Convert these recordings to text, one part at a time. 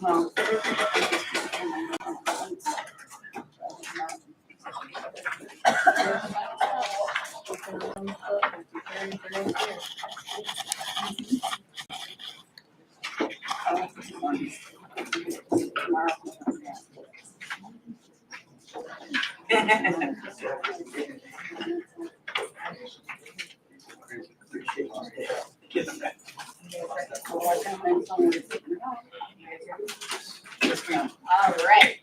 Well. All right.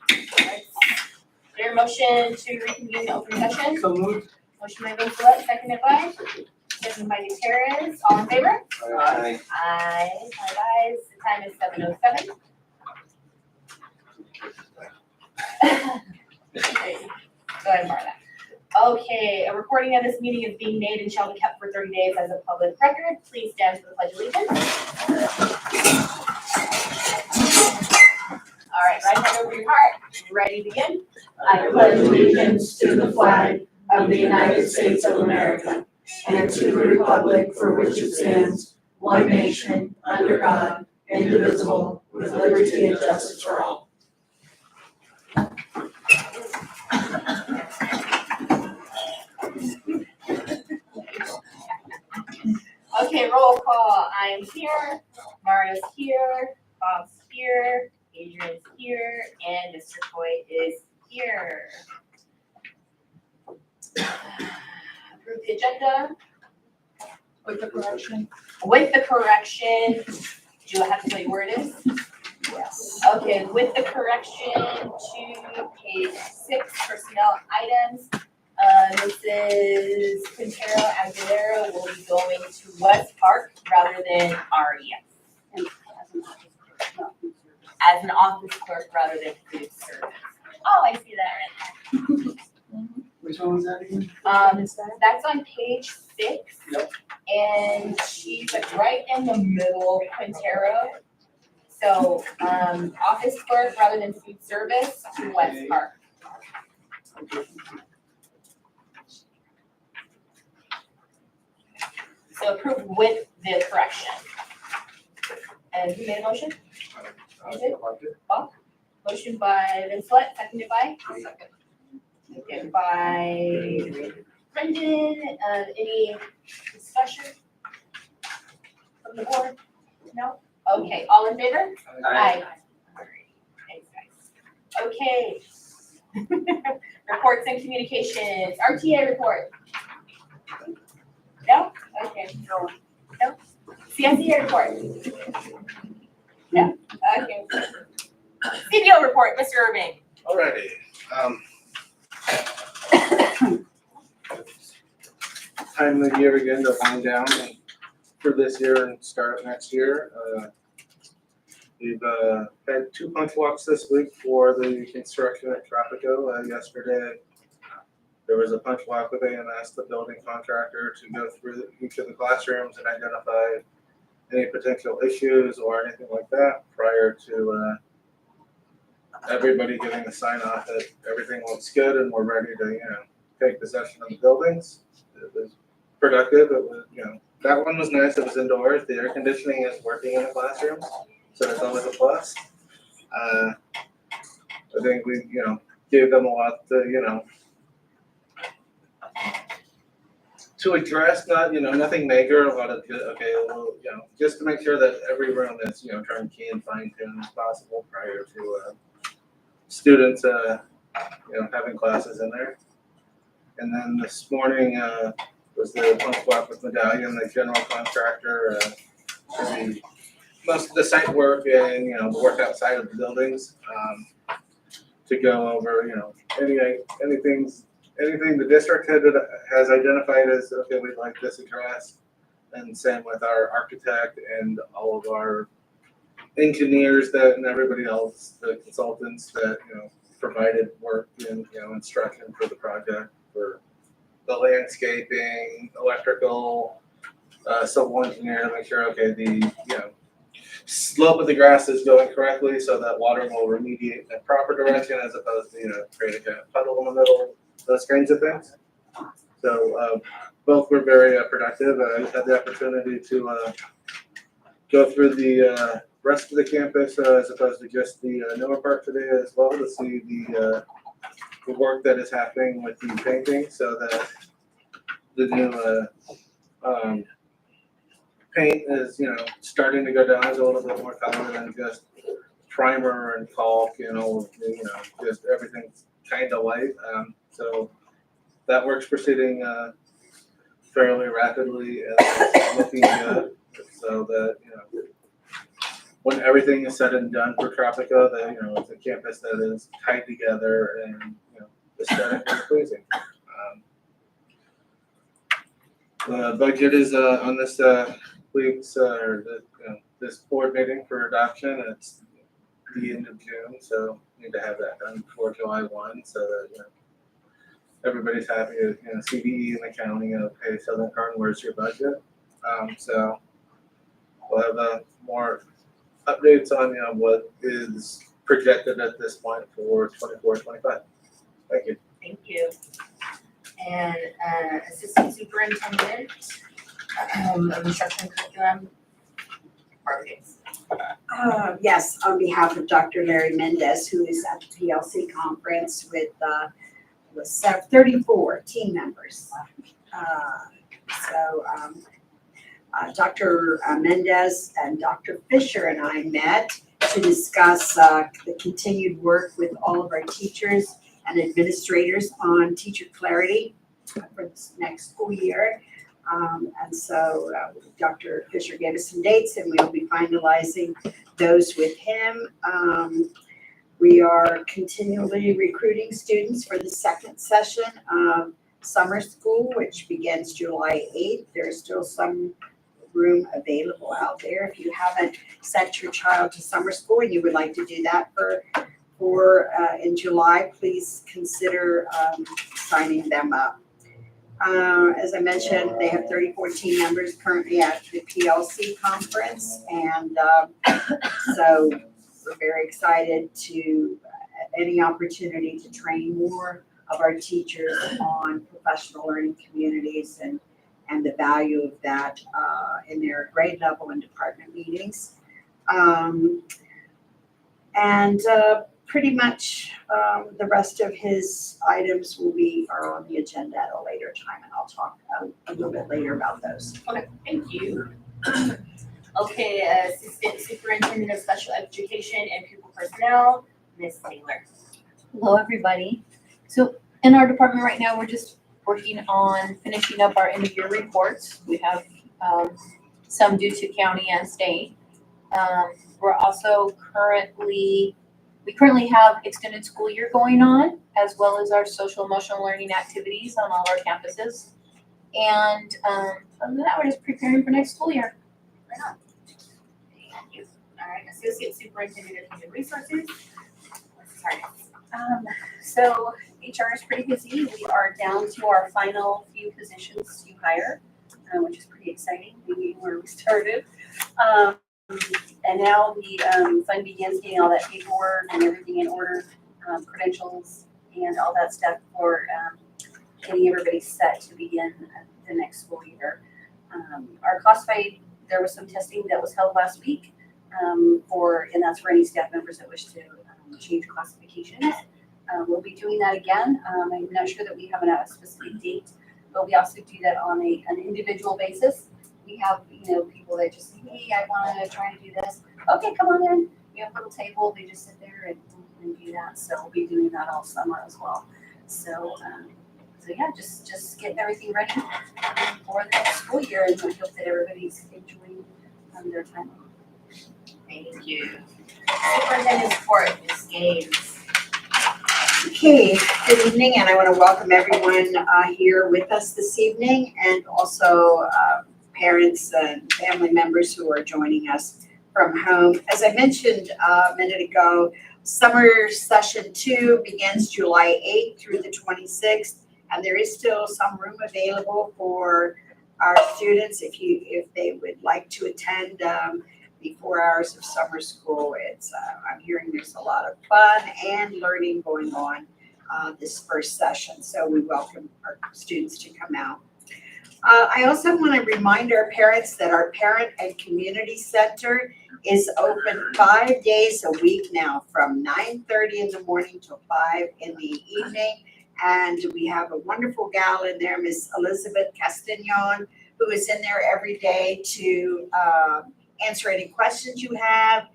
Your motion to reconvene the open session. So moved. Motion by Vince Gillette, seconded by Gutierrez. All in favor? Aye. Aye. Five ayes. The time is 7:07. Go ahead, Marla. Okay, a recording of this meeting is being made and shall be kept for 30 days as a public record. Please stand for the pledge of allegiance. All right, right hand over your heart. Ready to begin? I pledge allegiance to the flag of the United States of America and to the republic for which it stands, one nation, under God, indivisible, with liberty and justice for all. Okay, roll call. I'm here, Mario's here, Bob's here, Adrian's here, and Mr. Toy is here. Approve the agenda With the correction? with the correction. Do I have to tell you where it is? Yes. Okay, with the correction to page 6, personnel items. Mrs. Quintero Aguilera will be going to West Park rather than RES. As an office clerk rather than food service. Oh, I see that right Which one was that again? there. That's on page 6. Yep. And she's like right in the middle, Quintero. So, office clerk rather than food service to West Park. So approved with the correction. And who made a motion? Motion by Vince Gillette, seconded by? Seconded by Brendan. Any discussion from the board? No? Okay, all in favor? Aye. Thanks, guys. Okay. Reports and communications, RTA report. No? Okay. No? CSE report. No? Okay. CBO report, Mr. Irving. Alrighty, time of the year again to wind down for this year and start next year. We've had 2 punch walks this week for the construction at Tropico. Yesterday, there was a punch walk with AMS, the building contractor, to go through each of the classrooms and identify any potential issues or anything like that prior to everybody giving the sign off that everything looks good and we're ready to, take possession of the buildings. It was productive. It was, that one was nice. It was indoors. The air conditioning is working in the classrooms, so that's always a plus. I think we, gave them a lot to address, nothing major, a lot of, just to make sure that every room is, turnkey and fine-tuned as possible prior to students, having classes in there. And then this morning was the punch walk with Medallion, the general contractor, most of the site work and, the work outside of the buildings, to go over, anything the district has identified as, okay, we'd like this addressed. And same with our architect and all of our engineers and everybody else, the consultants that, provided work and, instruction for the project, for the landscaping, electrical, civil engineer to make sure, okay, the, slope of the grass is going correctly so that water will remediate in the proper direction as opposed to, create a kind of puddle in the middle, those kinds of things. So both were very productive. I had the opportunity to go through the rest of the campus, as opposed to just the newer part today as well, to see the work that is happening with the painting, so that the new paint is, starting to go down. There's a little bit more color than just primer and caulk, just everything's kind of light. So that work's proceeding fairly rapidly and it's looking good, so that, when everything is said and done for Tropico, that, it's a campus that is tied together and, aesthetically pleasing. The budget is on this week's this board meeting for adoption. It's the end of June, so need to have that done before July 1, so that everybody's happy. CDE and the county of, hey, Southern Cardin, where's your budget? So we'll have more updates on what is projected at this point for 24-25. Thank you. Thank you. And Assistant Superintendent of Instruction and Curriculum, Margaret. Yes, on behalf of Dr. Larry Mendez, who is at the PLC conference with 34 team members. Dr. Mendez and Dr. Fisher and I met to discuss the continued work with all of our teachers and administrators on teacher clarity for this next school year. Dr. Fisher gave us some dates and we'll be finalizing those with him. We are continually recruiting students for the second session of summer school, which begins July 8th. There's still some room available out there. If you haven't sent your child to summer school and you would like to do that in July, please consider signing them up. As I mentioned, they have 34 team members currently at the PLC conference, and so we're very excited to any opportunity to train more of our teachers on professional learning communities and the value of that in their grade level and department meetings. Pretty much the rest of his items are on the agenda at a later time, and I'll talk a little bit later about those. Okay, thank you. Okay, Assistant Superintendent of Special Education and Pupil Personnel, Ms. Taylor. Hello, everybody. So in our department right now, we're just working on finishing up our end of year reports. We have some due to county and state. We're also we currently have extended school year going on, as well as our social emotional learning activities on all our campuses. And other than that, we're just preparing for next school year. Right on. Thank you. All right, Associate Superintendent of Human Resources, Mrs. Harness. So HR is pretty busy. We are down to our final few positions to hire, which is pretty exciting, being where we started. And now the fun begins getting all that paperwork and everything in order, credentials and all that stuff for getting everybody set to begin the next school year. Our classified, there was some testing that was held last week and that's for any staff members that wish to change classifications. We'll be doing that again. I'm not sure that we have a specific date, but we also do that on an individual basis. We have, people that just say, hey, I want to try to do this. Okay, come on in. We have a little table. They just sit there and do that. So we'll be doing that all summer as well. So yeah, just getting everything ready for the next school year, and we hope that everybody's enjoying their time off. Thank you. Superintendent Support, Ms. Gaines. Okay, good evening, and I want to welcome everyone here with us this evening, and also parents and family members who are joining us from home. As I mentioned a minute ago, summer session 2 begins July 8th through the 26th, and there is still some room available for our students if they would like to attend the 4 hours of summer school. I'm hearing there's a lot of fun and learning going on this first session, so we welcome our students to come out. I also want to remind our parents that our Parent and Community Center is open 5 days a week now, from 9:30 in the morning till 5 in the evening. And we have a wonderful gal in there, Miss Elizabeth Castagnon, who is in there every day to answer any questions you have,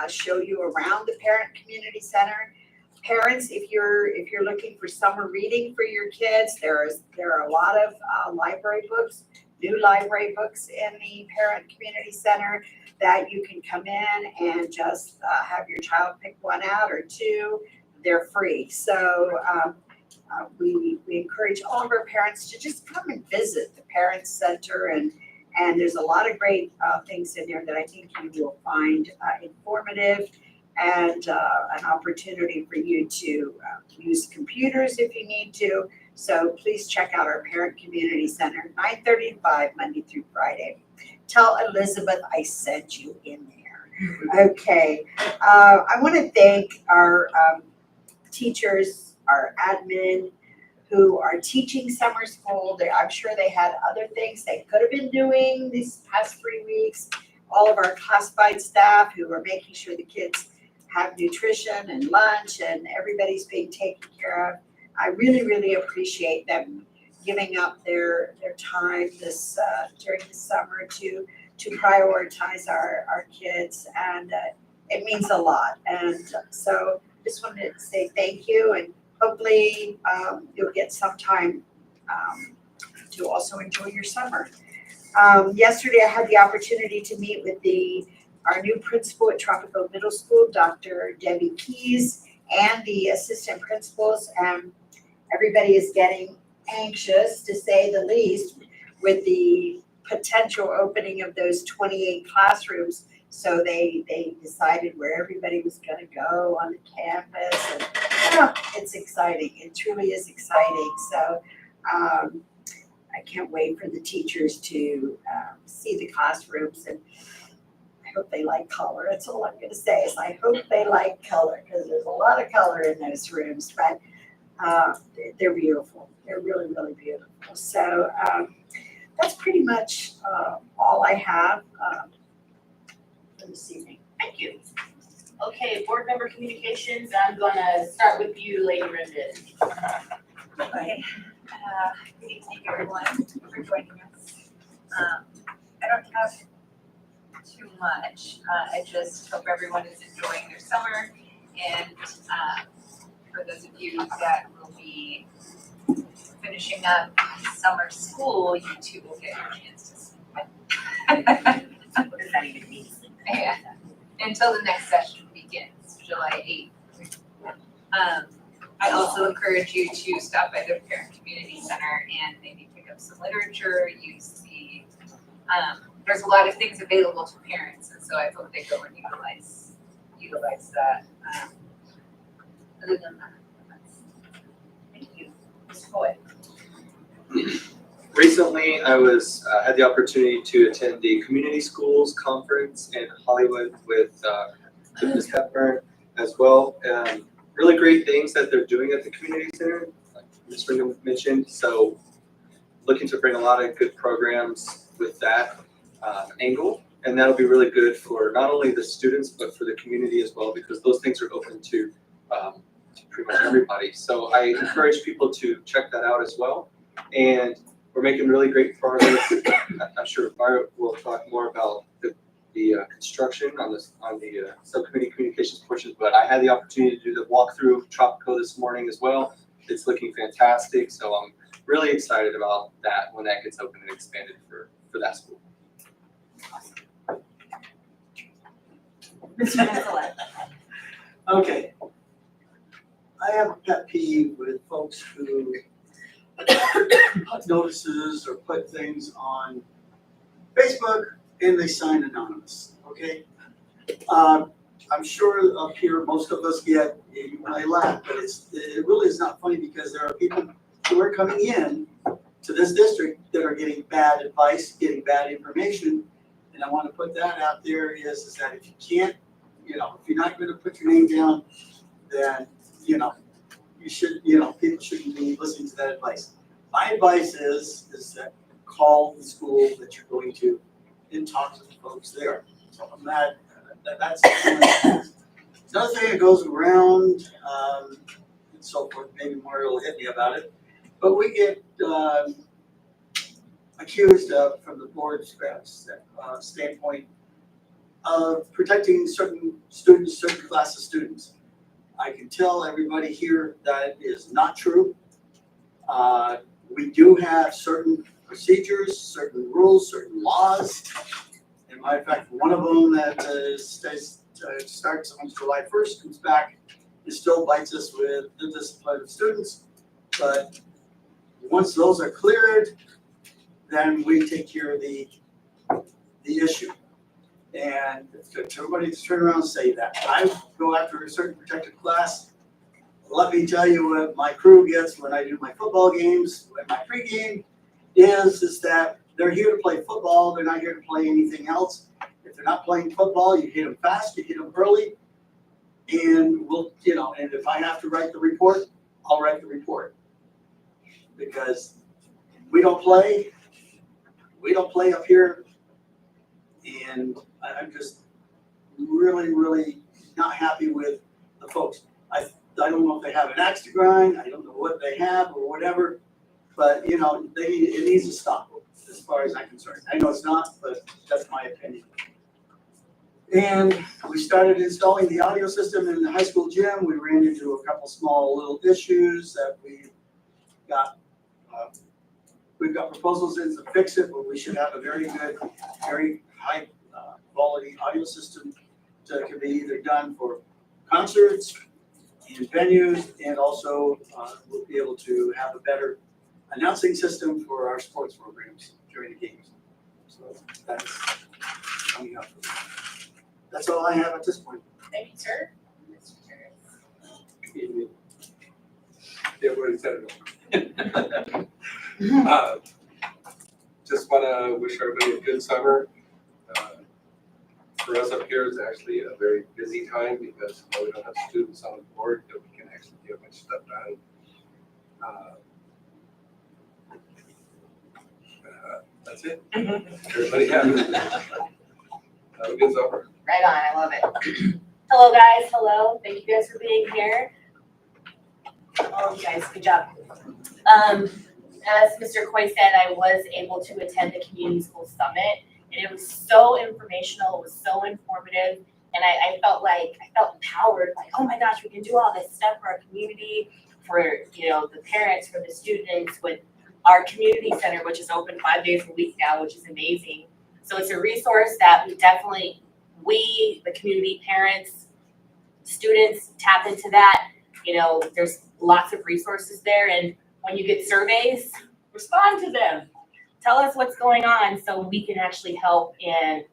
show you around the Parent Community Center. Parents, if you're looking for summer reading for your kids, there are a lot of library books, new library books in the Parent Community Center that you can come in and just have your child pick one out or two. They're free. So we encourage all of our parents to just come and visit the Parent Center, and there's a lot of great things in there that I think you will find informative, and an opportunity for you to use computers if you need to. So please check out our Parent Community Center, 9:30 to 5, Monday through Friday. Tell Elizabeth I sent you in there. Okay, I want to thank our teachers, our admin, who are teaching summer school. I'm sure they had other things they could have been doing these past 3 weeks. All of our classified staff who are making sure the kids have nutrition and lunch and everybody's being taken care of. I really, really appreciate them giving up their time this during the summer to prioritize our kids, and it means a lot. And so just wanted to say thank you, and hopefully you'll get some time to also enjoy your summer. Yesterday I had the opportunity to meet with our new principal at Tropico Middle School, Dr. Debbie Keys, and the assistant principals, and everybody is getting anxious, to say the least, with the potential opening of those 28 classrooms. So they decided where everybody was gonna go on the campus, and it's exciting. It truly is exciting. So I can't wait for the teachers to see the classrooms, and I hope they like color. That's all I'm gonna say, is I hope they like color, because there's a lot of color in those rooms, but they're beautiful. They're really, really beautiful. So that's pretty much all I have for this evening. Thank you. Okay, board member communications, I'm gonna start with you, Lady Brendan. Okay, good evening everyone for joining us. I don't have too much. I just hope everyone is enjoying their summer, and for those of you that will be finishing up summer school, you too will get your chance to sleep. What does that even mean? Yeah, until the next session begins, July 8th. I also encourage you to stop by the Parent Community Center and maybe pick up some literature, use the, there's a lot of things available to parents, and so I hope they go and utilize that. Other than that, Thank you. Mr. Boyd. Recently, I had the opportunity to attend the Community Schools Conference in Hollywood with Ms. Hepburn as well. Really great things that they're doing at the community center, like Ms. Ringham mentioned. So looking to bring a lot of good programs with that angle. And that'll be really good for not only the students, but for the community as well, because those things are open to pretty much everybody. So I encourage people to check that out as well. And we're making really great progress. I'm sure Barb will talk more about the construction on the subcommittee communications portion, but I had the opportunity to do the walkthrough of Tropico this morning as well. It's looking fantastic, so I'm really excited about that when that gets open and expanded for that school. Mr. Nicolette. Okay. I have a pet peeve with folks who put notices or put things on Facebook and they sign anonymous, okay? I'm sure up here, most of us get, you might laugh, but it really is not funny, because there are people who are coming in to this district that are getting bad advice, getting bad information. And I want to put that out there is that if you can't, if you're not going to put your name down, then, you should, people shouldn't be listening to that advice. My advice is that call the school that you're going to and talk to the folks there. So I'm not, that's another thing that goes around, and so forth, maybe Mario will hit me about it. But we get, accused of, from the board's standpoint, of protecting certain students, certain class of students. I can tell everybody here that is not true. We do have certain procedures, certain rules, certain laws. And matter of fact, one of them that starts on July 1st, comes back, and still bites us with the discipline of students. But once those are cleared, then we take care of the issue. And for everybody to turn around and say that I go after a certain protected class, let me tell you what my crew gets when I do my football games, when my pregame is that they're here to play football, they're not here to play anything else. If they're not playing football, you hit them fast, you hit them early, and we'll, and if I have to write the report, I'll write the report. Because we don't play up here, and I'm just really, really not happy with the folks. I don't know if they have an axe to grind, I don't know what they have or whatever, but it needs to stop as far as I'm concerned. I know it's not, but that's my opinion. And we started installing the audio system in the high school gym. We ran into a couple small little issues that we've got proposals in to fix it, but we should have a very good, very high quality audio system that can be either done for concerts and venues, and also we'll be able to have a better announcing system for our sports programs during the games. So that's coming up. That's all I have at this point. Thank you, sir. Mr. Terrence. Everybody said it. Just want to wish everybody a good summer. For us up here, it's actually a very busy time because we don't have students on board that we can actually get much stuff done. That's it. Everybody have a good summer. Right on, I love it. Hello, guys. Hello. Thank you guys for being here. All of you guys, good job. As Mr. Coy said, I was able to attend the Community School Summit, and it was so informational, it was so informative, and I felt empowered, like, oh my gosh, we can do all this stuff for our community, for the parents, for the students, with our community center, which is open 5 days a week now, which is amazing. So it's a resource that we, the community, parents, students, tap into that. There's lots of resources there, and when you get surveys, respond to them. Tell us what's going on so we can actually help and,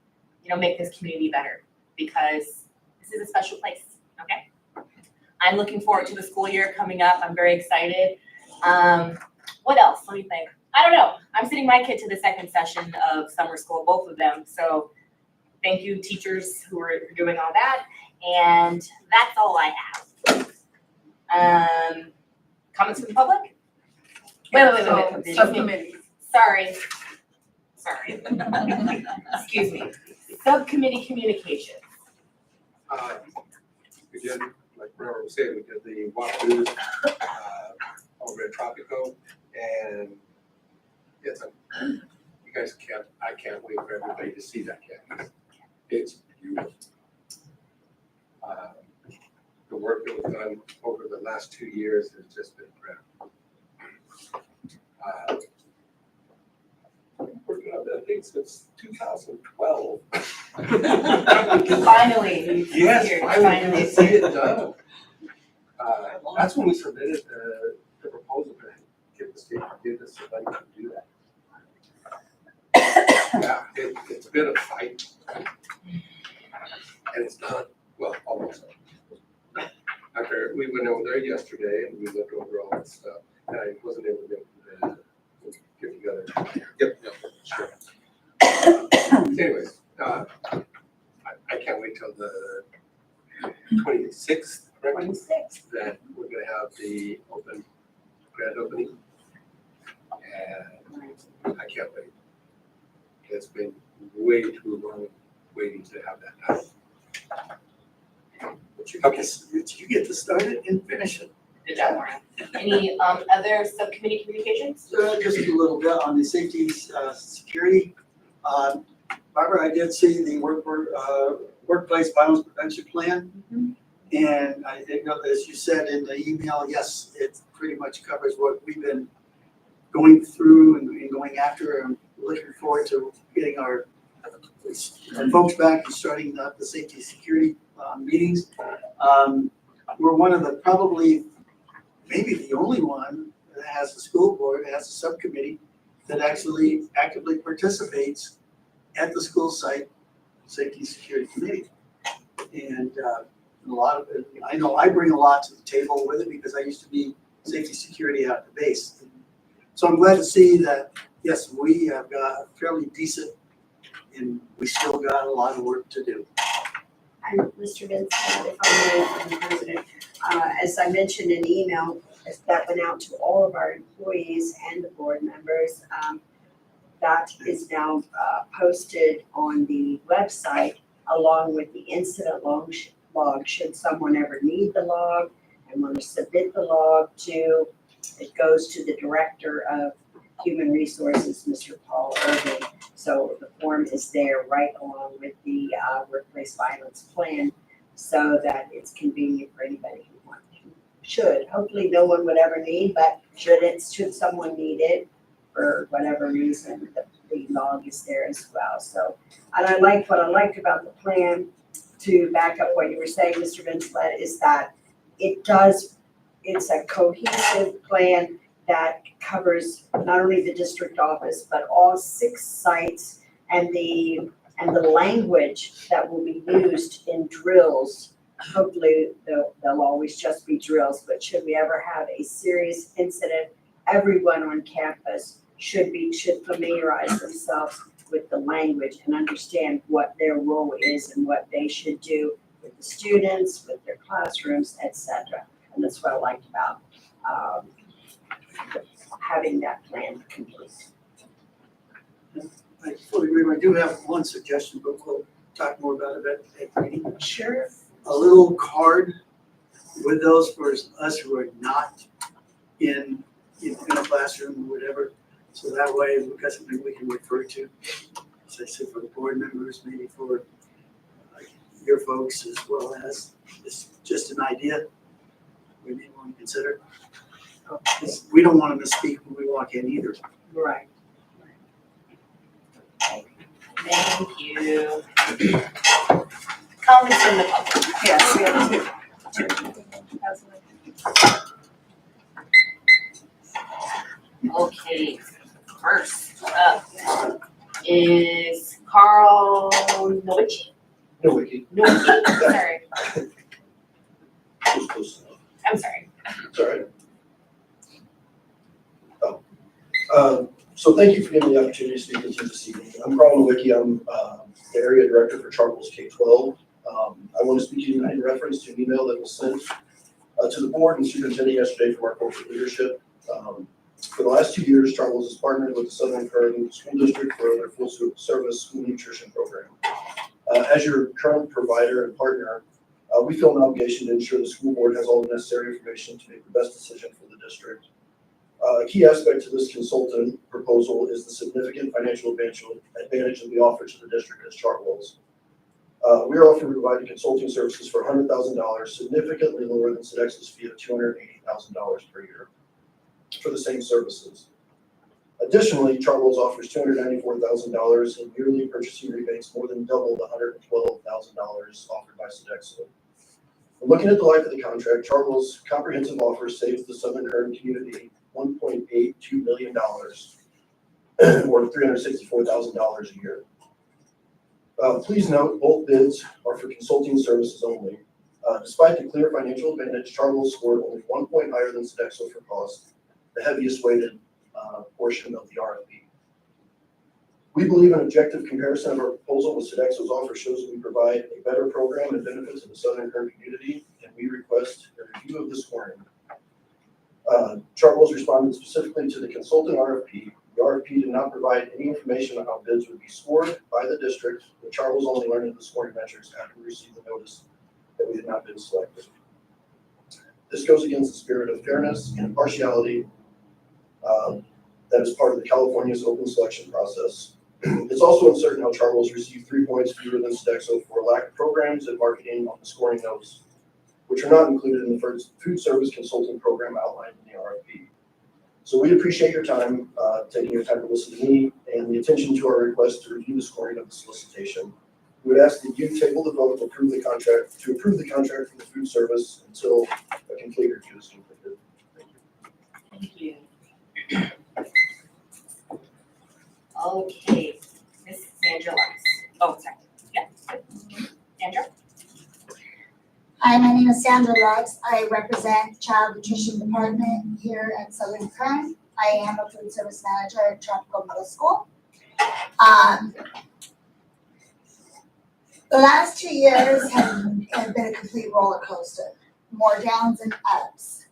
make this community better, because this is a special place, okay? I'm looking forward to the school year coming up. I'm very excited. What else? Let me think. I don't know. I'm sending my kid to the second session of summer school, both of them. So thank you, teachers who are doing all that. And that's all I have. Comments from the public? Wait. Subcommittee. Sorry. Excuse me. Subcommittee communication. We did, like Robert was saying, we did the walkthroughs over at Tropico, and I can't wait for everybody to see that campus. It's beautiful. The work that was done over the last 2 years has just been incredible. Working on that thing since 2012. Finally. Yes, finally see it done. That's when we submitted the proposal to get the state to give us the money to do that. Yeah, it's been a fight. And it's done, well, almost. After we went over there yesterday and we looked over all that stuff, and I wasn't able to get together. Yep, sure. Anyways, I can't wait till the 26th, correct? 26. That we're gonna have the grand opening. And I can't wait. It's been way too long waiting to have that done. But you get to start it and finish it. Good job, Maureen. Any other subcommittee communications? Just a little bit on the safety, security. Barbara, I did see the workplace violence prevention plan. And I did know, as you said in the email, yes, it pretty much covers what we've been going through and going after. I'm looking forward to getting our folks back and starting the safety security meetings. We're one of the, probably, maybe the only one that has a school board, has a subcommittee that actually actively participates at the school site safety security committee. And a lot of it, I know I bring a lot to the table with it because I used to be safety security out at the base. So I'm glad to see that, yes, we have got a fairly decent, and we still got a lot of work to do. And Mr. Vincent, if I may, Madam President, as I mentioned in the email that went out to all of our employees and the board members, that is now posted on the website along with the incident log. Should someone ever need the log and want to submit the log to, it goes to the Director of Human Resources, Mr. Paul Irving. So the form is there right along with the workplace violence plan so that it's convenient for anybody who wants to. Should, hopefully no one would ever need, but should someone need it for whatever reason, the log is there as well. So, and what I liked about the plan, to back up what you were saying, Mr. Vincent, is that it's a cohesive plan that covers not only the district office, but all 6 sites and the language that will be used in drills. Hopefully they'll always just be drills, but should we ever have a serious incident, everyone on campus should familiarize themselves with the language and understand what their role is and what they should do with the students, with their classrooms, etc. And that's what I liked about having that plan complete. I fully agree. I do have one suggestion, but we'll talk more about it at the meeting. Sure. A little card with those for us who are not in a classroom or whatever. So that way we've got something we can refer to. As I said, for the board members, maybe for your folks as well as, it's just an idea we may want to consider. We don't want to misspeak when we walk in either. Right. Thank you. Comments from the public? Yes, we have two. Okay, first up is Carl Nowicki. Wiki. Nowicki, sorry, I'm sorry. It's all right. So thank you for giving me the opportunity to speak with you this evening. I'm Carl Nowicki. I'm the area director for Chartwell's K-12. I want to speak to you tonight in reference to an email that was sent to the board and superintendent yesterday from our corporate leadership. For the last 2 years, Chartwell's has partnered with the Southern Current School District for their full service school nutrition program. As your current provider and partner, we feel an obligation to ensure the school board has all the necessary information to make the best decision for the district. A key aspect to this consultant proposal is the significant financial advantage that we offer to the district as Chartwell's. We are offering to provide consulting services for $100,000, significantly lower than Sodexo's fee of $280,000 per year for the same services. Additionally, Chartwell's offers $294,000 in yearly purchasing rebates, more than double the $112,000 offered by Sodexo. Looking at the life of the contract, Chartwell's comprehensive offer saves the Southern Current community $1.82 million, or $364,000 a year. Please note, both bids are for consulting services only. Despite the clear financial advantage, Chartwell scored only 1 point higher than Sodexo for cost, the heaviest weighted portion of the RFP. We believe an objective comparison of our proposal with Sodexo's offer shows that we provide a better program and benefit to the Southern Current community, and we request a review of the scoring. Chartwell's responded specifically to the consultant RFP The RFP did not provide any information on how bids would be scored by the district, but Charles only learned of the scoring metrics after we received the notice that we had not been selected. This goes against the spirit of fairness and impartiality that is part of the California's open selection process. It's also uncertain how Charles received 3 points fewer than Sodexo for lack of programs and marketing on the scoring notes, which are not included in the food service consulting program outlined in the RFP. So we appreciate your time, taking your time to listen to me and the attention to our request to review the scoring of the solicitation. We would ask that you table the vote to approve the contract for the food service until a complete review is completed. Thank you. Thank you. Okay, Ms. Sandra Lux. Oh, sorry. Yeah. Sandra? Hi, my name is Sandra Lux. I represent Child Nutrition Department here at Southern Kern. I am a food service manager at Tropical Middle School. The last 2 years have been a complete roller coaster. More downs and ups.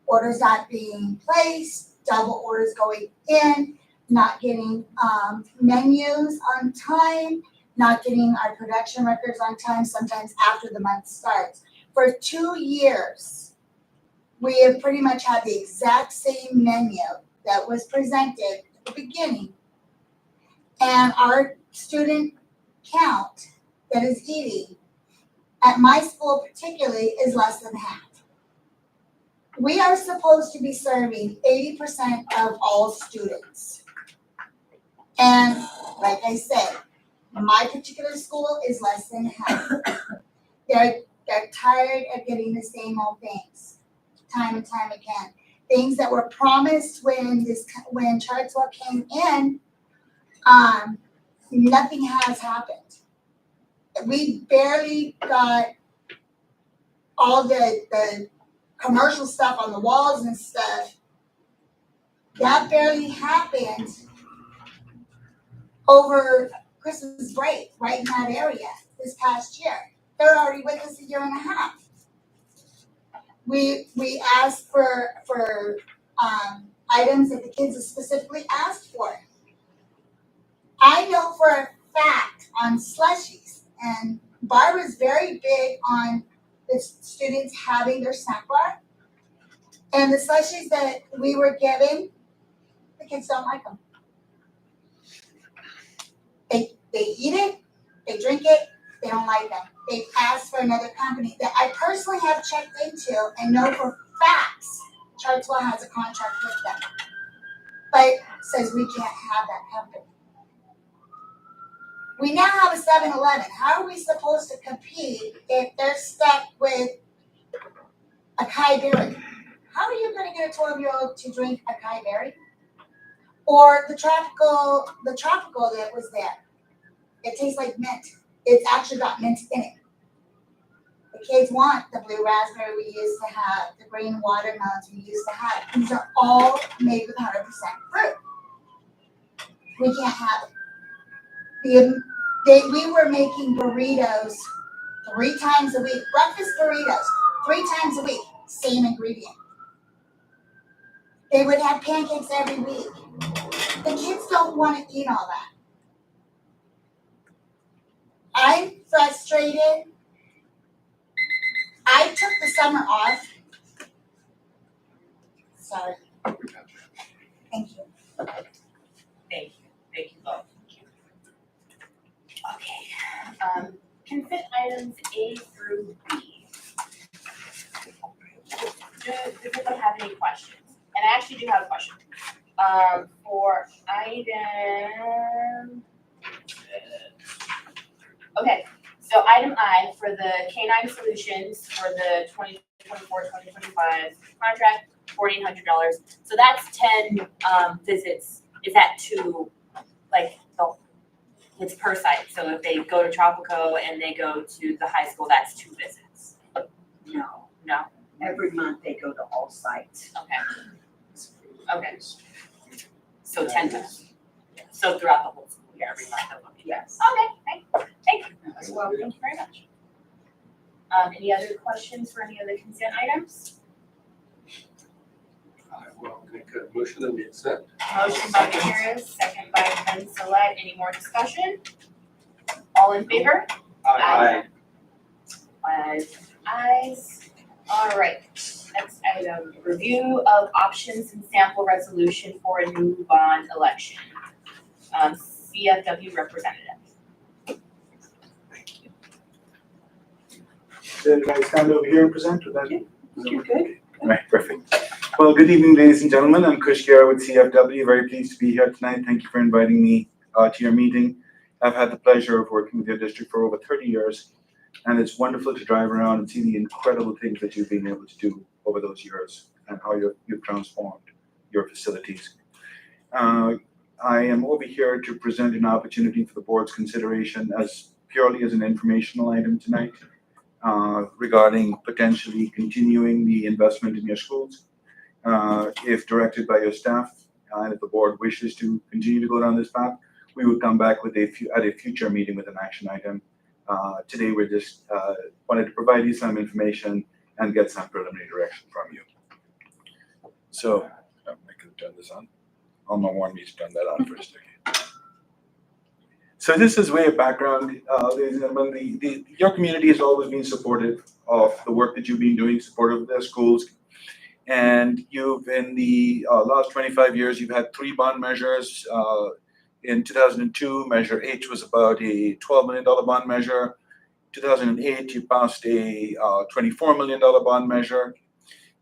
Orders not being placed, double orders going in, not getting menus on time, not getting our production records on time, sometimes after the month starts. For 2 years, we have pretty much had the exact same menu that was presented at the beginning. And our student count that is eating at my school particularly is less than half. We are supposed to be serving 80% of all students. And like I said, my particular school is less than half. They're tired of getting the same old things, time and time again. Things that were promised when Chartswell came in, nothing has happened. We barely got all the commercial stuff on the walls and stuff. That barely happened over Christmas break, right in that area this past year. They're already with us 1.5 years. We asked for items that the kids specifically asked for. I know for a fact on slushies, and Barbara's very big on the students having their snack bar, and the slushies that we were given, the kids don't like them. They eat it, they drink it, they don't like them. They asked for another company that I personally have checked into and know for facts Chartswell has a contract with them, but says we can't have that company. We now have a 7-Eleven. How are we supposed to compete if they're stuck with acai berry? How are you going to get a 12-year-old to drink acai berry? Or the tropical that was there. It tastes like mint. It's actually got mint in it. The kids want the blue raspberry we used to have, the green watermelons we used to have. These are all made with 100% fruit. We can't have it. We were making burritos 3 times a week. Breakfast burritos 3 times a week. Same ingredient. They would have pancakes every week. The kids don't want to eat all that. I'm frustrated. I took the summer off. Sorry. Thank you. Thank you both. Okay, consent items A through B. Does anyone have any questions? And I actually do have a question. For item, okay, so item I for the Canine Solutions for the 2024-2025 contract, $4,800. So that's 10 visits. Is that to like it's per site? So if they go to Tropico and they go to the high school, that's 2 visits. No. Every month they go to all sites. Okay. So 10 times. So throughout the whole school year, every month they're looking. Yes. Okay. Thank you. Well, thank you very much. Any other questions for any of the consent items? I will make a motion that we accept. Motion by Gutierrez, second by Rensselaer. Any more discussion? All in favor? Aye. 5 ayes. All right, next item, review of options and sample resolution for a new bond election. CFW representative. Should I stand over here and present with that? You're good. Right, perfect. Well, good evening, ladies and gentlemen. I'm Kush Gera with CFW. Very pleased to be here tonight. Thank you for inviting me to your meeting. I've had the pleasure of working with your district for over 30 years, and it's wonderful to drive around and see the incredible things that you've been able to do over those years and how you've transformed your facilities. I am over here to present an opportunity for the board's consideration as purely as an informational item tonight. Regarding potentially continuing the investment in your schools, if directed by your staff, and if the board wishes to continue to go down this path, we would come back with at a future meeting with an action item. Today, we're just wanted to provide you some information and get some preliminary direction from you. So, I could turn this on. Alma wanted me to turn that on first. Okay. So this is way of background, ladies and gentlemen. Your community has always been supportive of the work that you've been doing, supportive of their schools. And you've, in the last 25 years, you've had 3 bond measures. In 2002, Measure H was about a $12 million bond measure. 2008, you passed a $24 million bond measure.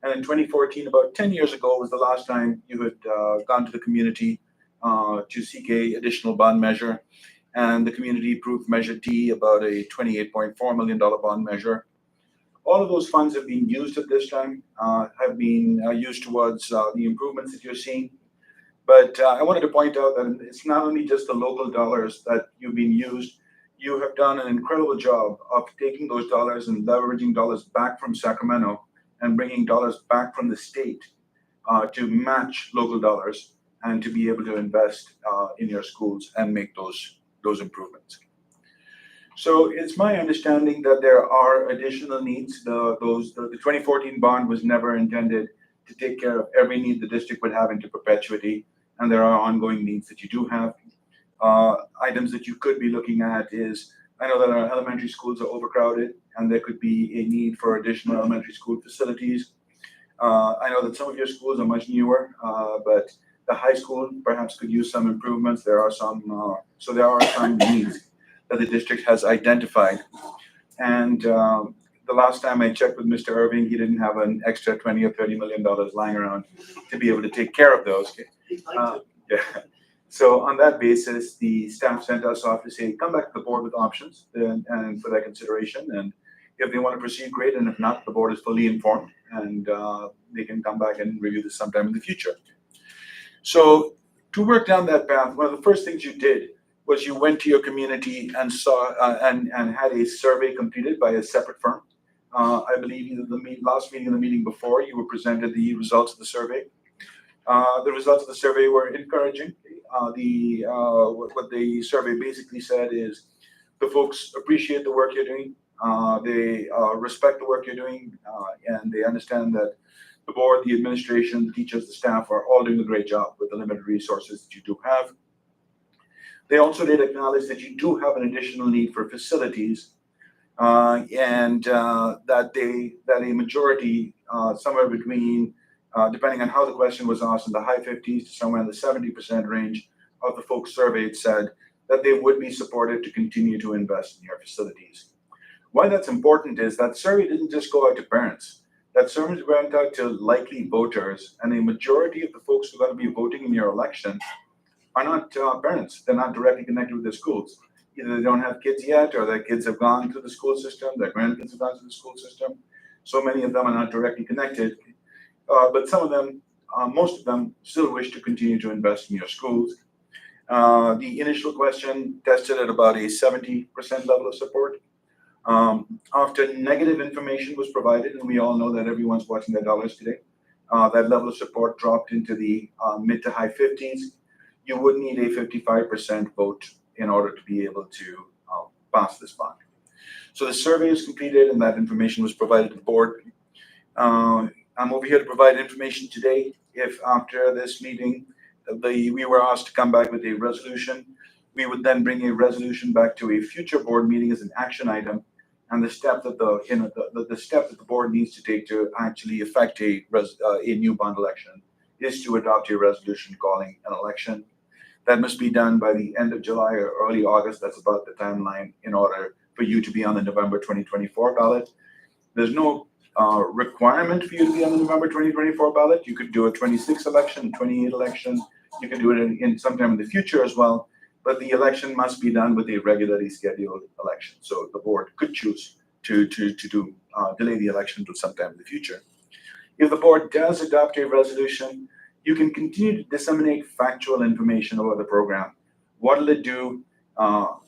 And in 2014, about 10 years ago, was the last time you had gone to the community to seek a additional bond measure. And the community approved Measure D, about a $28.4 million bond measure. All of those funds have been used at this time, have been used towards the improvements that you're seeing. But I wanted to point out that it's not only just the local dollars that you've been used, you have done an incredible job of taking those dollars and leveraging dollars back from Sacramento and bringing dollars back from the state to match local dollars and to be able to invest in your schools and make those improvements. So it's my understanding that there are additional needs. The 2014 bond was never intended to take care of every need the district would have into perpetuity, and there are ongoing needs that you do have. Items that you could be looking at is, I know that our elementary schools are overcrowded, and there could be a need for additional elementary school facilities. I know that some of your schools are much newer, but the high school perhaps could use some improvements. There are some needs that the district has identified. And the last time I checked with Mr. Irving, he didn't have an extra $20 or $30 million lying around to be able to take care of those. Yeah. So on that basis, the staff sent us off to say, come back to the board with options and for their consideration. And if they want to proceed, great. And if not, the board is fully informed and they can come back and review this sometime in the future. So to work down that path, one of the first things you did was you went to your community and saw and had a survey completed by a separate firm. I believe either the last meeting or the meeting before, you were presented the results of the survey. The results of the survey were encouraging. What the survey basically said is the folks appreciate the work you're doing. They respect the work you're doing, and they understand that the board, the administration, the teachers, the staff are all doing a great job with the limited resources that you do have. They also did acknowledge that you do have an additional need for facilities, and that a majority, somewhere between, depending on how the question was asked, in the high 50s to somewhere in the 70% range of the folks surveyed said that they would be supported to continue to invest in your facilities. Why that's important is that survey didn't just go out to parents. That survey went out to likely voters, and a majority of the folks who are going to be voting in your election are not parents. They're not directly connected with their schools. Either they don't have kids yet, or their kids have gone through the school system, their grandkids have gone through the school system. So many of them are not directly connected. But some of them, most of them, still wish to continue to invest in your schools. The initial question tested at about a 70% level of support. After negative information was provided, and we all know that everyone's watching their dollars today, that level of support dropped into the mid to high 50s. You would need a 55% vote in order to be able to pass this bond. So the survey is completed, and that information was provided to the board. I'm over here to provide information today. If after this meeting, we were asked to come back with a resolution, we would then bring a resolution back to a future board meeting as an action item. And the step that the step that the board needs to take to actually effect a new bond election is to adopt a resolution calling an election. That must be done by the end of July or early August. That's about the timeline in order for you to be on the November 2024 ballot. There's no requirement for you to be on the November 2024 ballot. You could do a 26 election, 28 election. You could do it in sometime in the future as well. But the election must be done with a regularly scheduled election. So the board could choose to delay the election to sometime in the future. If the board does adopt a resolution, you can continue to disseminate factual information about the program. What will it do? How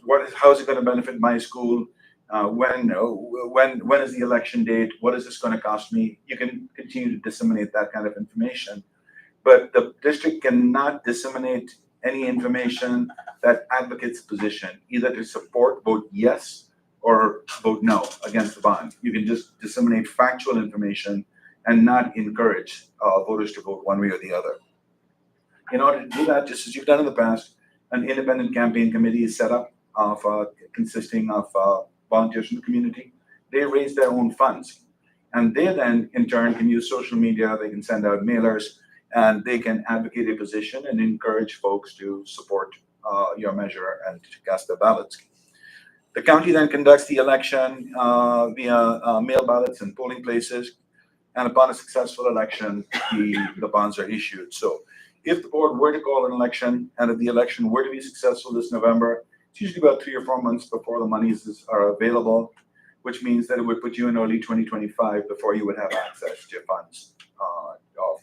is it going to benefit my school? When is the election date? What is this going to cost me? You can continue to disseminate that kind of information, but the district cannot disseminate any information that advocates a position, either to support, vote yes, or vote no against the bond. You can just disseminate factual information and not encourage voters to vote one way or the other. In order to do that, just as you've done in the past, an independent campaign committee is set up consisting of volunteers from the community. They raise their own funds, and they then in turn can use social media. They can send out mailers, and they can advocate a position and encourage folks to support your measure and to cast their ballots. The county then conducts the election via mail ballots in polling places, and upon a successful election, the bonds are issued. So if the board were to call an election, and if the election were to be successful this November, it's usually about 3 or 4 months before the monies are available, which means that it would put you in early 2025 before you would have access to funds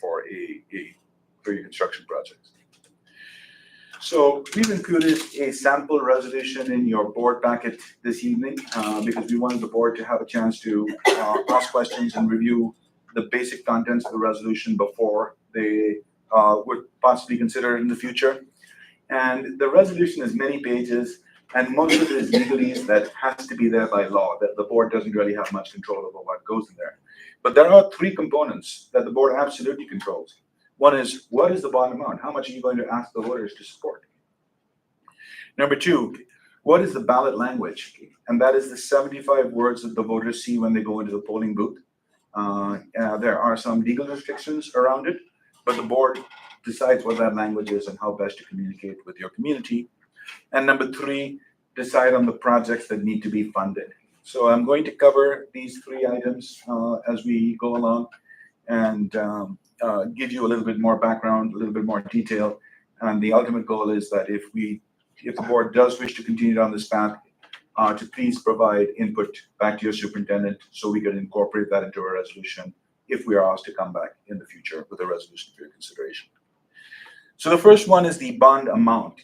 for your construction projects. So we've included a sample resolution in your board packet this evening because we wanted the board to have a chance to ask questions and review the basic contents of the resolution before they would possibly consider it in the future. And the resolution is many pages, and most of it is legalese that has to be there by law, that the board doesn't really have much control over what goes in there. But there are 3 components that the board absolutely controls. One is, what is the bond amount? How much are you going to ask the voters to support? Number 2, what is the ballot language? And that is the 75 words that the voters see when they go into the polling booth. There are some legal restrictions around it, but the board decides what that language is and how best to communicate with your community. And number 3, decide on the projects that need to be funded. So I'm going to cover these 3 items as we go along and give you a little bit more background, a little bit more detail. And the ultimate goal is that if the board does wish to continue down this path, to please provide input back to your superintendent so we can incorporate that into a resolution if we are asked to come back in the future with a resolution for your consideration. So the first one is the bond amount.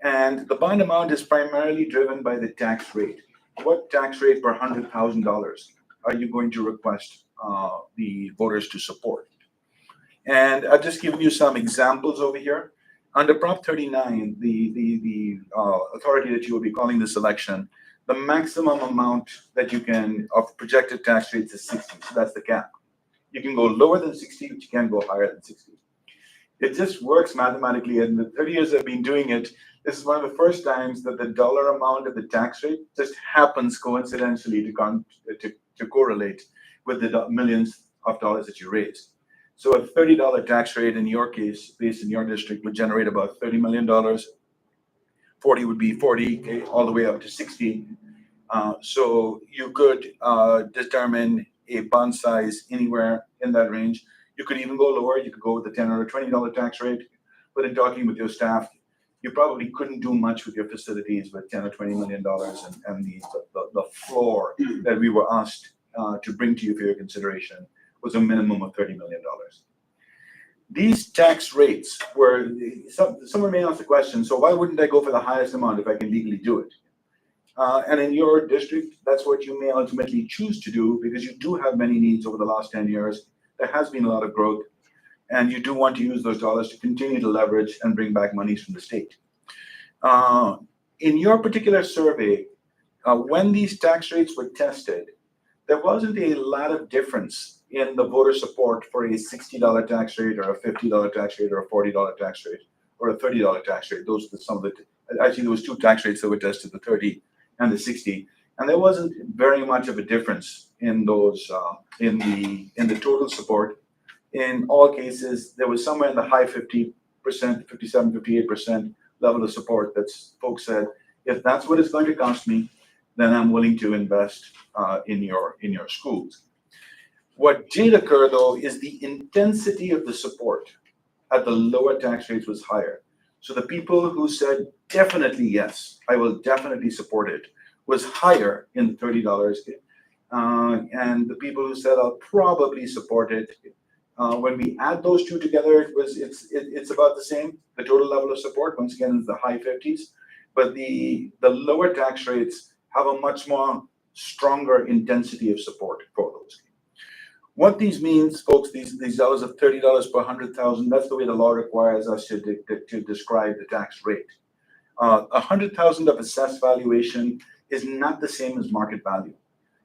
And the bond amount is primarily driven by the tax rate. What tax rate per $100,000 are you going to request the voters to support? And I've just given you some examples over here. Under Prop 39, the authority that you will be calling this election, the maximum amount that you can of projected tax rates is 60. So that's the cap. You can go lower than 60, but you can't go higher than 60. It just works mathematically. And the 30 years I've been doing it, this is one of the first times that the dollar amount of the tax rate just happens coincidentally to correlate with the millions of dollars that you raise. So a $30 tax rate in your case, based in your district, would generate about $30 million. 40 would be 40, all the way up to 60. So you could determine a bond size anywhere in that range. You could even go lower. You could go with a $10 or $20 tax rate. But in talking with your staff, you probably couldn't do much with your facilities with $10 or $20 million, and the floor that we were asked to bring to you for your consideration was a minimum of $30 million. These tax rates were, someone may ask the question, so why wouldn't I go for the highest amount if I can legally do it? And in your district, that's what you may ultimately choose to do because you do have many needs over the last 10 years. There has been a lot of growth, and you do want to use those dollars to continue to leverage and bring back monies from the state. In your particular survey, when these tax rates were tested, there wasn't a lot of difference in the voter support for a $60 tax rate or a $50 tax rate or a $40 tax rate or a $30 tax rate. Those are some of the, actually there was two tax rates that were tested, the 30 and the 60. And there wasn't very much of a difference in those, in the total support. In all cases, there was somewhere in the high 50%, 57, 58% level of support that folks said, if that's what it's going to cost me, then I'm willing to invest in your schools. What did occur though is the intensity of the support at the lower tax rates was higher. So the people who said definitely yes, I will definitely support it, was higher in the $30. And the people who said I'll probably support it, when we add those two together, it's about the same. The total level of support, once again, is the high 50s, but the lower tax rates have a much more stronger intensity of support for those. What these means, folks, these dollars of $30 per 100,000, that's the way the law requires us to describe the tax rate. 100,000 of assessed valuation is not the same as market value.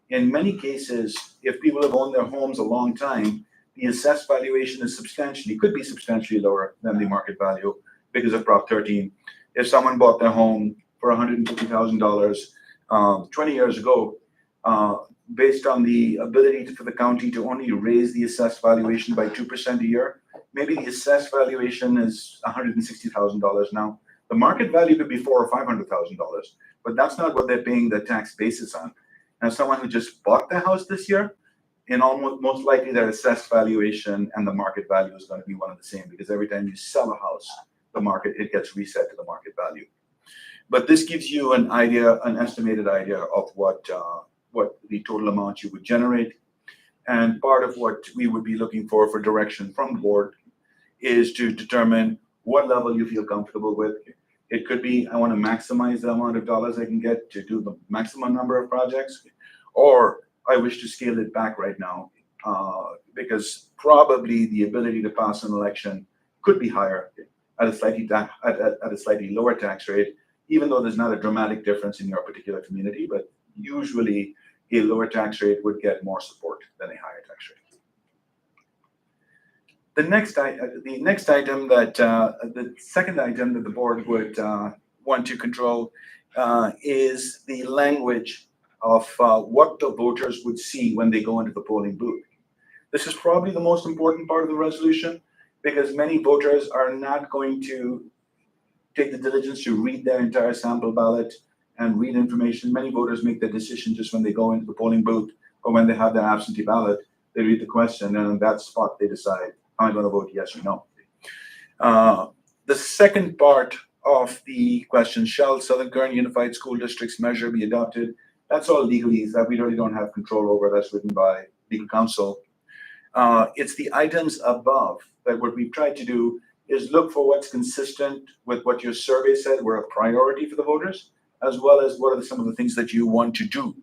In many cases, if people have owned their homes a long time, the assessed valuation is could be substantially lower than the market value because of Prop 13. If someone bought their home for $150,000 20 years ago, based on the ability for the county to only raise the assessed valuation by 2% a year, maybe the assessed valuation is $160,000 now. The market value could be $400,000 or $500,000, but that's not what they're paying the tax basis on. Now, someone who just bought the house this year, in most likely their assessed valuation and the market value is going to be one and the same, because every time you sell a house, it gets reset to the market value. But this gives you an estimated idea of what the total amount you would generate. And part of what we would be looking for direction from the board is to determine what level you feel comfortable with. It could be, I want to maximize the amount of dollars I can get to do the maximum number of projects, or I wish to scale it back right now, because probably the ability to pass an election could be higher at a slightly lower tax rate, even though there's not a dramatic difference in your particular community, but usually a lower tax rate would get more support than a higher tax rate. The second item that the board would want to control is the language of what the voters would see when they go into the polling booth. This is probably the most important part of the resolution, because many voters are not going to take the diligence to read their entire sample ballot and read information. Many voters make their decision just when they go into the polling booth or when they have their absentee ballot. They read the question, and on that spot they decide, am I going to vote yes or no? The second part of the question, shall Southern Kern Unified School District's measure be adopted? That's all legalese that we really don't have control over. That's written by legal counsel. It's the items above that what we've tried to do is look for what's consistent with what your survey said were a priority for the voters, as well as what are some of the things that you want to do.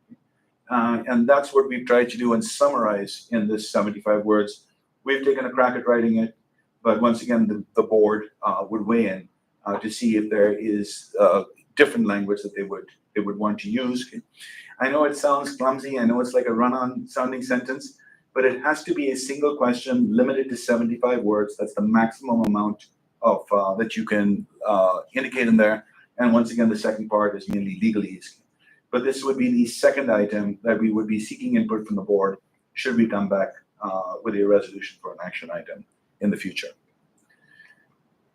And that's what we've tried to do and summarize in this 75 words. We've taken a crack at writing it, but once again, the board would weigh in to see if there is different language that they would want to use. I know it sounds clumsy. I know it's like a run-on sounding sentence, but it has to be a single question limited to 75 words. That's the maximum amount of that you can indicate in there. And once again, the second part is mainly legalese. But this would be the second item that we would be seeking input from the board should we come back with a resolution for an action item in the future.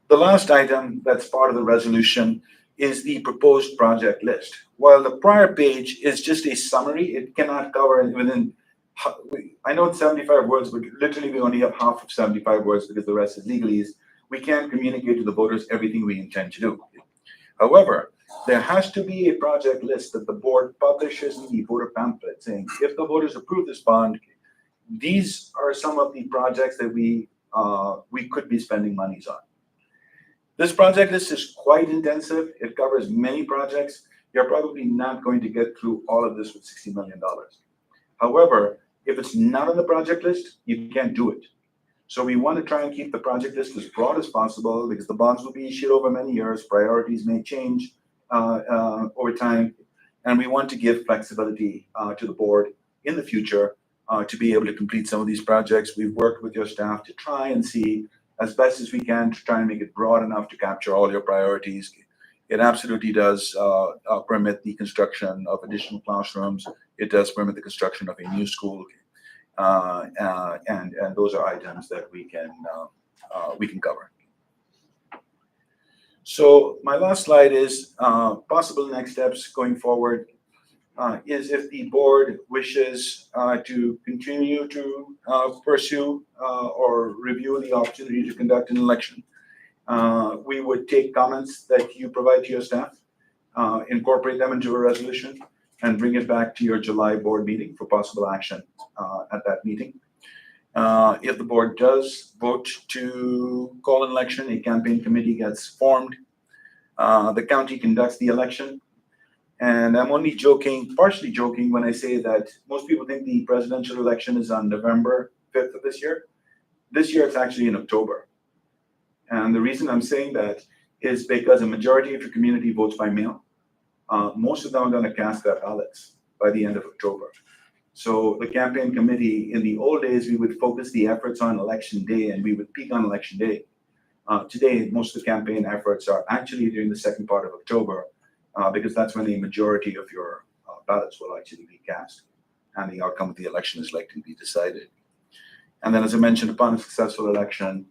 The last item that's part of the resolution is the proposed project list. While the prior page is just a summary, it cannot cover within, I know it's 75 words, but literally we only have half of 75 words because the rest is legalese. We can't communicate to the voters everything we intend to do. However, there has to be a project list that the board publishes in the voter pamphlet saying, if the voters approve this bond, these are some of the projects that we could be spending monies on. This project list is quite intensive. It covers many projects. You're probably not going to get through all of this with $60 million. However, if it's not on the project list, you can't do it. So we want to try and keep the project list as broad as possible because the bonds will be issued over many years. Priorities may change over time. And we want to give flexibility to the board in the future to be able to complete some of these projects. We've worked with your staff to try and see as best as we can to try and make it broad enough to capture all your priorities. It absolutely does permit the construction of additional classrooms. It does permit the construction of a new school, and those are items that we can cover. So my last slide is possible next steps going forward. Is if the board wishes to continue to pursue or review the opportunity to conduct an election. We would take comments that you provide to your staff, incorporate them into a resolution, and bring it back to your July board meeting for possible action at that meeting. If the board does vote to call an election, a campaign committee gets formed. The county conducts the election. And I'm only joking, partially joking, when I say that most people think the presidential election is on November 5th of this year. This year, it's actually in October. And the reason I'm saying that is because a majority of your community votes by mail. Most of them are going to cast their ballots by the end of October. So the campaign committee, in the old days, we would focus the efforts on election day and we would peak on election day. Today, most of the campaign efforts are actually during the second part of October, because that's when the majority of your ballots will actually be cast and the outcome of the election is likely to be decided. And then, as I mentioned, upon a successful election,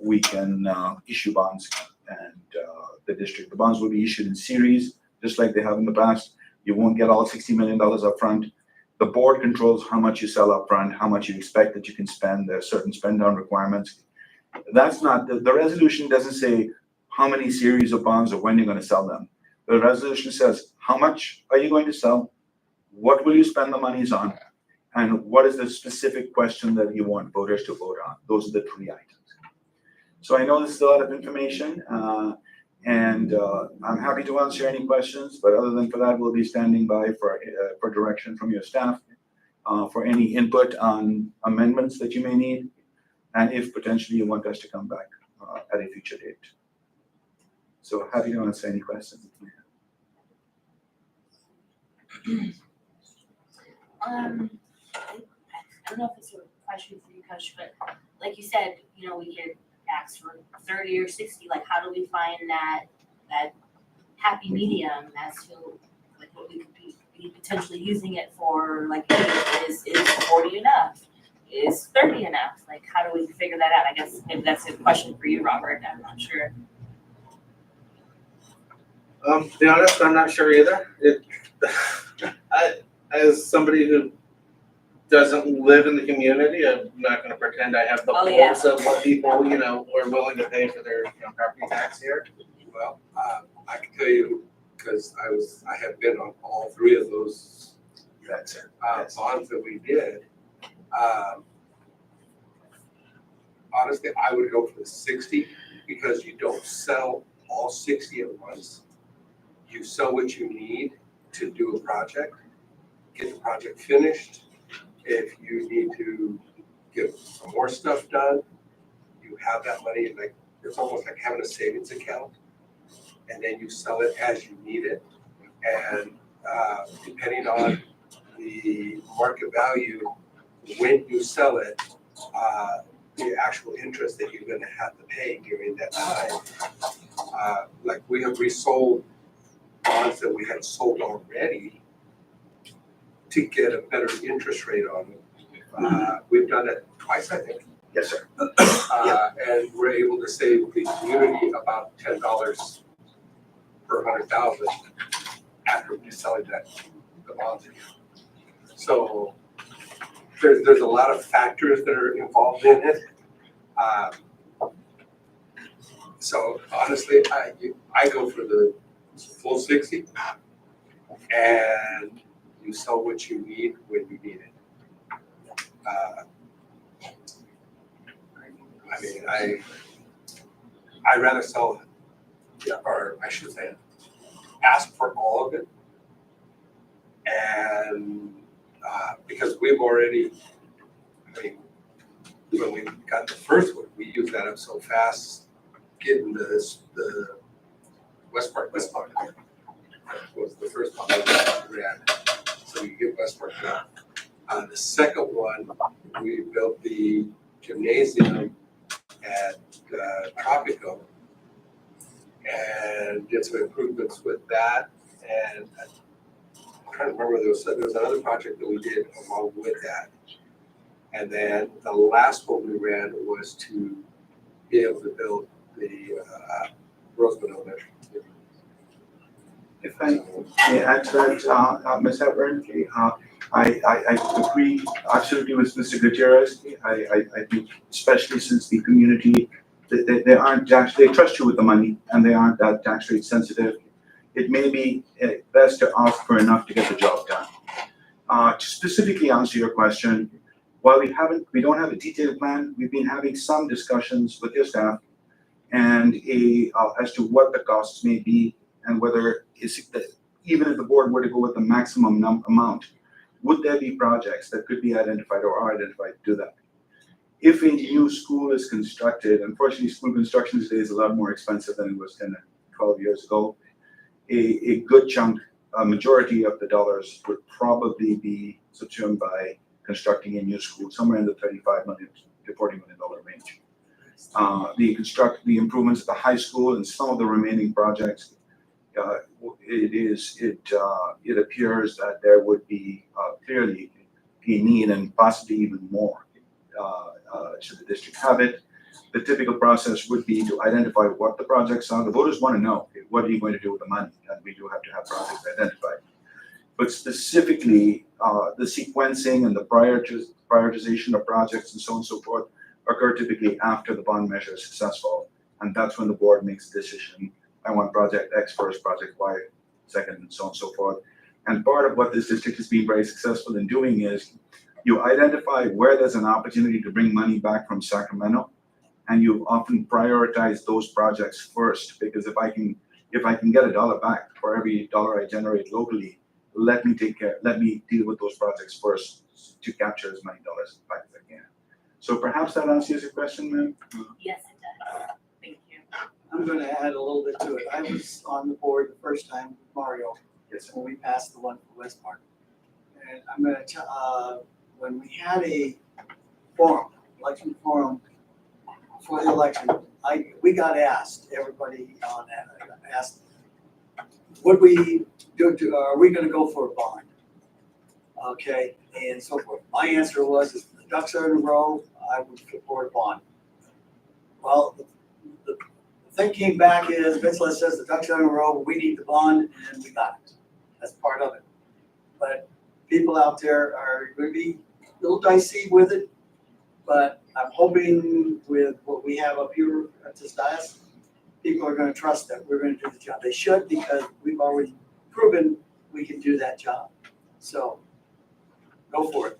we can issue bonds, and the bonds will be issued in series, just like they have in the past. You won't get all $60 million up front. The board controls how much you sell up front, how much you expect that you can spend. There are certain spend down requirements. That's not, the resolution doesn't say how many series of bonds or when you're going to sell them. The resolution says, how much are you going to sell? What will you spend the monies on? And what is the specific question that you want voters to vote on? Those are the three items. So I know this is a lot of information, and I'm happy to answer any questions, but other than for that, we'll be standing by for direction from your staff, for any input on amendments that you may need, and if potentially you want us to come back at a future date. So happy to answer any questions. I don't know if it's a question for you, Coach, but like you said, you know, we get asked for 30 or 60. Like, how do we find that happy medium as to like what we could be potentially using it for? Like, hey, is 40 enough? Is 30 enough? Like, how do we figure that out? I guess maybe that's a question for you, Robert. I'm not sure. To be honest, I'm not sure either. As somebody who doesn't live in the community, I'm not going to pretend I have the pulse of what people, you know, are willing to pay for their, you know, property tax here. Well, I can tell you, because I have been on all three of those bonds that we did. Honestly, I would go for the 60 because you don't sell all 60 at once. You sell what you need to do a project, get the project finished. If you need to get some more stuff done, you have that money. Like, it's almost like having a savings account, and then you sell it as you need it. And depending on the market value, when you sell it, the actual interest that you're going to have to pay during that time. Like, we have resold bonds that we had sold already to get a better interest rate on them. We've done it twice, I think. Yes, sir. And we're able to save the community about $10 per 100,000 after we selling the bonds again. So there's a lot of factors that are involved in it. So honestly, I go for the full 60, and you sell what you need when you need it. I mean, I'd rather sell, or I should say, ask for all of it, and because we've already, I mean, when we got the first one, we used that up so fast, getting the West Park was the first one that we ran, so you get West Park done. The second one, we built the gymnasium at Tropico and did some improvements with that. And I'm trying to remember, there was another project that we did along with that. And then the last one we ran was to be able to build the Roseman Elementary. If I may add to that, Ms. Hepburn, I agree absolutely with Mr. Gutierrez. I think especially since the community, they aren't tax, they trust you with the money and they aren't that tax rate sensitive. It may be best to ask for enough to get the job done. To specifically answer your question, while we don't have a detailed plan, we've been having some discussions with your staff and as to what the costs may be and whether even if the board were to go with the maximum amount, would there be projects that could be identified or are identified to do that? If a new school is constructed, unfortunately, school construction today is a lot more expensive than it was 10 or 12 years ago. A good chunk, a majority of the dollars would probably be subsumed by constructing a new school, somewhere in the $35 million to $40 million range. The improvements at the high school and some of the remaining projects, it appears that there would be clearly a need and possibly even more should the district have it. The typical process would be to identify what the projects are. The voters want to know, okay, what are you going to do with the money? And we do have to have projects identified. But specifically, the sequencing and the prioritization of projects and so on and so forth occur typically after the bond measure is successful. And that's when the board makes a decision. I want project X first, project Y second, and so on and so forth. And part of what this district has been very successful in doing is you identify where there's an opportunity to bring money back from Sacramento, and you often prioritize those projects first, because if I can get $1 back for every dollar I generate locally, let me deal with those projects first to capture as many dollars back as I can. So perhaps that answers your question, ma'am? Yes, it does. Thank you. I'm gonna add a little bit to it. I was on the board the first time with Mario, Yes. when we passed the one for West Park. And I'm gonna tell, when we had a election forum for the election, we got asked, everybody on that, asked, would we are we gonna go for a bond? Okay, and so forth. My answer was, if the ducks are in a row, I would support a bond. Well, the thing came back is, Vincent says the ducks are in a row, we need the bond, and we got it. That's part of it. But people out there are going to be a little dicey with it, but I'm hoping with what we have up here at this dais, people are going to trust that we're going to do the job. They should, because we've already proven we can do that job. So go for it.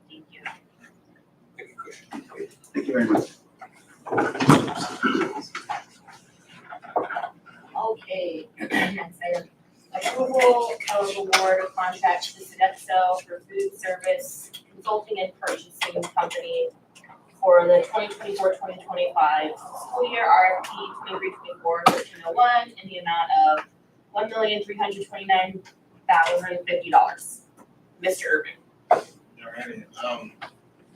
Thank you. Thank you, Kush. Thank you very much. Okay, next item. Approval of award of contract to Sodexo for food service consulting and purchasing company for the 2024-2025 school year, RFP 23-24-1301 in the amount of $1,329,050. Mr. Urban. Alrighty,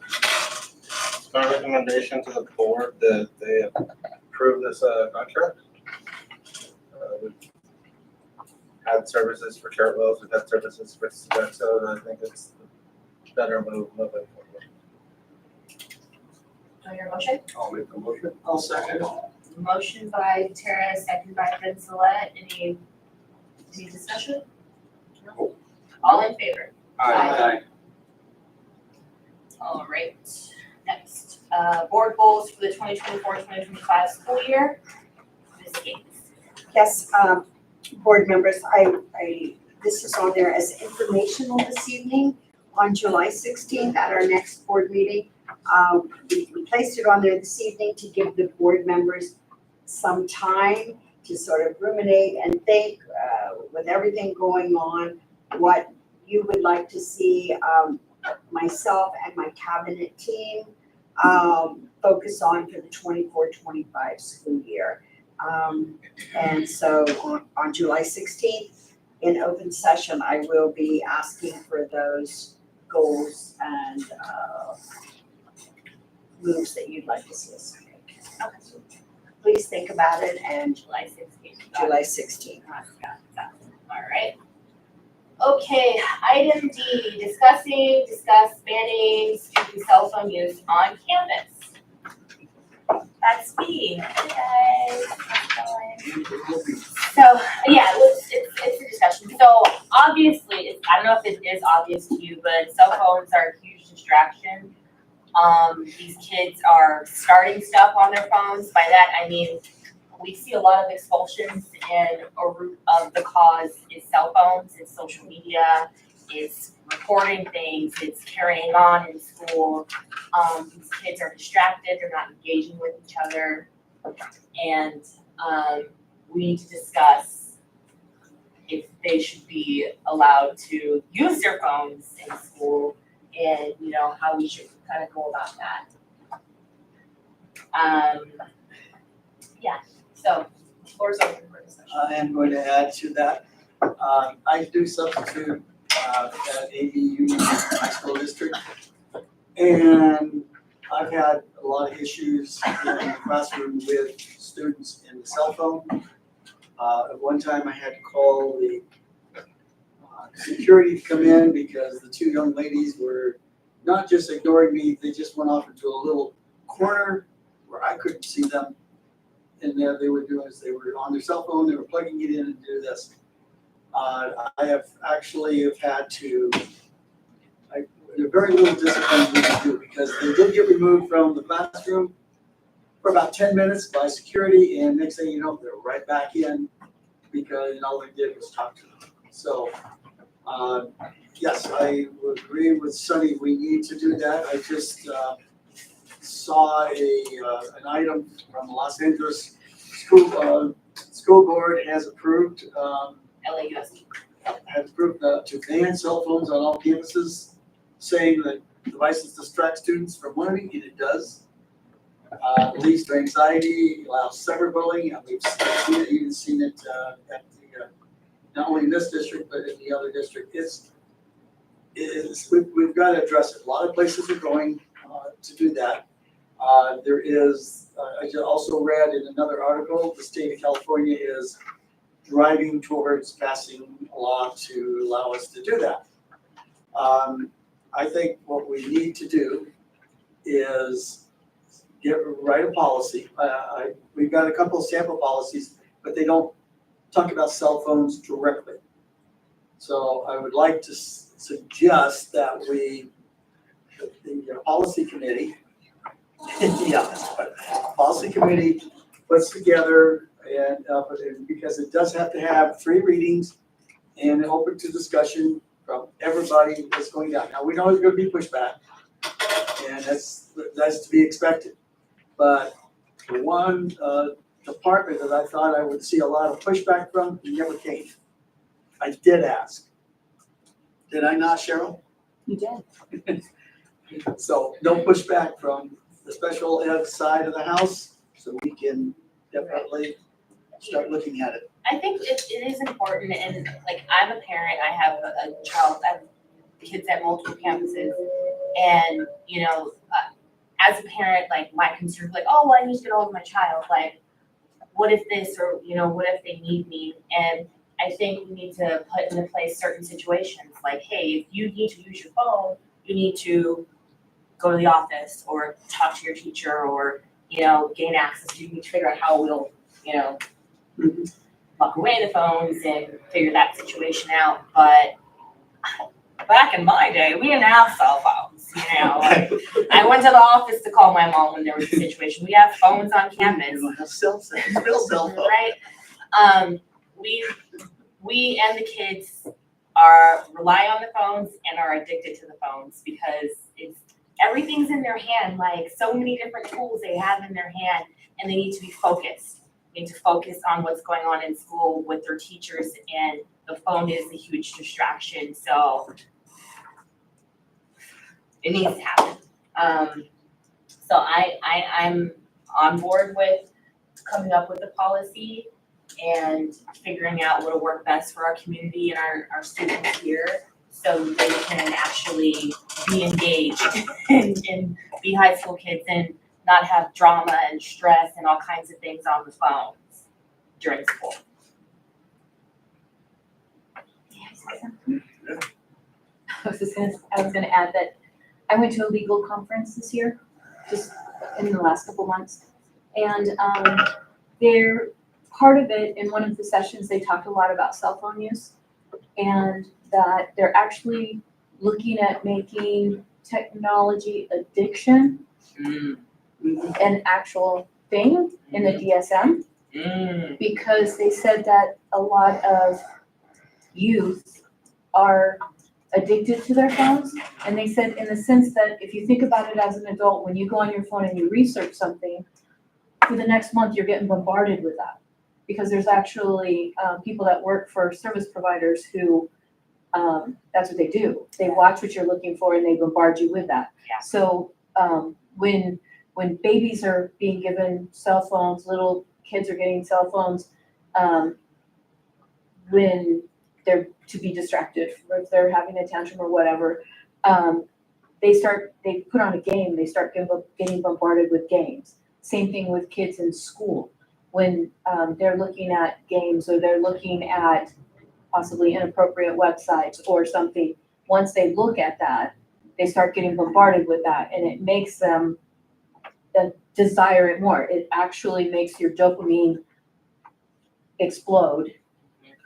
it's my recommendation to the board that they approve this contract. We've had services for Chartwell's, we've had services for Sodexo, and I think it's a better move moving forward. Do I hear a motion? I'll make the motion. I'll second. Motion by Tara, second by Vincelette. Any discussion? No? All in favor? Aye. All right, next, board goals for the 2024-2025 school year. Ms. Gates. Yes, board members, this is on there as informational this evening on July 16th at our next board meeting. We placed it on there this evening to give the board members some time to sort of ruminate and think with everything going on, what you would like to see myself and my cabinet team focus on for the 24-25 school year. And so on July 16th, in open session, I will be asking for those goals and, moves that you'd like to see us make. So please think about it, and July 16th. July 16th. All right. Okay, item D, discuss banning student cell phone use on campus. That's me. Hey guys, how's it going? So, yeah, it's a discussion. So obviously, I don't know if it is obvious to you, but cell phones are a huge distraction. These kids are starting stuff on their phones. By that, I mean, we see a lot of expulsions, and a root of the cause is cell phones, it's social media, it's recording things, it's carrying on in school. These kids are distracted, they're not engaging with each other, and we need to discuss if they should be allowed to use their phones in school, and how we should kind of go about that. Yeah. So, floor's open for discussion. I am going to add to that. I do substitute at ABU High School District. And I've had a lot of issues in the classroom with students in the cell phone. At one time I had to call the security to come in because the two young ladies were not just ignoring me, they just went off into a little corner where I couldn't see them. And there they were doing is they were on their cell phone, they were plugging it in and do this. I have had to, there's very little discipline we can do because they did get removed from the classroom for about 10 minutes by security, and next thing you know, they're right back in because all they did was talk to them. So, yes, I would agree with Sunny, we need to do that. I just saw an item from the Los Angeles school board has approved LAUSD. has approved to ban cell phones on all campuses, saying that devices distract students from learning, and it does. Leads to anxiety, allows cyberbullying, and we've seen it at the, not only in this district, but in the other district. We've got to address it. A lot of places are going to do that. There is, I also read in another article, the state of California is driving towards passing a law to allow us to do that. I think what we need to do is write a policy. We've got a couple of sample policies, but they don't talk about cell phones directly. So I would like to suggest that the policy committee, policy committee puts together and because it does have to have 3 readings and open to discussion from everybody that's going down. Now, we know there's going to be pushback, and that's to be expected. But the one department that I thought I would see a lot of pushback from, never came. I did ask. Did I not, Cheryl? You did. So no pushback from the special ed side of the house, so we can definitely start looking at it. I think it is important, and like I'm a parent, I have a child, I have kids at multiple campuses, and as a parent, like my concern is like, oh, well, I need to get hold of my child, like what if this, or what if they need me? And I think we need to put into place certain situations, like, hey, if you need to use your phone, you need to go to the office or talk to your teacher, or gain access. You need to figure out how we'll lock away the phones and figure that situation out. But back in my day, we didn't have cell phones. I went to the office to call my mom when there was a situation. We have phones on campus. We don't have cell phones, real cell phones. Right? We and the kids rely on the phones and are addicted to the phones because everything's in their hand, like so many different tools they have in their hand, and they need to be focused. They need to focus on what's going on in school with their teachers, and the phone is a huge distraction. So it needs to happen. So I'm on board with coming up with a policy. and figuring out what'll work best for our community and our students here, so they can actually be engaged and be high school kids and not have drama and stress and all kinds of things on the phones during school. I was gonna add that I went to a legal conference this year, just in the last couple months. And, they're, part of it, in one of the sessions, they talked a lot about cell phone use. And that they're actually looking at making technology addiction an actual thing in the DSM. Because they said that a lot of youth are addicted to their phones. And they said in the sense that if you think about it as an adult, when you go on your phone and you research something, for the next month, you're getting bombarded with that. Because there's actually people that work for service providers who, that's what they do. They watch what you're looking for and they bombard you with that. Yeah. So when babies are being given cell phones, little kids are getting cell phones, when they're to be distracted, or if they're having a tantrum or whatever, they put on a game, they start getting bombarded with games. Same thing with kids in school. When they're looking at games or they're looking at possibly inappropriate websites or something, once they look at that, they start getting bombarded with that, and it makes them desire it more. It actually makes your dopamine explode,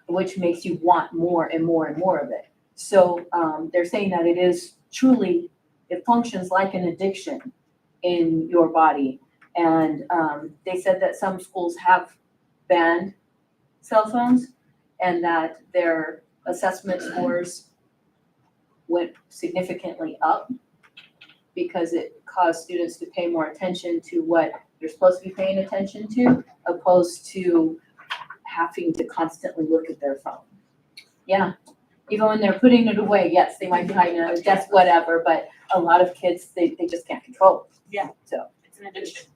which makes you want more and more and more of it. So they're saying that it functions like an addiction in your body. And they said that some schools have banned cell phones and that their assessment scores went significantly up because it caused students to pay more attention to what they're supposed to be paying attention to, opposed to having to constantly look at their phone. Yeah, even when they're putting it away, yes, they might be hiding it on a desk, whatever, but a lot of kids, they just can't control it. Yeah. So. It's an addiction.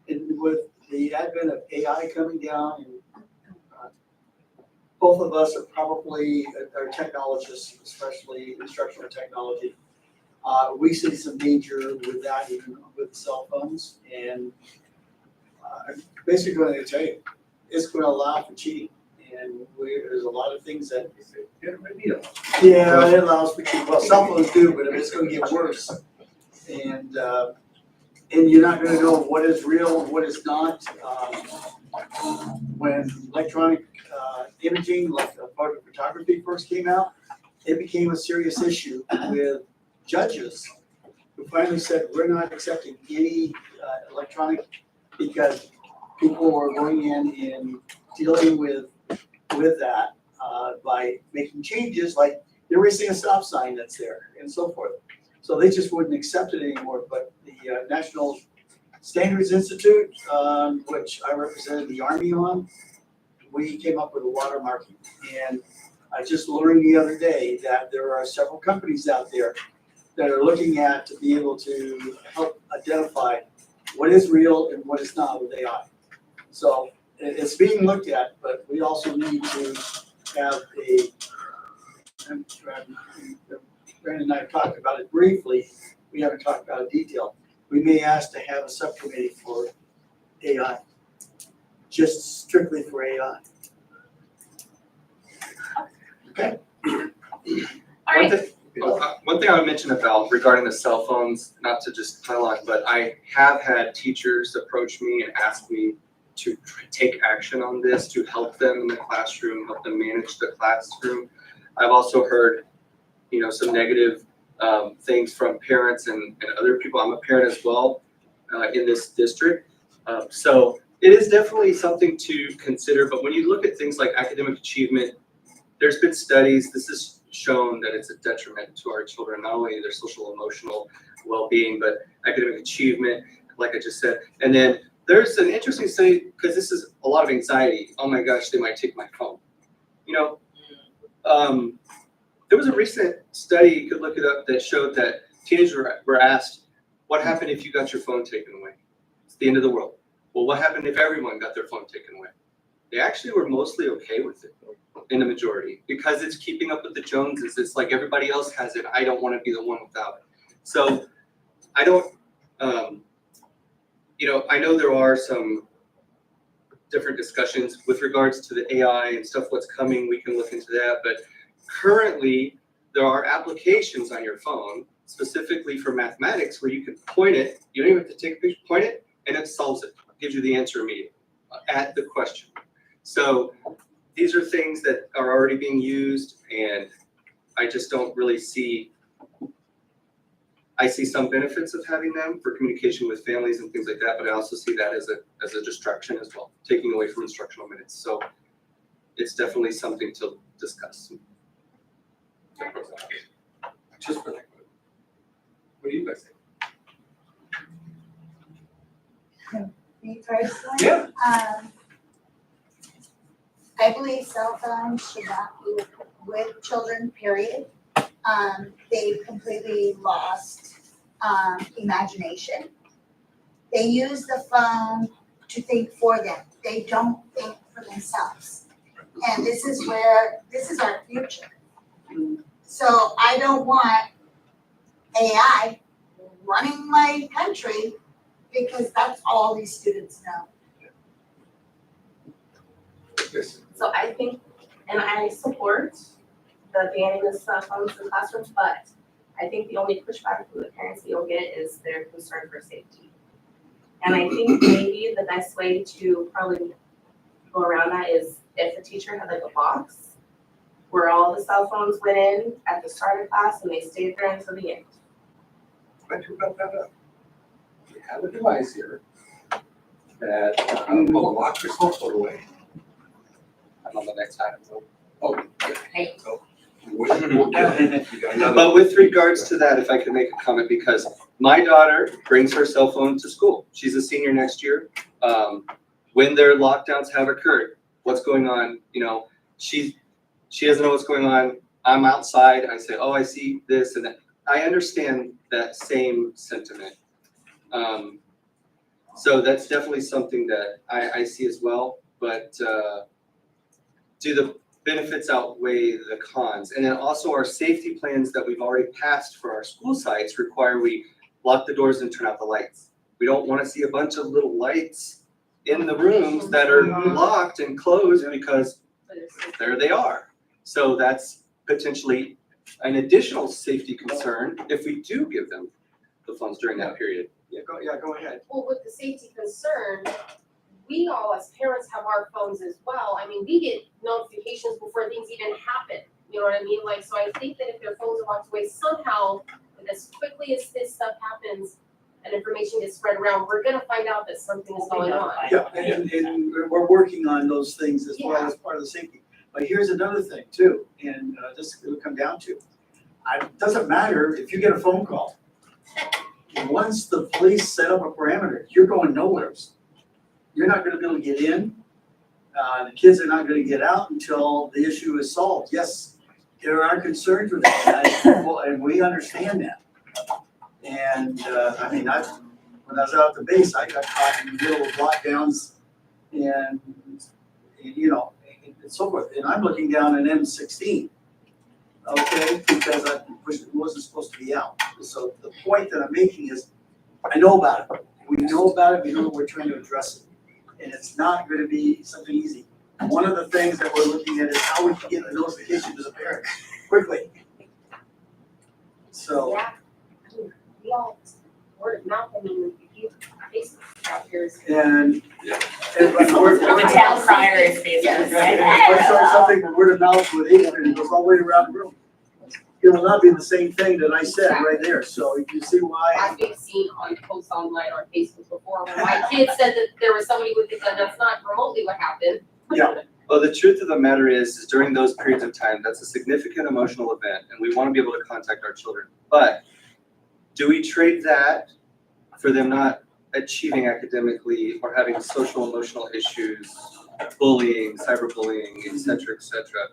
And with the advent of AI coming down, both of us are probably, are technologists, especially instructional technology. We see some danger with that, even with cell phones. And I'm basically going to tell you, it's going to allow for cheating. And there's a lot of things that, yeah, it allows for cheating. Well, cell phones do, but it's going to get worse. And you're not going to know what is real and what is not. When electronic imaging, like photo photography, first came out, it became a serious issue with judges who finally said, we're not accepting any electronic, because people were going in and dealing with that by making changes, like erasing a stop sign that's there and so forth. So they just wouldn't accept it anymore. But the National Standards Institute, which I represented the Army on, we came up with a watermarking. And I just learned the other day that there are several companies out there that are looking at to be able to help identify what is real and what is not with AI. So it's being looked at, but we also need to have Brandon and I have talked about it briefly. We haven't talked about it in detail. We may ask to have a subcommittee for AI, just strictly for AI. Okay. All right. One thing I would mention about regarding the cell phones, not to just pile on, but I have had teachers approach me and ask me to take action on this, to help them in the classroom, help them manage the classroom. I've also heard, some negative things from parents and other people. I'm a parent as well in this district. So it is definitely something to consider, but when you look at things like academic achievement, there's been studies, this is shown that it's a detriment to our children, not only their social emotional well-being, but academic achievement, like I just said. And then there's an interesting study, because this is a lot of anxiety. Oh my gosh, they might take my phone. There was a recent study, you could look it up, that showed that teenagers were asked, what happened if you got your phone taken away? It's the end of the world. Well, what happened if everyone got their phone taken away? they actually were mostly okay with it in the majority because it's keeping up with the Joneses. It's like everybody else has it. I don't want to be the one without it. So I don't, I know there are some different discussions with regards to the AI and stuff, what's coming, we can look into that. But currently, there are applications on your phone specifically for mathematics where you can point it, you don't even have to take a picture, point it, and it solves it, gives you the answer immediately at the question. So these are things that are already being used, and I just don't really see, I see some benefits of having them for communication with families and things like that, but I also see that as a distraction as well, taking away from instructional minutes. So it's definitely something to discuss. Just for that. What do you guys think? Me personally? Yeah. I believe cell phones should not be with children, period. They've completely lost, imagination. They use the phone to think for them. They don't think for themselves. And this is our future. So I don't want AI running my country because that's all these students know. Yes. So I think, and I support the banning of cell phones in classrooms, but I think the only pushback from the parents that you'll get is their concern for safety. And I think maybe the best way to probably go around that is if the teacher had like a box where all the cell phones went in at the start of class and they stayed there until the end. Glad you brought that up. We have a device here that will lock your cell phone away. I'm on the next item. Oh, Hey. so we'll get it. You got another- But with regards to that, if I could make a comment, because my daughter brings her cell phone to school. She's a senior next year. When their lockdowns have occurred, what's going on, she doesn't know what's going on. I'm outside, I say, oh, I see this and that. I understand that same sentiment. So that's definitely something that I see as well, but do the benefits outweigh the cons? And then also our safety plans that we've already passed for our school sites require we lock the doors and turn out the lights. We don't want to see a bunch of little lights in the rooms that are locked and closed because there they are. So that's potentially an additional safety concern if we do give them the phones during that period. Go ahead. Well, with the safety concern, we all as parents have our phones as well. I mean, we get notifications before things even happen. You know what I mean? Like, so I think that if their phones are locked away somehow, and as quickly as this stuff happens and information gets spread around, we're gonna find out that something is going on. Yeah, and we're working on those things as well as part of the safety. But here's another thing too, and this will come down to, it doesn't matter if you get a phone call. Once the police set up a parameter, you're going nowhere. You're not gonna be able to get in. The kids are not gonna get out until the issue is solved. Yes, there are concerns with that, and we understand that. And, when I was out at the base, I got caught in the middle of lockdowns and so forth. And I'm looking down an M16, okay, because it wasn't supposed to be out. So the point that I'm making is, I know about it. We know about it, we know that we're trying to address it. And it's not gonna be something easy. One of the things that we're looking at is how we can get the notification to the parent quickly. So. Yeah. I mean, we all, word of mouth, I mean, you, Facebook out here is. And. Yeah. The town crier is Facebook. If I start something with word of mouth with Adrian, it goes all the way around the room. It will not be the same thing that I said right there, so you see why. As we've seen on posts online or Facebook before, when my kid said that there was somebody with a gun, that's not remotely what happened. Yeah. Well, the truth of the matter is during those periods of time, that's a significant emotional event, and we want to be able to contact our children. But do we trade that for them not achieving academically or having social emotional issues, bullying, cyberbullying, et cetera, et cetera?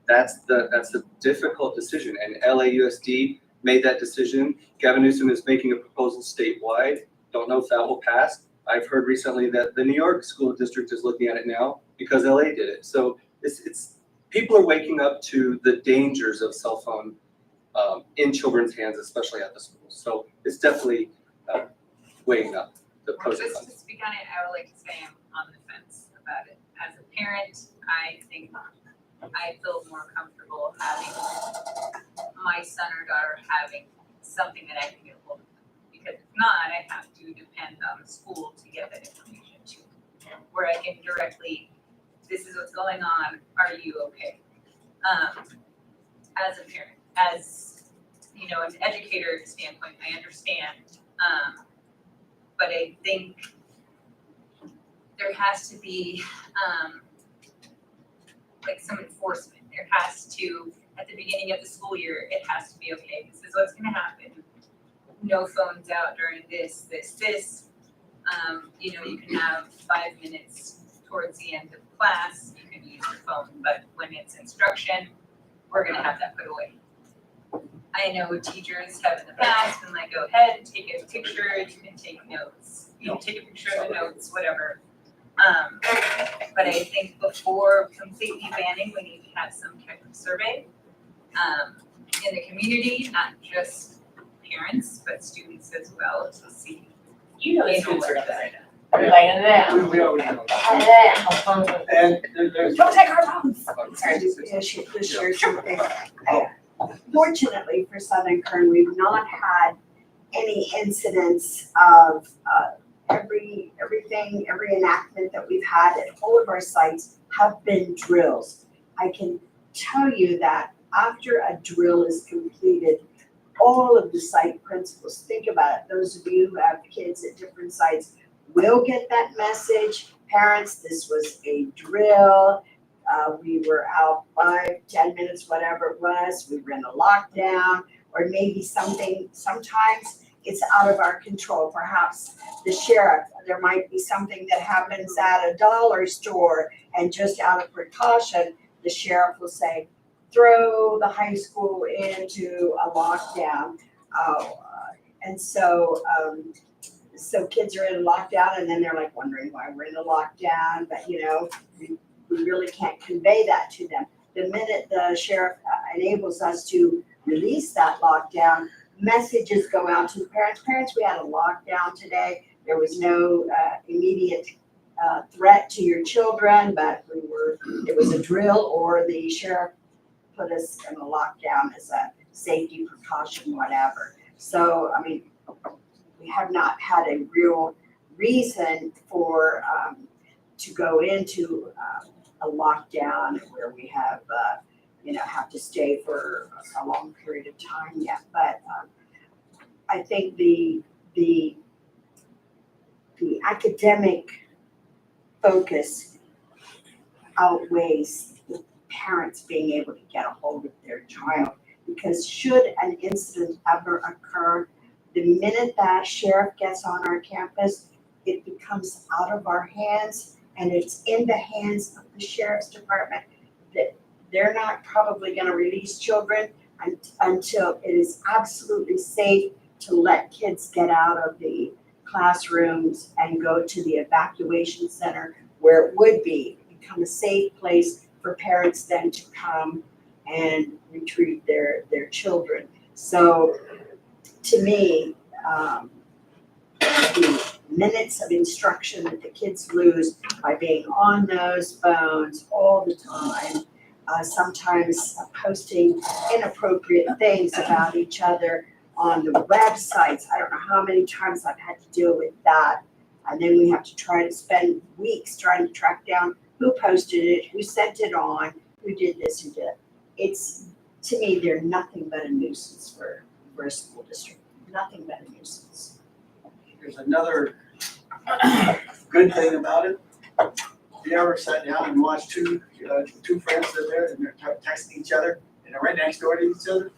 That's the difficult decision, and LAUSD made that decision. Gavin Newsom is making a proposal statewide. Don't know if that will pass. I've heard recently that the New York school district is looking at it now because LA did it. So it's people are waking up to the dangers of cell phone in children's hands, especially at the schools. So it's definitely weighing up the pros and Just cons. to speak on it, I would like to say I'm on the fence about it. As a parent, I think I feel more comfortable having my son or daughter having something that I can get hold of. Because if not, I have to depend on the school to get that information too. Where I can directly, this is what's going on, are you okay? As a parent, as, you know, an educator standpoint, I understand. But I think there has to be, like some enforcement. There has to, at the beginning of the school year, it has to be, okay, this is what's gonna happen. No phones out during this. You know, you can have 5 minutes towards the end of class, you can use your phone, but when it's instruction, we're gonna have that put away. I know teachers have in the past been like, go ahead, take a picture, you can take notes, you can take a picture of the notes, whatever. But I think before completely banning, we need to have some type of survey in the community, not just parents, but students as well, to see. You know You the know students what are that- upset. Like that. We already know. That. And there's. Don't take our phones. Sorry. Yeah, just share something. Fortunately for Southern Kern, we've not had any incidents of every enactment that we've had at all of our sites have been drills. I can tell you that after a drill is completed, all of the site principals, think about it, those of you who have kids at different sites will get that message. Parents, this was a drill. We were out 5-10 minutes, whatever it was. We were in a lockdown, or maybe sometimes it's out of our control. Perhaps the sheriff, there might be something that happens at a dollar store, and just out of precaution, the sheriff will say, throw the high school into a lockdown. And so kids are in lockdown, and then they're like wondering why we're in a lockdown, but you know, we really can't convey that to them. The minute the sheriff enables us to release that lockdown, messages go out to the parents. Parents, we had a lockdown today. There was no immediate threat to your children, but it was a drill, or the sheriff put us in a lockdown as a safety precaution, whatever. So, I mean, we have not had a real reason for, to go into a lockdown where we have, have to stay for a long period of time yet. But I think the academic focus outweighs the parents being able to get a hold of their child. Because should an incident ever occur, the minute that sheriff gets on our campus, it becomes out of our hands, and it's in the hands of the sheriff's department. That they're not probably gonna release children until it is absolutely safe to let kids get out of the classrooms and go to the evacuation center, where it would become a safe place for parents then to come and retrieve their children. So to me, the minutes of instruction that the kids lose by being on those phones all the time, sometimes posting inappropriate things about each other on the websites. I don't know how many times I've had to deal with that. And then we have to try to spend weeks trying to track down who posted it, who sent it on, who did this, who did that. It's, to me, they're nothing but a nuisance for a school district. Nothing but a nuisance. There's another good thing about it. Have you ever sat down and watched two friends sit there and they're texting each other and they're right next door to each other?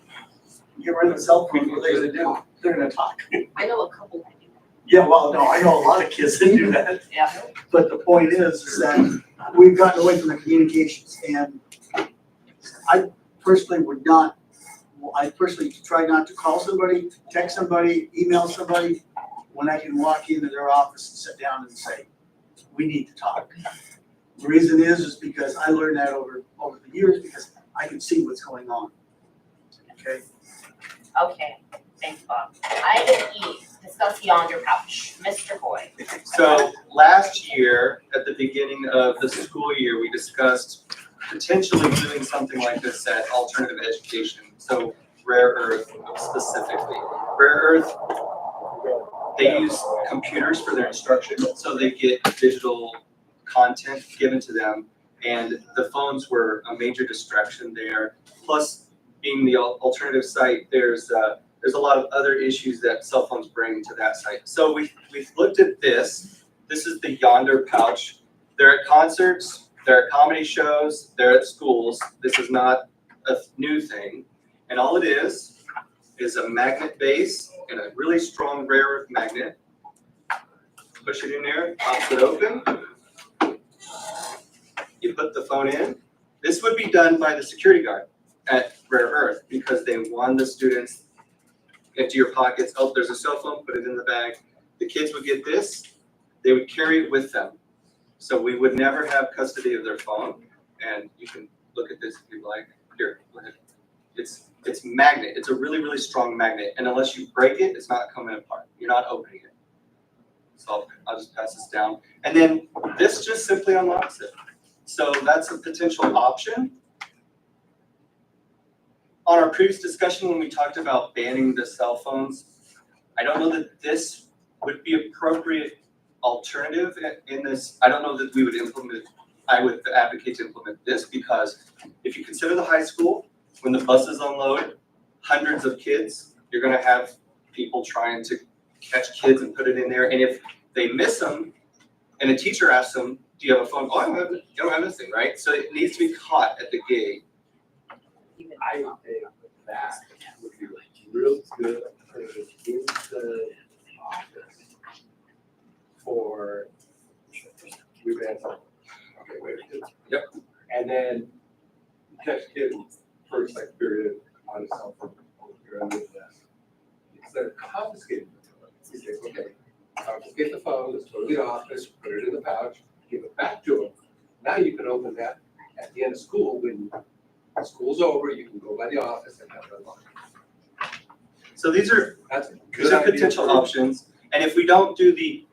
You get rid of the cell phone, what are they gonna do? They're gonna talk. I know a couple that do that. Yeah, well, no, I know a lot of kids that do that. Yeah. But the point is that we've gotten away from the communications, and I personally try not to call somebody, text somebody, email somebody, when I can walk into their office and sit down and say, we need to talk. The reason is because I learned that over the years because I can see what's going on. Okay? Okay, thanks, Bob. Item E, discuss yonder pouch. Mr. Boyd. So last year, at the beginning of the school year, we discussed potentially doing something like this at alternative education. So rare earth specifically. Rare earth, they use computers for their instruction, so they get digital content given to them. And the phones were a major distraction there. Plus, being the alternative site, there's a lot of other issues that cell phones bring to that site. So we've looked at this. This is the Yonder pouch. They're at concerts, they're at comedy shows, they're at schools. This is not a new thing. And all it is a magnet base and a really strong rare earth magnet. Push it in there, pops it open. You put the phone in. This would be done by the security guard at Rare Earth because they want the students into your pockets. Oh, there's a cell phone, put it in the bag. The kids would get this, they would carry it with them. So we would never have custody of their phone. And you can look at this if you like. Here, go ahead. It's magnet. It's a really, really strong magnet. And unless you break it, it's not coming apart. You're not opening it. So I'll just pass this down. And then this just simply unlocks it. So that's a potential option. On our previous discussion when we talked about banning the cell phones, I don't know that this would be appropriate alternative in this. I don't know that we would implement, I would advocate to implement this because if you consider the high school, when the buses unload hundreds of kids, you're gonna have people trying to catch kids and put it in there. And if they miss them and a teacher asks them, do you have a phone? Oh, I don't have anything, right? So it needs to be caught at the gate. I would think that would be real good in the office for, we've had some, okay, wait a minute. Yep. And then catch kids first like period on a cell phone over under the desk. Instead of confiscating the phone, you say, okay, confiscate the phone, let's go to the office, put it in the pouch, give it back to them. Now you can open that at the end of school when school's over, you can go by the office and have it unlocked. So these are Good idea potential for- options. And if we don't do the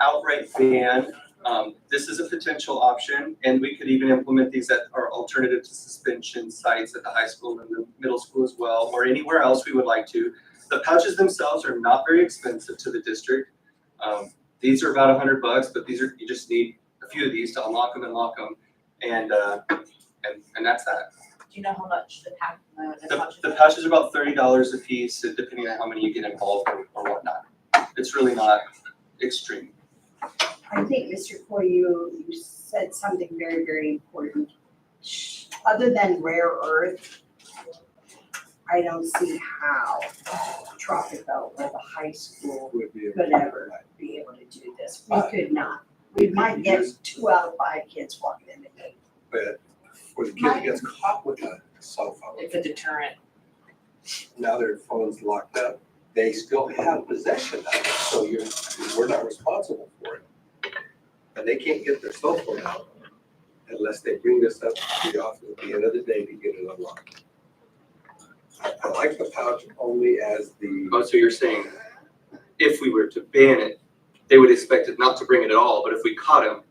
outright ban, this is a potential option. And we could even implement these at our alternative to suspension sites at the high school and the middle school as well, or anywhere else we would like to. The pouches themselves are not very expensive to the district. These are about $100, but these are, you just need a few of these to unlock them and lock them. And that's that. Do you know how much the pouch The pouches are about $30 a piece, depending on how many you get involved or whatnot. It's really not extreme. I think, Mr. Coy, you said something very, very important. Other than rare earth, I don't see how Tropico or the high school Would be could ever be able to do this. We could not. We might get 2 out of 5 kids walking in the gate. But for the kid that gets caught with a cell phone, It's a deterrent. now their phone's locked up, they still have possession of it, so we're not responsible for it. And they can't get their cell phone out unless they bring this up to the office at the end of the day to get it unlocked. I like the pouch only as the. Oh, so you're saying if we were to ban it, they would expect it not to bring it at all, but if we caught them,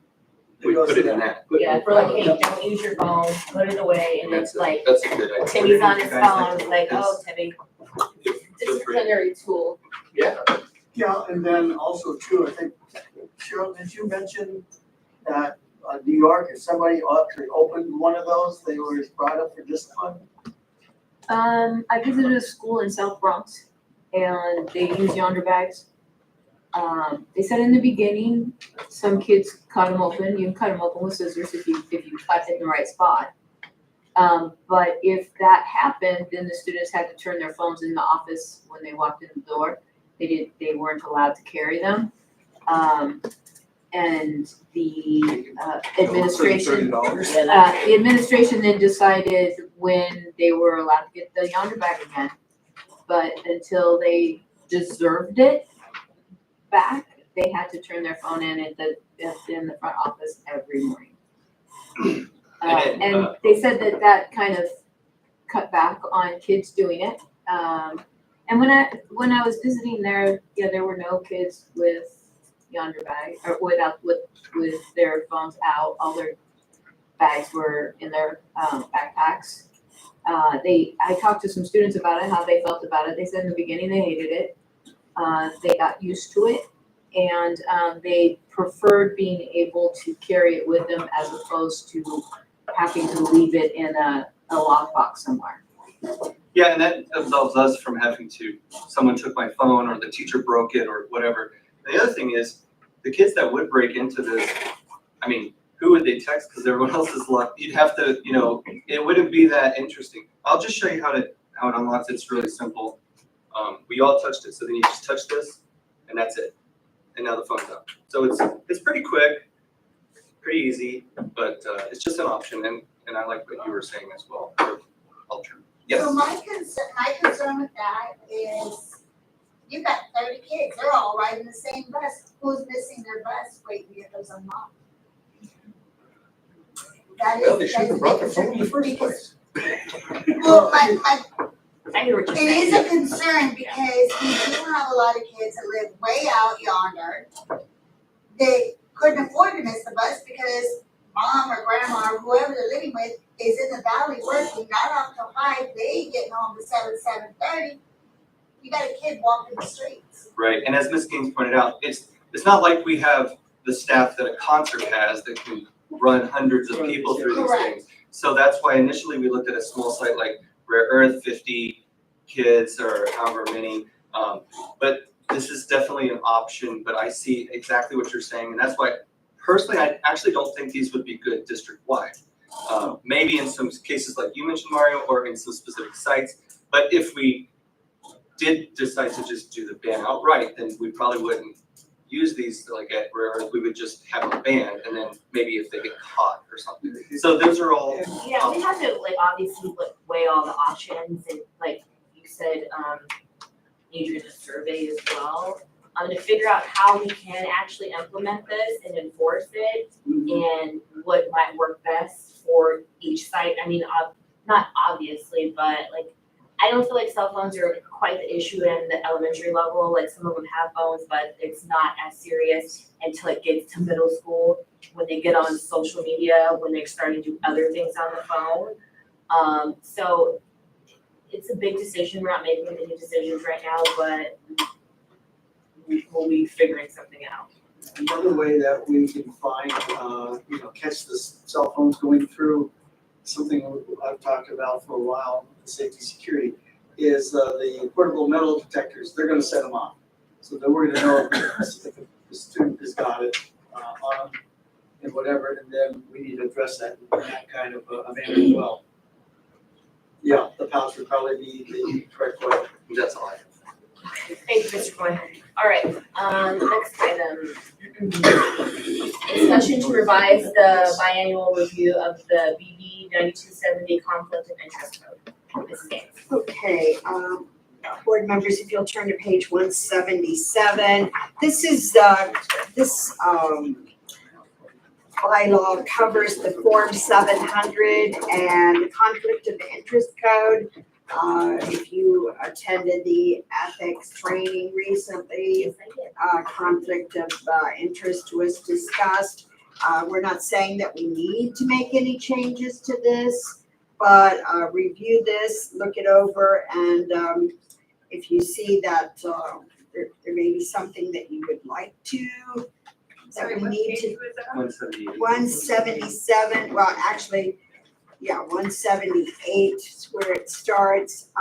we'd put it in that. Yeah, for like, hey, don't use your phone, put it away, and it's like, That's a good idea. Timmy's on his phone, it's like, oh, Timmy. Disciplinary tool. Yeah. Yeah, and then also too, I think, Cheryl, did you mention that New York, if somebody actually opened one of those, they were brought up for discipline? I visited a school in South Bronx and they use Yonder bags. They said in the beginning, some kids cut them open. You can cut them open with scissors if you cut it in the right spot. But if that happened, then the students had to turn their phones in the office when they walked in the door. They weren't allowed to carry them. And the administration, the administration then decided when they were allowed to get the Yonder bag again. But until they deserved it back, they had to turn their phone in at in the front office every morning. And they said that kind of cut back on kids doing it. And when I was visiting there, yeah, there were no kids with yonder bags or with their phones out. All their bags were in their backpacks. I talked to some students about it, how they felt about it. They said in the beginning they hated it. They got used to it, and they preferred being able to carry it with them as opposed to having to leave it in a lockbox somewhere. Yeah, and that absolves us from having to, someone took my phone or the teacher broke it or whatever. The other thing is, the kids that would break into this, I mean, who would they text? Because everyone else is locked. You'd have to, it wouldn't be that interesting. I'll just show you how it unlocks. It's really simple. We all touched it, so then you just touch this, and that's it. And now the phone's up. So it's pretty quick, pretty easy, but it's just an option. And I like what you were saying as well. Ultra. Yes. So my concern with that is you've got 30 kids, they're all riding the same bus. Who's missing their bus waiting to get those unlocked? Well, they shouldn't have brought their phone in the first place. Well, I hear what you're it saying. is a concern because we do have a lot of kids that live way out yonder. They couldn't afford to miss the bus because mom or grandma or whoever they're living with is in the valley working, not off till 5, they getting home to 7:30. You got a kid walking the streets. Right, and as Ms. Gaines pointed out, it's not like we have the staff that a concert has that can run hundreds of people through these Correct. things. So that's why initially we looked at a small site like Rare Earth, 50 kids or however many. But this is definitely an option, but I see exactly what you're saying. And that's why personally, I actually don't think these would be good district-wide. Maybe in some cases like you mentioned, Mario, or in some specific sites. But if we did decide to just do the ban outright, then we probably wouldn't use these like at Rare Earth. We would just have a ban, and then maybe if they get caught or something. So those are all. Yeah, we have to obviously weigh all the options and you said, need to survey as well. To figure out how we can actually implement this and enforce it and what might work best for each site. I mean, not obviously, but I don't feel like cell phones are quite the issue in the elementary level. Like some of them have phones, but it's not as serious until it gets to middle school when they get on social media, when they're starting to do other things on the phone. So it's a big decision. We're not making any decisions right now, but we'll be figuring something out. Another way that we can find, catch the cell phones going through, something I've talked about for a while, the safety security, is the portable metal detectors. They're gonna set them off. So then we're gonna know if the student has got it on them and whatever, and then we need to address that in that kind of a manner as well. Yeah, the pouch would probably be the correct way. That's all I have. Thank you, Mr. Coyle. All right, next item. Discussion to revise the biannual review of the BB 9270 conflict of interest code. Ms. Gaines. Okay, board members, if you'll turn to page 177, this is, this bylaw covers the Form 700 and the conflict of interest code. If you attended the ethics training recently, conflict of interest was discussed. We're not saying that we need to make any changes to this, but review this, look it over, and if you see that there may be something that you would like to, that we need to. 178. 177, well, actually, yeah, 178 is where it starts.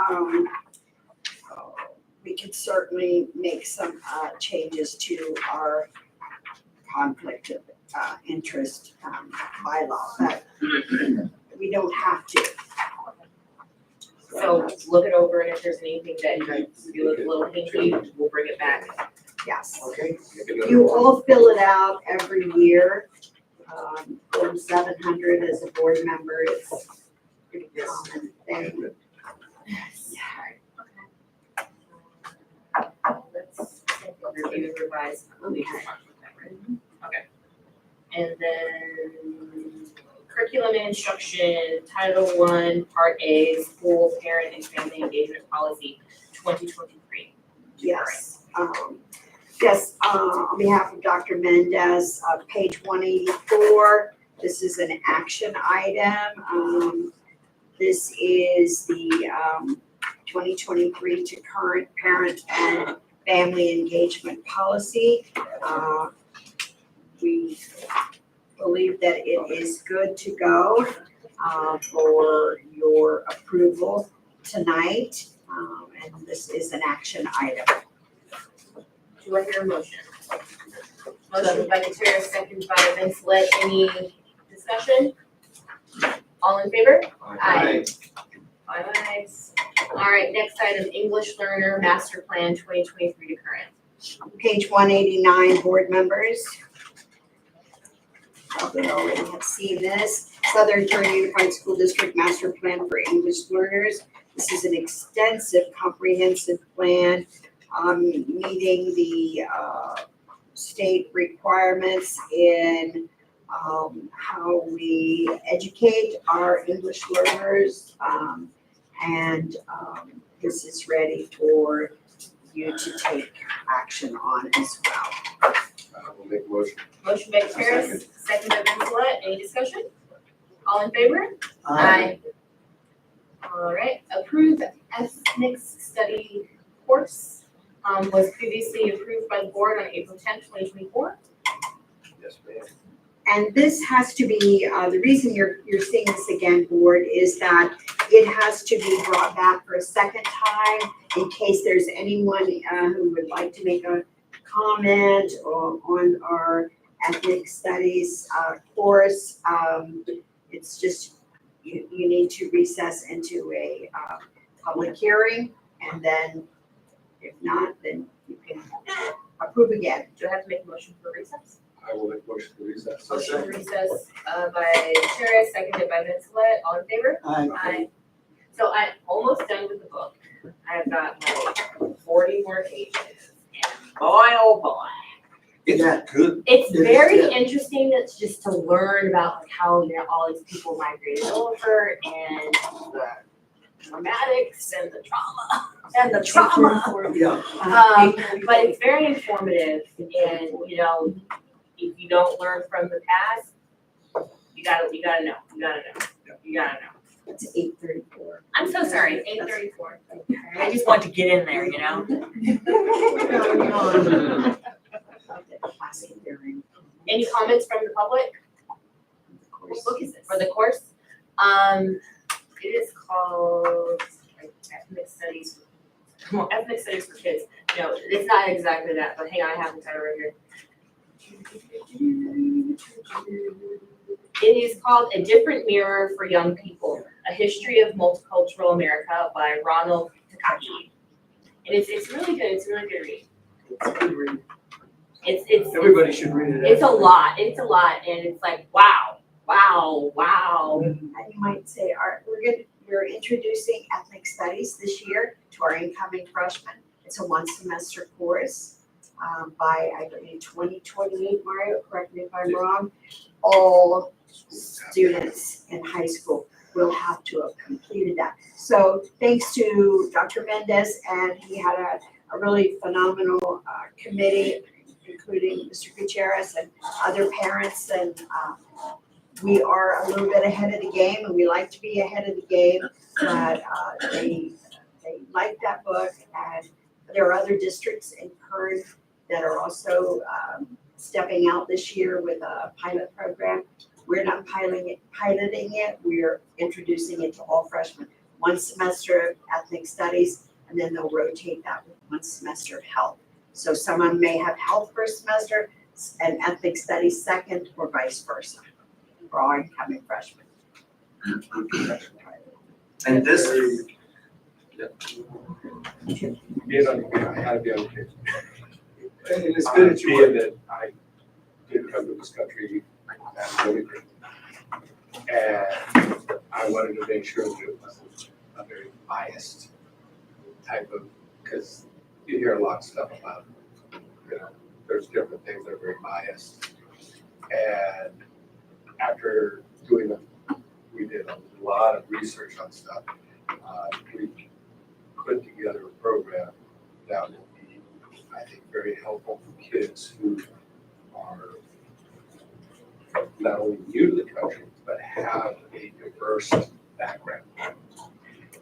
We could certainly make some changes to our conflict of interest bylaw, but we don't have to. So look it over, and if there's anything that you look a little hinky, we'll bring it back. Yes. Okay. You all fill it out every year. Form 700 as a board member is a pretty common thing. even revised, we just talked about that, right? Okay. And then curriculum and instruction, Title I, Part A, School Parent and Family Engagement Policy, 2023. Yes, on behalf of Dr. Mendez, page 184, this is an action item. This is the 2023 to current parent and family engagement policy. We believe that it is good to go for your approval tonight, and this is an action item. Do I hear a motion? Motion by Gutierrez, second by Vince-Let. Any discussion? All in favor? Aye. 5 ayes. All right, next item, English Learner Master Plan 2023 to current. Page 189, board members. Probably already have seen this. Southern Turn Unified School District Master Plan for English Learners. This is an extensive, comprehensive plan, meeting the state requirements in how we educate our English learners. And this is ready for you to take action on as well. I will make a motion. Motion by Gutierrez, second by Vince-Let. Any discussion? All in favor? Aye. All right, approved ethnic study course was previously approved by the board on April 10th, 2024. Yes, ma'am. And this has to be, the reason you're seeing this again, board, is that it has to be brought back for a second time in case there's anyone who would like to make a comment on our ethnic studies course. It's just, you need to recess into a public hearing, and then if not, then you can approve again. Do I have to make a motion for recess? I will make a motion to recess. Motion for recess by Gutierrez, seconded by Vince-Let. All in favor? Aye. So I'm almost done with the book. I've got like 40 more pages, and boy, oh boy. It's good. It's It is very good. interesting. It's just to learn about like how all these people migrated over and the dramatics and the trauma Yeah. but it's very informative, and if you don't learn from the past, you gotta know. It's 8:34. I'm so sorry, 8:34. I just want to get in there, Any comments from the public? What book is this? For the course? It is called Ethnic Studies for Kids. No, it's not exactly that, but hang on, I have the title right here. It is called A Different Mirror for Young People, A History of Multicultural America by Ronald Takaki. And it's really good, it's a really good read. It's a good read. It's Everybody should read it. it's a lot, and it's like, wow. And you might say, we're introducing ethnic studies this year to our incoming freshmen. It's a 1-semester course by, I believe, 2028, Mario, correct me if I'm wrong. All students in high school will have to have completed that. So thanks to Dr. Mendez, and he had a really phenomenal committee, including Mr. Gutierrez and other parents, and we are a little bit ahead of the game, and we like to be ahead of the game, but they like that book, and there are other districts in Kern that are also stepping out this year with a pilot program. We're not piloting it, we're introducing it to all freshmen. 1 semester of ethnic studies, and then they'll rotate that with 1 semester of health. So someone may have health first semester and ethnic studies second, or vice versa, for our incoming freshmen. And this, I had to be on the case. And it's good that you Being were. that I did come to this country as an immigrant. And I wanted to make sure that it wasn't a very biased type of, because you hear a lot of stuff about you know, there's different things that are very biased. And after doing we did a lot of research on stuff. We put together a program that will be, I think, very helpful for kids who are not only new to the country, but have a diverse background.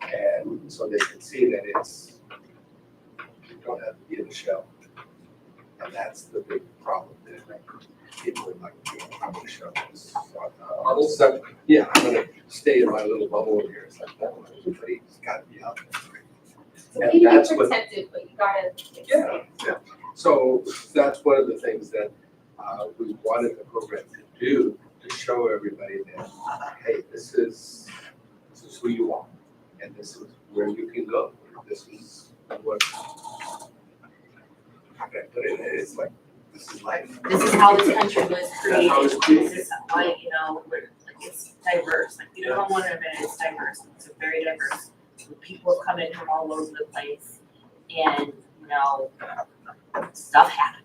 And so they can see that you don't have to be in the shell. And that's the big problem that people would like to be on the shell. All this stuff, yeah, I'm gonna stay in my little bubble over here. It's like, no, everybody's gotta be out there. So And maybe that's be what- protected, but you gotta. Yeah. So that's one of the things that we wanted the program to do, to show everybody that, hey, this is who you are, and this is where you can go. This is what, but it's like, this is life. This is how this country was That's how it's created. created. This is like, you know, like it's diverse. Like you don't want to admit it's diverse. It's very diverse. People have come in from all over the place, and you know, stuff happened.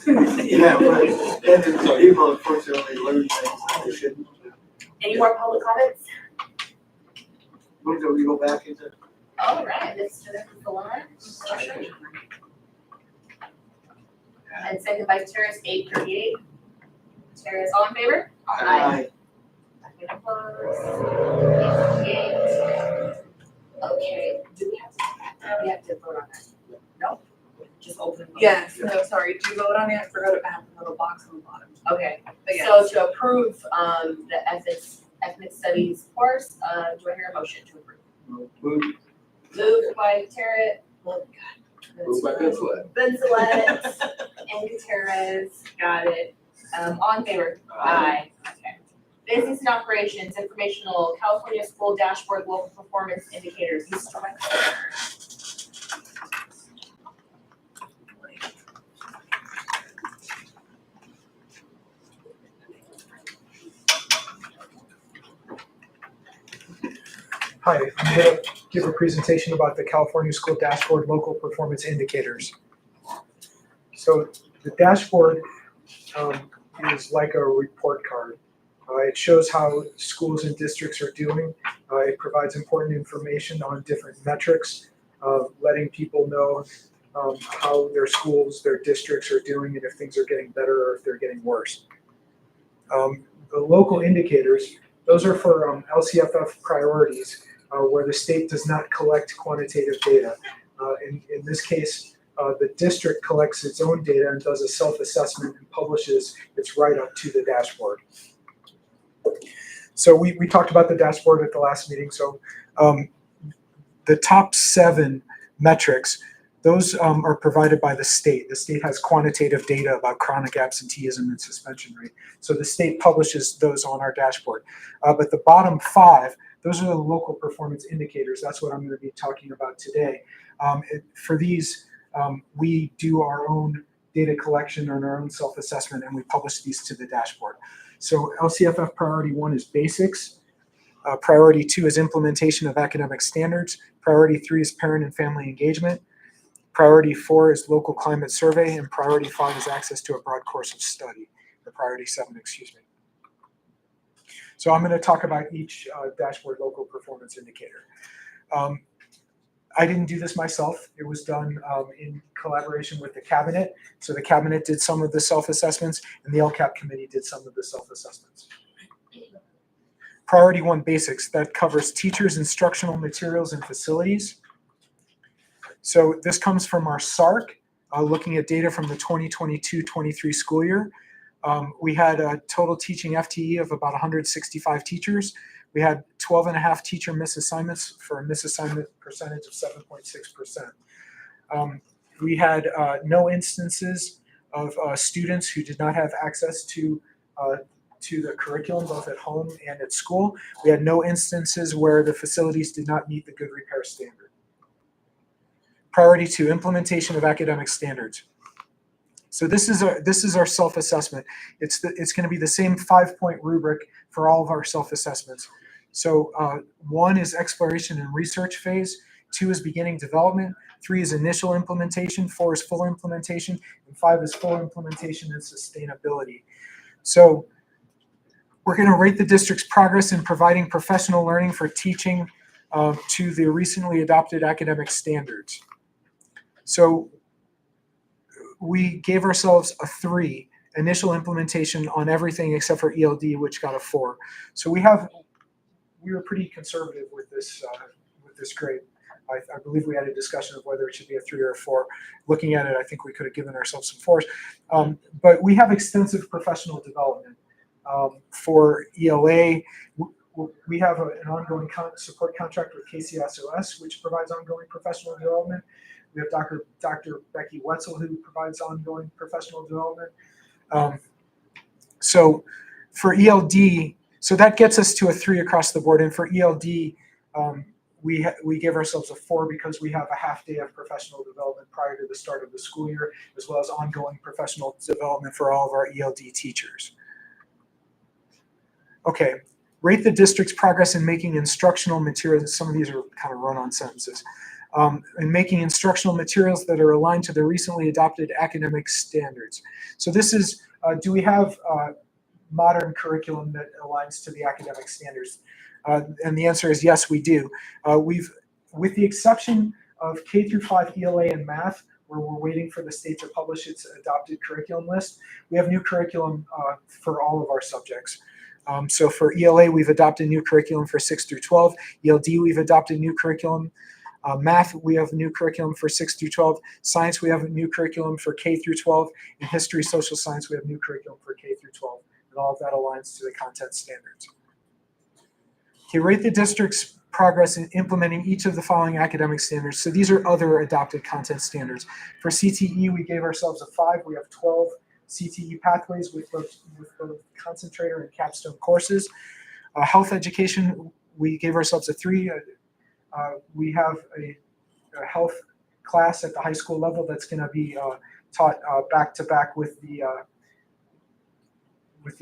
Yeah, right. And then so people unfortunately learn things that they shouldn't. Any more public comments? Move that we go back into. All right, Mr. Gallant. And second by Terrace 838. Terrace, all in favor? Aye. Second opposed. 838. Okay, do we have to vote on that? No? Just open. vote. Yes, no, sorry, do you vote on it? I forgot to have a little box on the bottom. Okay, But yes. so to approve, the ethnic studies course, do I hear a motion to approve? Move. Moved by Terrace, oh God. Move by Bensalette. Bensalette and Gutierrez, got it. All in favor? Aye. Okay. Business and operations, informational, California School Dashboard, local performance indicators, Mr. Wexler. Hi, I'm here to give a presentation about the California School Dashboard Local Performance Indicators. So the dashboard is like a report card. It shows how schools and districts are doing. It provides important information on different metrics, letting people know how their schools, their districts are doing, and if things are getting better or if they're getting worse. The local indicators, those are for LCFF priorities, where the state does not collect quantitative data. In this case, the district collects its own data and does a self-assessment and publishes its write-up to the dashboard. So we talked about the dashboard at the last meeting. So the top 7 metrics, those are provided by the state. The state has quantitative data about chronic absenteeism and suspension rate. So the state publishes those on our dashboard. But the bottom 5, those are the local performance indicators. That's what I'm going to be talking about today. For these, we do our own data collection and our own self-assessment, and we publish these to the dashboard. So LCFF priority 1 is basics. Priority 2 is implementation of academic standards. Priority 3 is parent and family engagement. Priority 4 is local climate survey, and priority 5 is access to a broad course of study, or priority 7, excuse me. So I'm going to talk about each dashboard local performance indicator. I didn't do this myself. It was done in collaboration with the cabinet. So the cabinet did some of the self-assessments, and the LCAP committee did some of the self-assessments. Priority 1 basics, that covers teachers, instructional materials, and facilities. So this comes from our SARC, looking at data from the 2022-23 school year. We had a total teaching FTE of about 165 teachers. We had 12.5 teacher misassignments for a misassignment percentage of 7.6%. We had no instances of students who did not have access to the curriculum, both at home and at school. We had no instances where the facilities did not meet the good repair standard. Priority 2, implementation of academic standards. So this is our self-assessment. It's going to be the same 5-point rubric for all of our self-assessments. So 1 is exploration and research phase. 2 is beginning development, 3 is initial implementation, 4 is full implementation, and 5 is full implementation and sustainability. So we're going to rate the district's progress in providing professional learning for teaching to the recently adopted academic standards. So we gave ourselves a 3, initial implementation on everything except for ELD, which got a 4. So we were pretty conservative with this grade. I believe we had a discussion of whether it should be a 3 or a 4. Looking at it, I think we could have given ourselves some 4s. But we have extensive professional development. For ELA, we have an ongoing support contract with KCSOS, which provides ongoing professional development. We have Dr. Becky Wetzel, who provides ongoing professional development. So for ELD, so that gets us to a 3 across the board. And for ELD, we give ourselves a 4 because we have a half day of professional development prior to the start of the school year, as well as ongoing professional development for all of our ELD teachers. Okay, rate the district's progress in making instructional materials. Some of these are kind of run-on sentences. In making instructional materials that are aligned to the recently adopted academic standards. So this is, do we have modern curriculum that aligns to the academic standards? And the answer is yes, we do. With the exception of K through 5 ELA and math, where we're waiting for the state to publish its adopted curriculum list, we have new curriculum for all of our subjects. So for ELA, we've adopted new curriculum for 6 through 12. ELD, we've adopted new curriculum. Math, we have a new curriculum for 6 through 12. Science, we have a new curriculum for K through 12. And history, social science, we have new curriculum for K through 12. And all of that aligns to the content standards. Okay, rate the district's progress in implementing each of the following academic standards. So these are other adopted content standards. For CTE, we gave ourselves a 5. We have 12 CTE pathways with both concentrator and capstone courses. Health education, we gave ourselves a 3. We have a health class at the high school level that's going to be taught back to back with the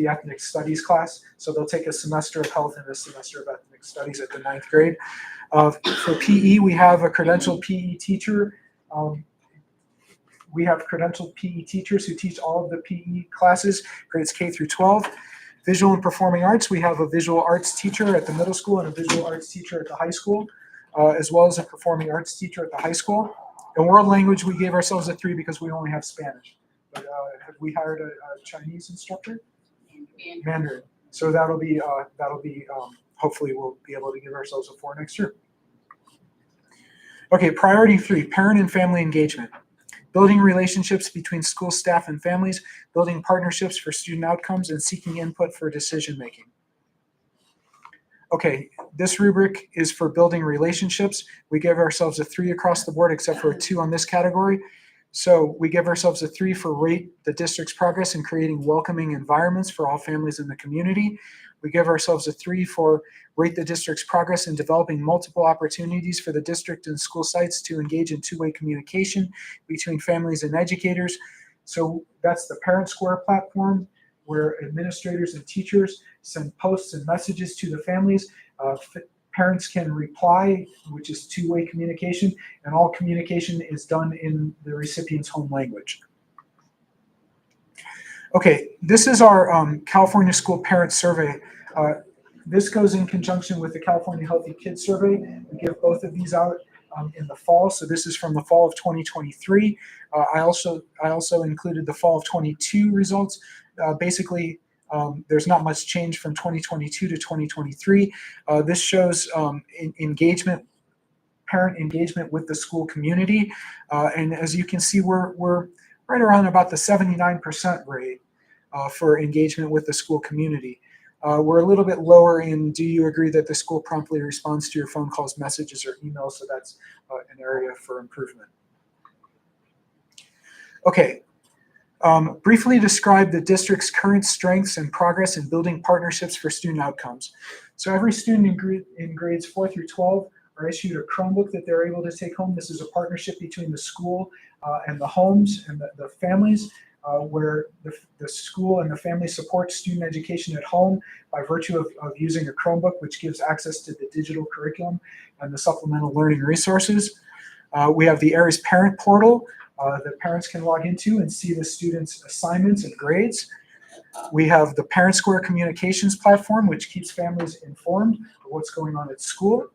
ethnic studies class. So they'll take a semester of health and a semester of ethnic studies at the 9th grade. For PE, we have a credentialed PE teacher. We have credentialed PE teachers who teach all of the PE classes, grades K through 12. Visual and performing arts, we have a visual arts teacher at the middle school and a visual arts teacher at the high school, as well as a performing arts teacher at the high school. In world language, we gave ourselves a 3 because we only have Spanish. But have we hired a Chinese instructor? Mandarin. So that'll be hopefully we'll be able to give ourselves a 4 next year. Okay, priority 3, parent and family engagement. Building relationships between school staff and families, building partnerships for student outcomes, and seeking input for decision making. Okay, this rubric is for building relationships. We give ourselves a 3 across the board except for a 2 on this category. So we give ourselves a 3 for rate the district's progress in creating welcoming environments for all families in the community. We give ourselves a 3 for rate the district's progress in developing multiple opportunities for the district and school sites to engage in two-way communication between families and educators. So that's the Parent Square platform, where administrators and teachers send posts and messages to the families. Parents can reply, which is two-way communication, and all communication is done in the recipient's home language. Okay, this is our California School Parent Survey. This goes in conjunction with the California Healthy Kids Survey. We give both of these out in the fall. So this is from the fall of 2023. I also included the fall of 22 results. Basically, there's not much change from 2022 to 2023. This shows engagement, parent engagement with the school community. And as you can see, we're right around about the 79% rate for engagement with the school community. We're a little bit lower in, do you agree that the school promptly responds to your phone calls, messages, or emails? So that's an area for improvement. Okay. Briefly describe the district's current strengths and progress in building partnerships for student outcomes. So every student in grades 4 through 12 are issued a Chromebook that they're able to take home. This is a partnership between the school and the homes and the families. where the school and the family support student education at home by virtue of using a Chromebook, which gives access to the digital curriculum and the supplemental learning resources. We have the Aries Parent Portal that parents can log into and see the students' assignments and grades. We have the Parent Square Communications Platform, which keeps families informed of what's going on at school.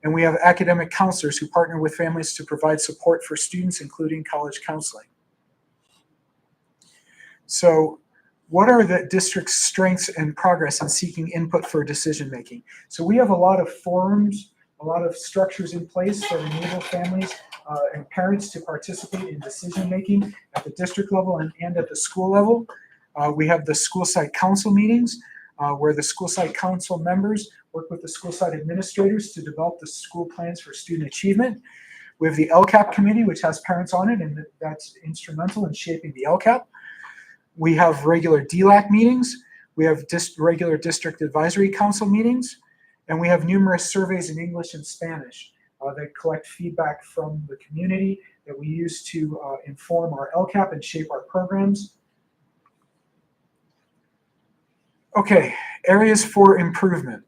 And we have academic counselors who partner with families to provide support for students, including college counseling. So what are the district's strengths and progress in seeking input for decision making? So we have a lot of forums, a lot of structures in place that enable families and parents to participate in decision making at the district level and at the school level. We have the school site council meetings where the school site council members work with the school site administrators to develop the school plans for student achievement. We have the LCAP committee, which has parents on it, and that's instrumental in shaping the LCAP. We have regular DLAC meetings. We have regular district advisory council meetings, and we have numerous surveys in English and Spanish that collect feedback from the community that we use to inform our LCAP and shape our programs. Okay, areas for improvement.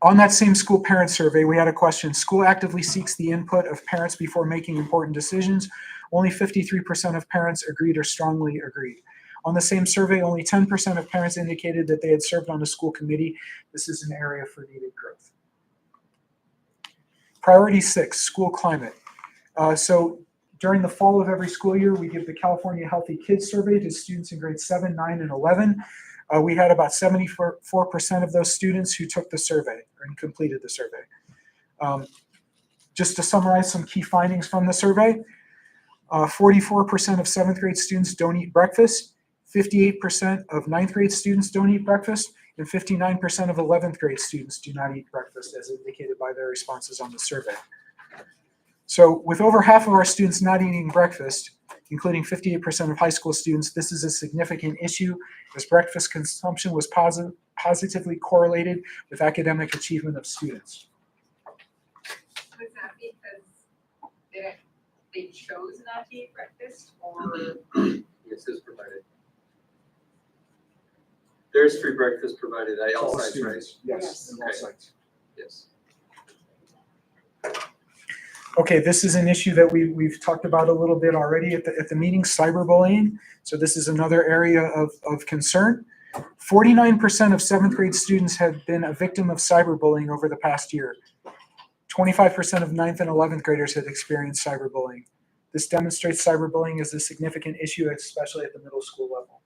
On that same school parent survey, we had a question. School actively seeks the input of parents before making important decisions. Only 53% of parents agreed or strongly agreed. On the same survey, only 10% of parents indicated that they had served on a school committee. This is an area for needed growth. Priority 6, school climate. So during the fall of every school year, we give the California Healthy Kids Survey to students in grades 7, 9, and 11. We had about 74% of those students who took the survey and completed the survey. Just to summarize some key findings from the survey, 44% of 7th grade students don't eat breakfast, 58% of 9th grade students don't eat breakfast, and 59% of 11th grade students do not eat breakfast, as indicated by their responses on the survey. So with over half of our students not eating breakfast, including 58% of high school students, this is a significant issue as breakfast consumption was positively correlated with academic achievement of students. Was that because they chose not to eat breakfast, or? Yes, it's provided. There's free breakfast provided at all sites, right? Yes, in all sites. Yes. Okay, this is an issue that we've talked about a little bit already at the meeting, cyberbullying. So this is another area of concern. 49% of 7th grade students have been a victim of cyberbullying over the past year. 25% of 9th and 11th graders have experienced cyberbullying. This demonstrates cyberbullying is a significant issue, especially at the middle school level.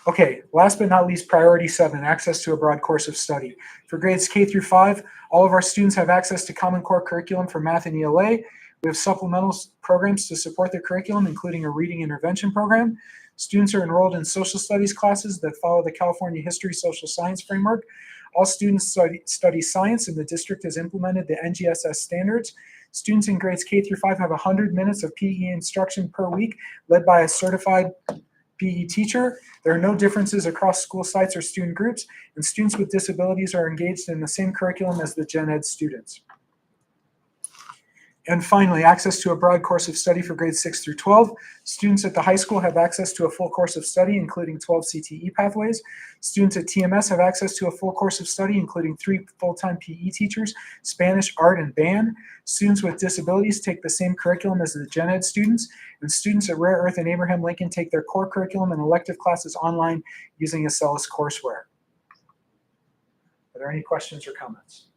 Okay, last but not least, priority 7, access to a broad course of study. For grades K through 5, all of our students have access to Common Core curriculum for math and ELA. We have supplemental programs to support their curriculum, including a reading intervention program. Students are enrolled in social studies classes that follow the California History Social Science framework. All students study science, and the district has implemented the NGSS standards. Students in grades K through 5 have 100 minutes of PE instruction per week, led by a certified PE teacher. There are no differences across school sites or student groups, and students with disabilities are engaged in the same curriculum as the Gen Ed students. And finally, access to a broad course of study for grades 6 through 12. Students at the high school have access to a full course of study, including 12 CTE pathways. Students at TMS have access to a full course of study, including 3 full-time PE teachers, Spanish, art, and band. Students with disabilities take the same curriculum as the Gen Ed students, and students at Rare Earth and Abraham Lincoln take their core curriculum and elective classes online using Acellus courseware. Are there any questions or comments?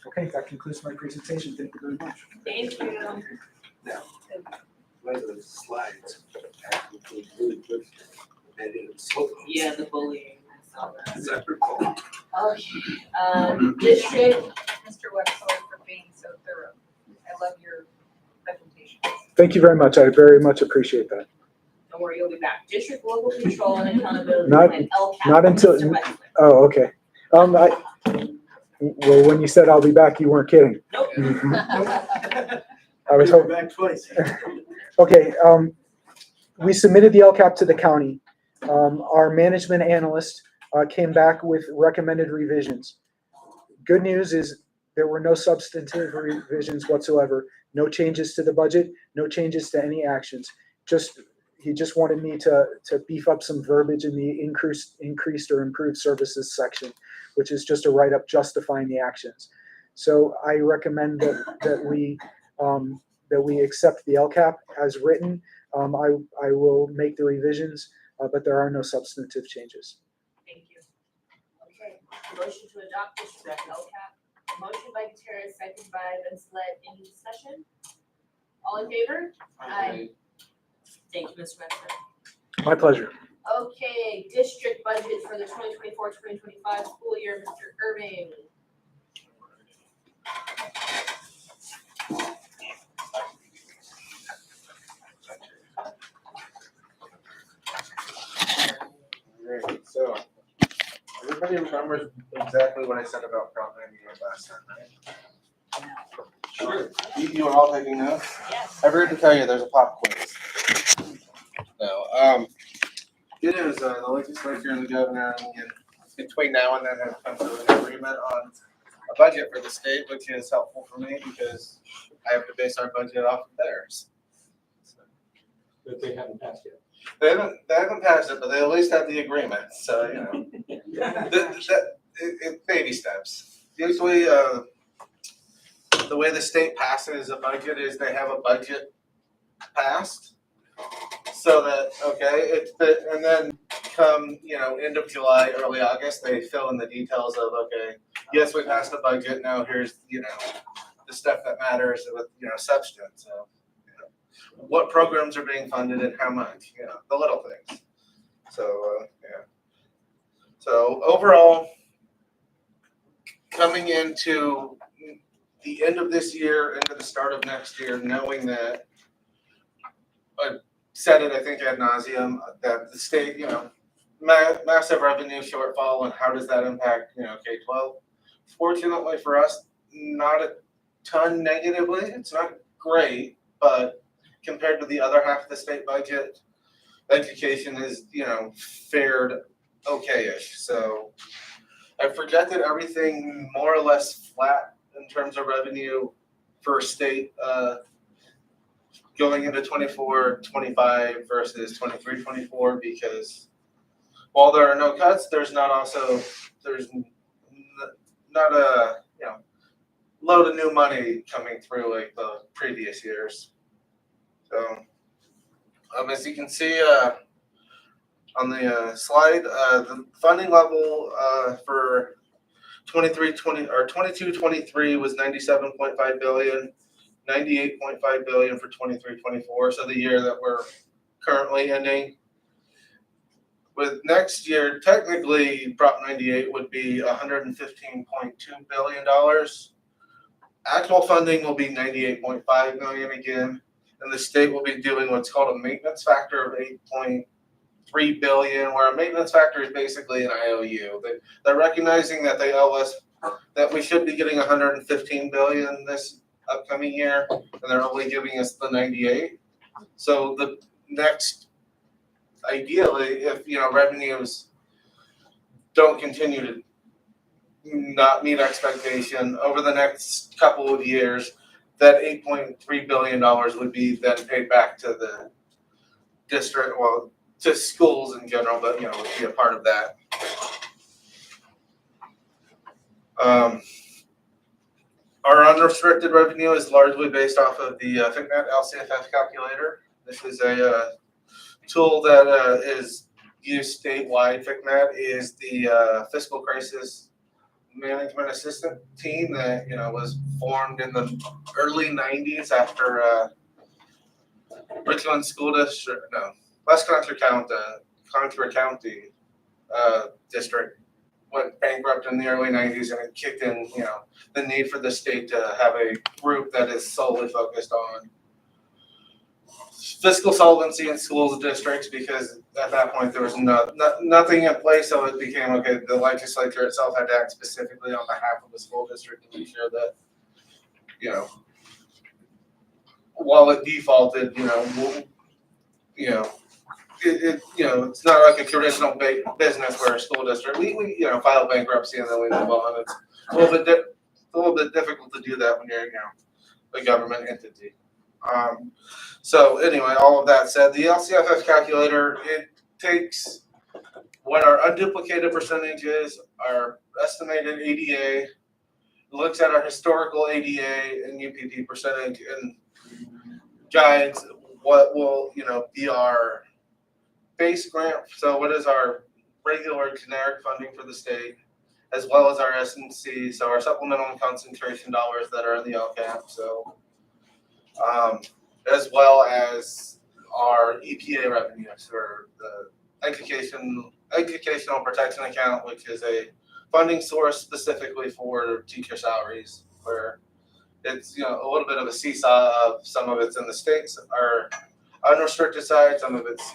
Okay, that concludes my presentation. Thank you very much. Thank you. Now, one of the slides actually was really good. And it was so. Yeah, the bullying, I saw that. As I recall. Okay, district, Mr. Wexler, for being so thorough. I love your presentation. Thank you very much. I very much appreciate that. don't worry, you'll be back. District local control and accountability Not- plan, LCAP. not until- Mr. Wexler. Oh, okay. Well, when you said I'll be back, you weren't kidding. Nope. I was hoping. Back twice. Okay, we submitted the LCAP to the county. Our management analyst came back with recommended revisions. Good news is there were no substantive revisions whatsoever. No changes to the budget, no changes to any actions. He just wanted me to beef up some verbiage in the increased or improved services section, which is just a write-up justifying the actions. So I recommend that we accept the LCAP as written. I will make the revisions, but there are no substantive changes. Thank you. Okay, motion to adopt this LCAP. Motion by Gutierrez, second by Vincelette. Any discussion? All in favor? Aye. Thank you, Mr. Webster. My pleasure. Okay, district budget for the 2024-2025 school year, Mr. Irving. Great, so everybody remembers exactly what I said about Prop 98 last time, right? Sure. You are all taking notes? Yes. I forgot to tell you, there's a pop quiz. So, good news, the legislature and the governor, between now and then, have come to an agreement on a budget for the state, which is helpful for me because I have to base our budget off of theirs. That they haven't passed yet. They haven't passed it, but they at least have the agreement, so, you know. It's baby steps. Usually, the way the state passes a budget is they have a budget passed. So that, okay, and then come, end of July, early August, they fill in the details of, okay, yes, we passed the budget, now here's, the stuff that matters with, substance. So, what programs are being funded and how much, the little things. So, yeah. So overall, coming into the end of this year, into the start of next year, knowing that I said it, I think ad nauseum, that the state, massive revenue shortfall, and how does that impact, K-12? Fortunately for us, not a ton negatively. It's not great, but compared to the other half of the state budget, education is, fared okay-ish. So I've projected everything more or less flat in terms of revenue for state going into 24-25 versus 23-24, because while there are no cuts, there's not a load of new money coming through like the previous years. So as you can see on the slide, the funding level for 22-23 was $97.5 billion, $98.5 billion for 23-24. So the year that we're currently ending. With next year, technically, Prop 98 would be $115.2 billion. Actual funding will be $98.5 million again, and the state will be doing what's called a maintenance factor of $8.3 billion, where a maintenance factor is basically an IOU. They're recognizing that they owe us, that we should be getting $115 billion this upcoming year, and they're only giving us the 98. So the next, ideally, if revenues don't continue to not meet expectation over the next couple of years, that $8.3 billion would be then paid back to the district, well, to schools in general, but would be a part of that. Our unrestricted revenue is largely based off of the FICNET LCFF calculator. This is a tool that is used statewide. FICNET is the fiscal crisis management assistant team that was formed in the early 90s after Richland School District, West Contra County District went bankrupt in the early 90s, and it kicked in, the need for the state to have a group that is solely focused on fiscal solvency in schools districts, because at that point there was nothing in place, so it became, okay, the legislature itself had to act specifically on behalf of the school district to make sure that, while it defaulted, it's not like a traditional business where a school district, we file bankruptcy and then we move on. It's a little bit difficult to do that when you're, a government entity. So anyway, all of that said, the LCFF calculator, it takes what our unduplicated percentage is, our estimated ADA, looks at our historical ADA and UPP percentage, and guides what will, be our base grant. So what is our regular generic funding for the state, as well as our S&C, so our supplemental and concentration dollars that are in the LCAP. So as well as our EPA revenues for the educational protection account, which is a funding source specifically for teacher salaries, where it's a little bit of a seesaw of some of it's in the states, our unrestricted side, some of it's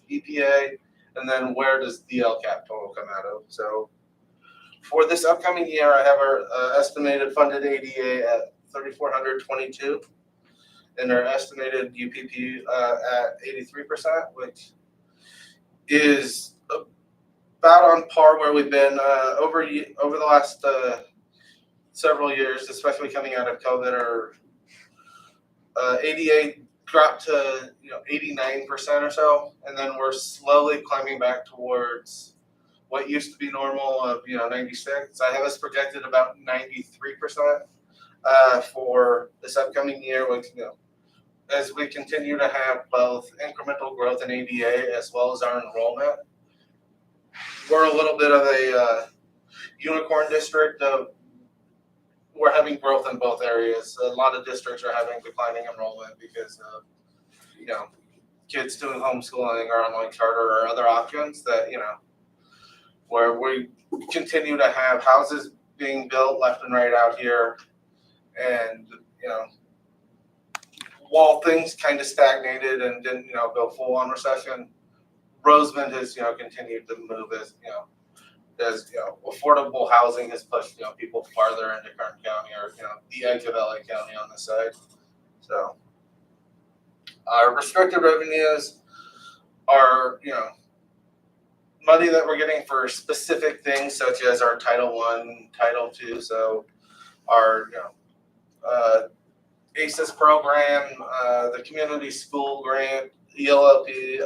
EPA, and then where does the LCAP total come out of? So for this upcoming year, I have our estimated funded ADA at 3,422, and our estimated UPP at 83%, which is about on par where we've been over the last several years, especially coming out of COVID. Our ADA dropped to 89% or so, and then we're slowly climbing back towards what used to be normal of 96. I have us projected about 93% for this upcoming year, which as we continue to have both incremental growth in ADA as well as our enrollment. We're a little bit of a unicorn district. We're having growth in both areas. A lot of districts are having declining enrollment because of kids doing homeschooling or online charter or other options that where we continue to have houses being built left and right out here, and while things kind of stagnated and didn't go full on recession, Roseman has continued to move as affordable housing has pushed people farther into Kern County or the edge of LA County on this side. So our restricted revenues are money that we're getting for specific things such as our Title I, Title II. So our ACES program, the community school grant, ELLP.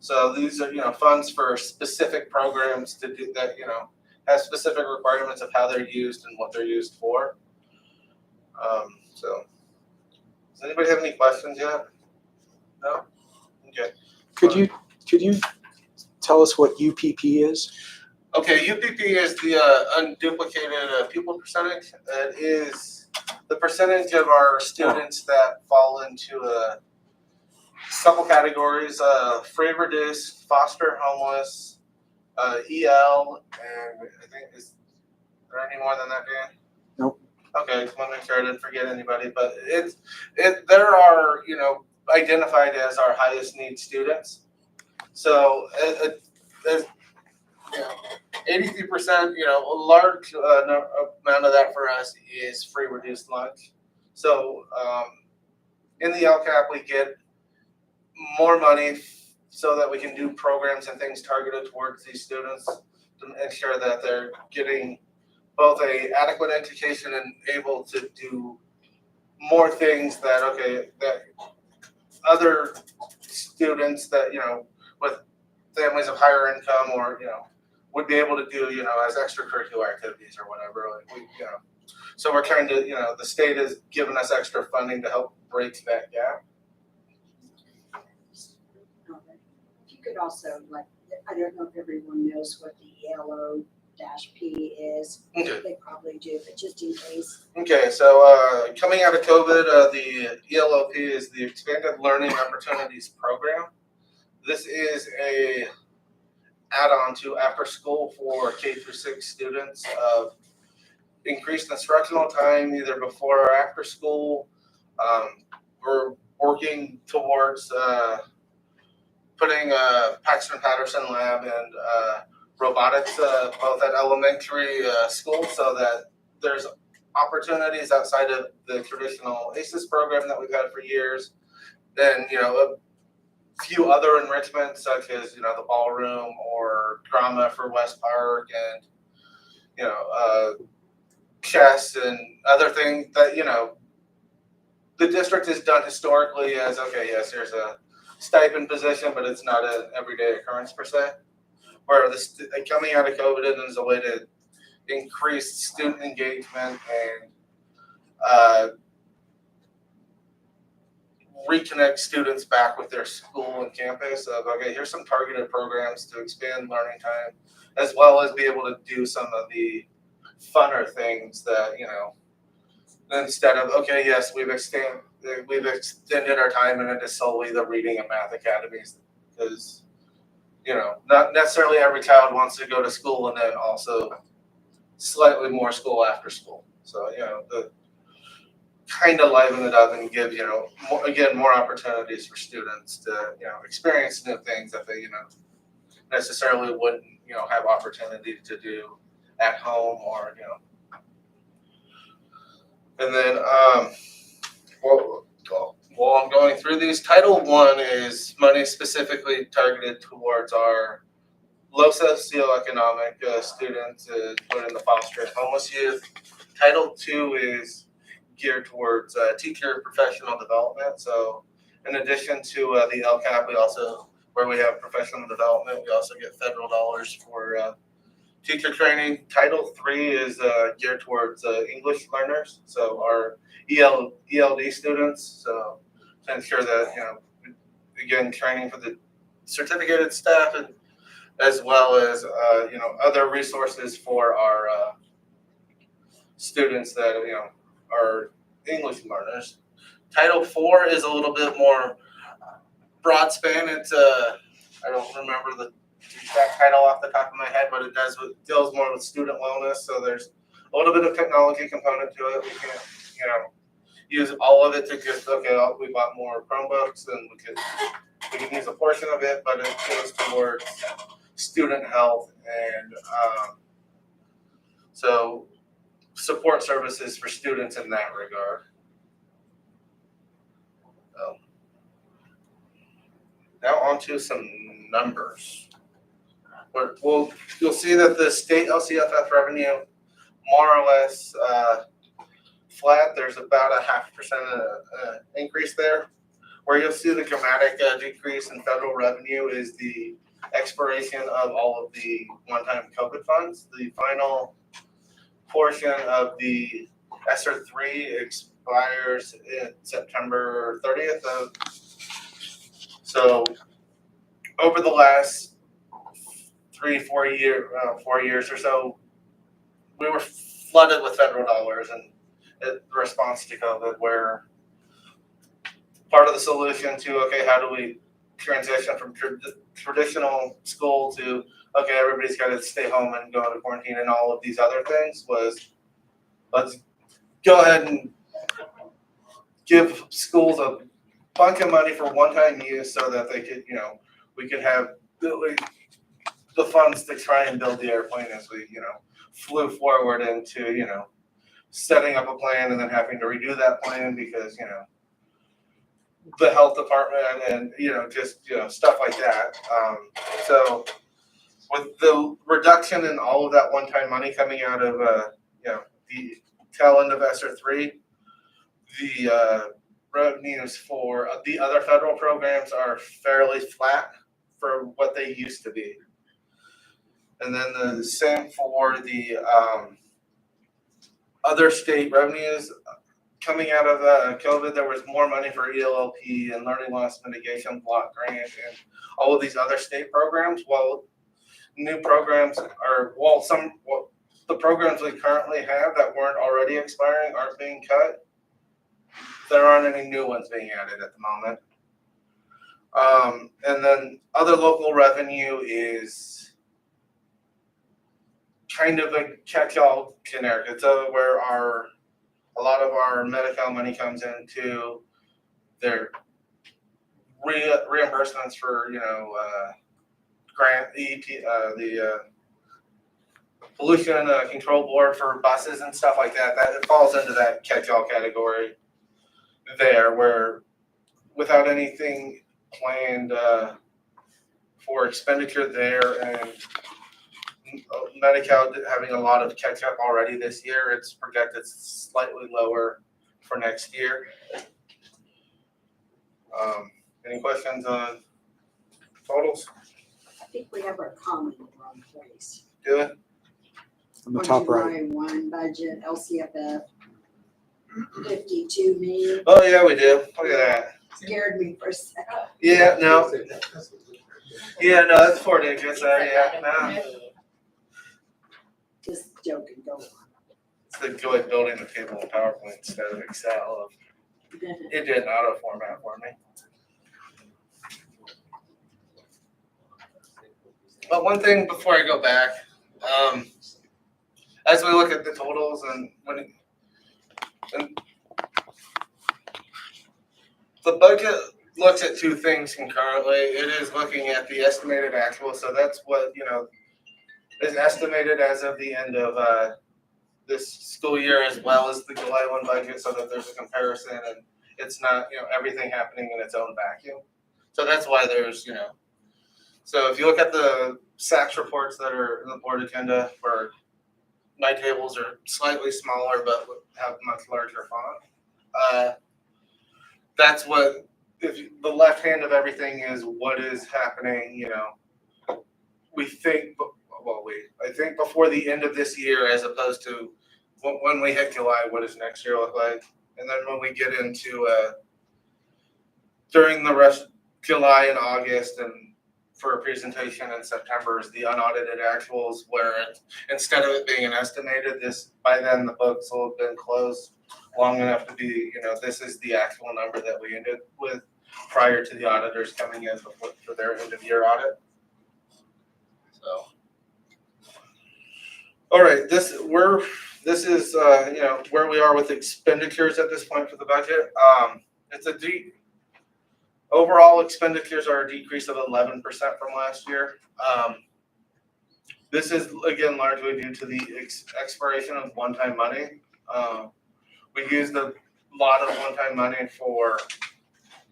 So these are funds for specific programs to do that have specific requirements of how they're used and what they're used for. So does anybody have any questions yet? No? Okay. Could you tell us what UPP is? Okay, UPP is the unduplicated pupil percentage. It is the percentage of our students that fall into a couple categories: free reduced, foster homeless, EL, and I think is there any more than that, Dan? Nope. Okay, just want to make sure I didn't forget anybody, but there are identified as our highest need students. So there's 83%, a large amount of that for us is free reduced lunch. So in the LCAP, we get more money so that we can do programs and things targeted towards these students to ensure that they're getting both a adequate education and able to do more things that other students that with families of higher income or would be able to do as extracurricular activities or whatever. Like we so we're trying to the state has given us extra funding to help break that gap. If you could also, I don't know if everyone knows what the ELO-P is. Okay. They probably do, but just in case. Okay, so coming out of COVID, the ELOP is the Expanded Learning Opportunities Program. This is a add-on to after school for K through 6 students of increased instructional time either before or after school. We're working towards putting a Paxton Patterson lab and robotics both at elementary school so that there's opportunities outside of the traditional ACES program that we've had for years. Then, a few other enrichments such as, the ballroom or drama for West Park and, chess and other things that, the district has done historically as, okay, yes, there's a stipend position, but it's not an everyday occurrence per se. Where this coming out of COVID is a way to increase student engagement and reconnect students back with their school and campus of, okay, here's some targeted programs to expand learning time, as well as be able to do some of the funner things that, instead of, okay, yes, we've extended our time and it is solely the reading and math academies, because, not necessarily every child wants to go to school and then also slightly more school after school. So, the kind of liven it up and give, more opportunities for students to, experience new things that they, necessarily wouldn't, have opportunity to do at home or, And then, while I'm going through these, Title I is money specifically targeted towards our low socioeconomic students, including the foster and homeless youth. Title II is geared towards teacher professional development. So in addition to the LCAP, where we have professional development, we also get federal dollars for teacher training. Title III is geared towards English learners, so our ELD students. So to ensure that, again, training for the certificated staff, and as well as other resources for our students that are English learners. Title IV is a little bit more broad span. It's I don't remember the exact title off the top of my head, but it deals more with student wellness. So there's a little bit of technology component to it. We can't, use all of it to just, okay, we bought more Chromebooks and we can use a portion of it, but it goes towards student health and so support services for students in that regard. So, now on to some numbers. You'll see that the state LCFF revenue more or less flat. There's about a 0.5% increase there. Where you'll see the dramatic decrease in federal revenue is the expiration of all of the one-time COVID funds. The final portion of the ESSER 3 expires in September 30th. So over the last 4 years or so, we were flooded with federal dollars in response to COVID, where part of the solution to, okay, how do we transition from traditional school to, okay, everybody's got to stay home and go into quarantine and all of these other things, was let's go ahead and give schools a bunch of money for one-time use so that they could, we could have the funds to try and build the airplane as we, flew forward into, setting up a plan and then having to redo that plan because, the health department and, stuff like that. So with the reduction in all of that one-time money coming out of, the tail end of ESSER 3, the revenues for the other federal programs are fairly flat for what they used to be. And then the same for the other state revenues. Coming out of COVID, there was more money for ELLP and learning loss mitigation block grant and all of these other state programs. While new programs are, the programs we currently have that weren't already expiring aren't being cut. There aren't any new ones being added at the moment. And then other local revenue is kind of a catch-all generic. It's where a lot of our Medi-Cal money comes into their reimbursements for, grant the pollution control board for buses and stuff like that. That it falls into that catch-all category there, where without anything planned for expenditure there and Medi-Cal having a lot of catch-up already this year, it's projected slightly lower for next year. Any questions on totals? I think we have our comma in the wrong place. Do it? On the top right. July 1 budget, LCFF, 52 million. Oh, yeah, we do. Look at that. Scared me for a second. Yeah, no. Yeah, no, that's 4 digits there, yeah, no. Just joking, go on. It's the joy of building the table in PowerPoint instead of Excel. It did auto format for me. But one thing before I go back, as we look at the totals and the budget looks at two things concurrently. It is looking at the estimated actual, so that's what, is estimated as of the end of this school year, as well as the July 1 budget, so that there's a comparison and it's not, everything happening in its own vacuum. So that's why there's, so if you look at the SACS reports that are in the board agenda, where my tables are slightly smaller but have much larger font, that's what, the left hand of everything is what is happening, we think, I think before the end of this year, as opposed to when we hit July, what does next year look like? And then when we get into, during the rest, July and August, and for a presentation in September is the unaudited actuals, where instead of it being an estimated, by then the books will have been closed long enough to be, this is the actual number that we ended with prior to the auditors coming in for their end of year audit. So, all right, this is where we are with expenditures at this point for the budget. It's overall expenditures are a decrease of 11% from last year. This is again largely due to the expiration of one-time money. We used a lot of one-time money for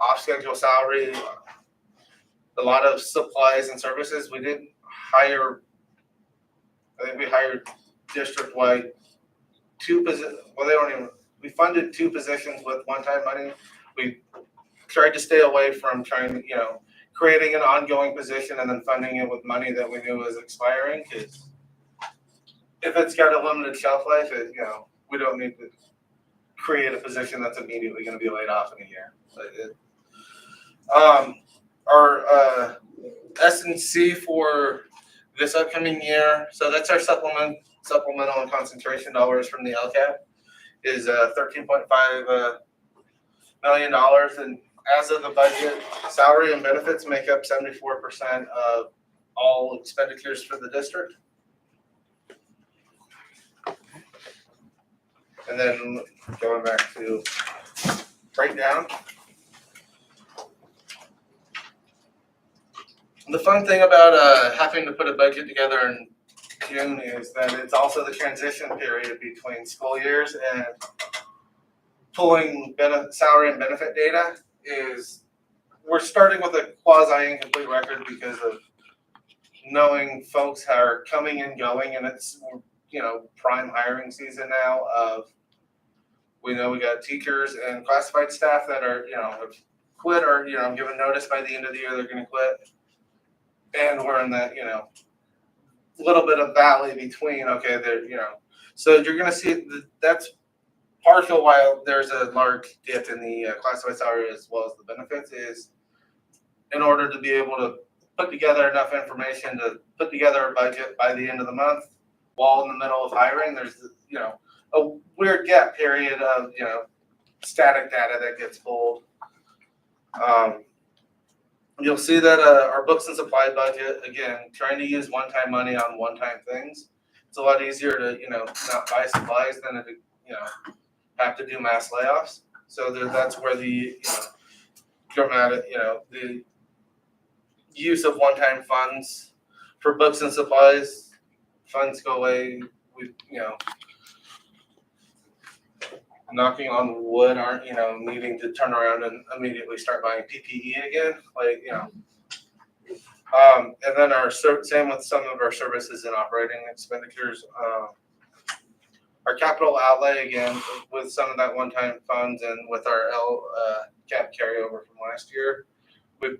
off-schedule salary, a lot of supplies and services. We didn't hire, I think we hired district-wide we funded 2 positions with one-time money. We tried to stay away from creating an ongoing position and then funding it with money that we knew was expiring, because if it's got a limited shelf life, we don't need to create a position that's immediately going to be laid off in a year. Our S&C for this upcoming year, so that's our supplemental and concentration dollars from the LCAP, is $13.5 million, and as of the budget, salary and benefits make up 74% of all expenditures for the district. And then going back to breakdown. The fun thing about having to put a budget together in June is that it's also the transition period between school years, and pulling salary and benefit data we're starting with a quasi-incomplete record because of knowing folks are coming and going, and it's prime hiring season now. We know we got teachers and classified staff that are have quit or given notice by the end of the year they're going to quit, and we're in that little bit of valley between so you're going to see that's partial while there's a large dip in the classified salary as well as the benefits, is in order to be able to put together enough information to put together a budget by the end of the month while in the middle of hiring. There's a weird gap period of static data that gets pulled. You'll see that our books and supply budget, again, trying to use one-time money on one-time things. It's a lot easier to not buy supplies than to have to do mass layoffs. So that's where the dramatic the use of one-time funds for books and supplies, funds go away. We knocking on wood, aren't needing to turn around and immediately start buying PPE again, and then same with some of our services and operating expenditures. our capital outlay, again, with some of that one-time funds and with our cap carryover from last year, we,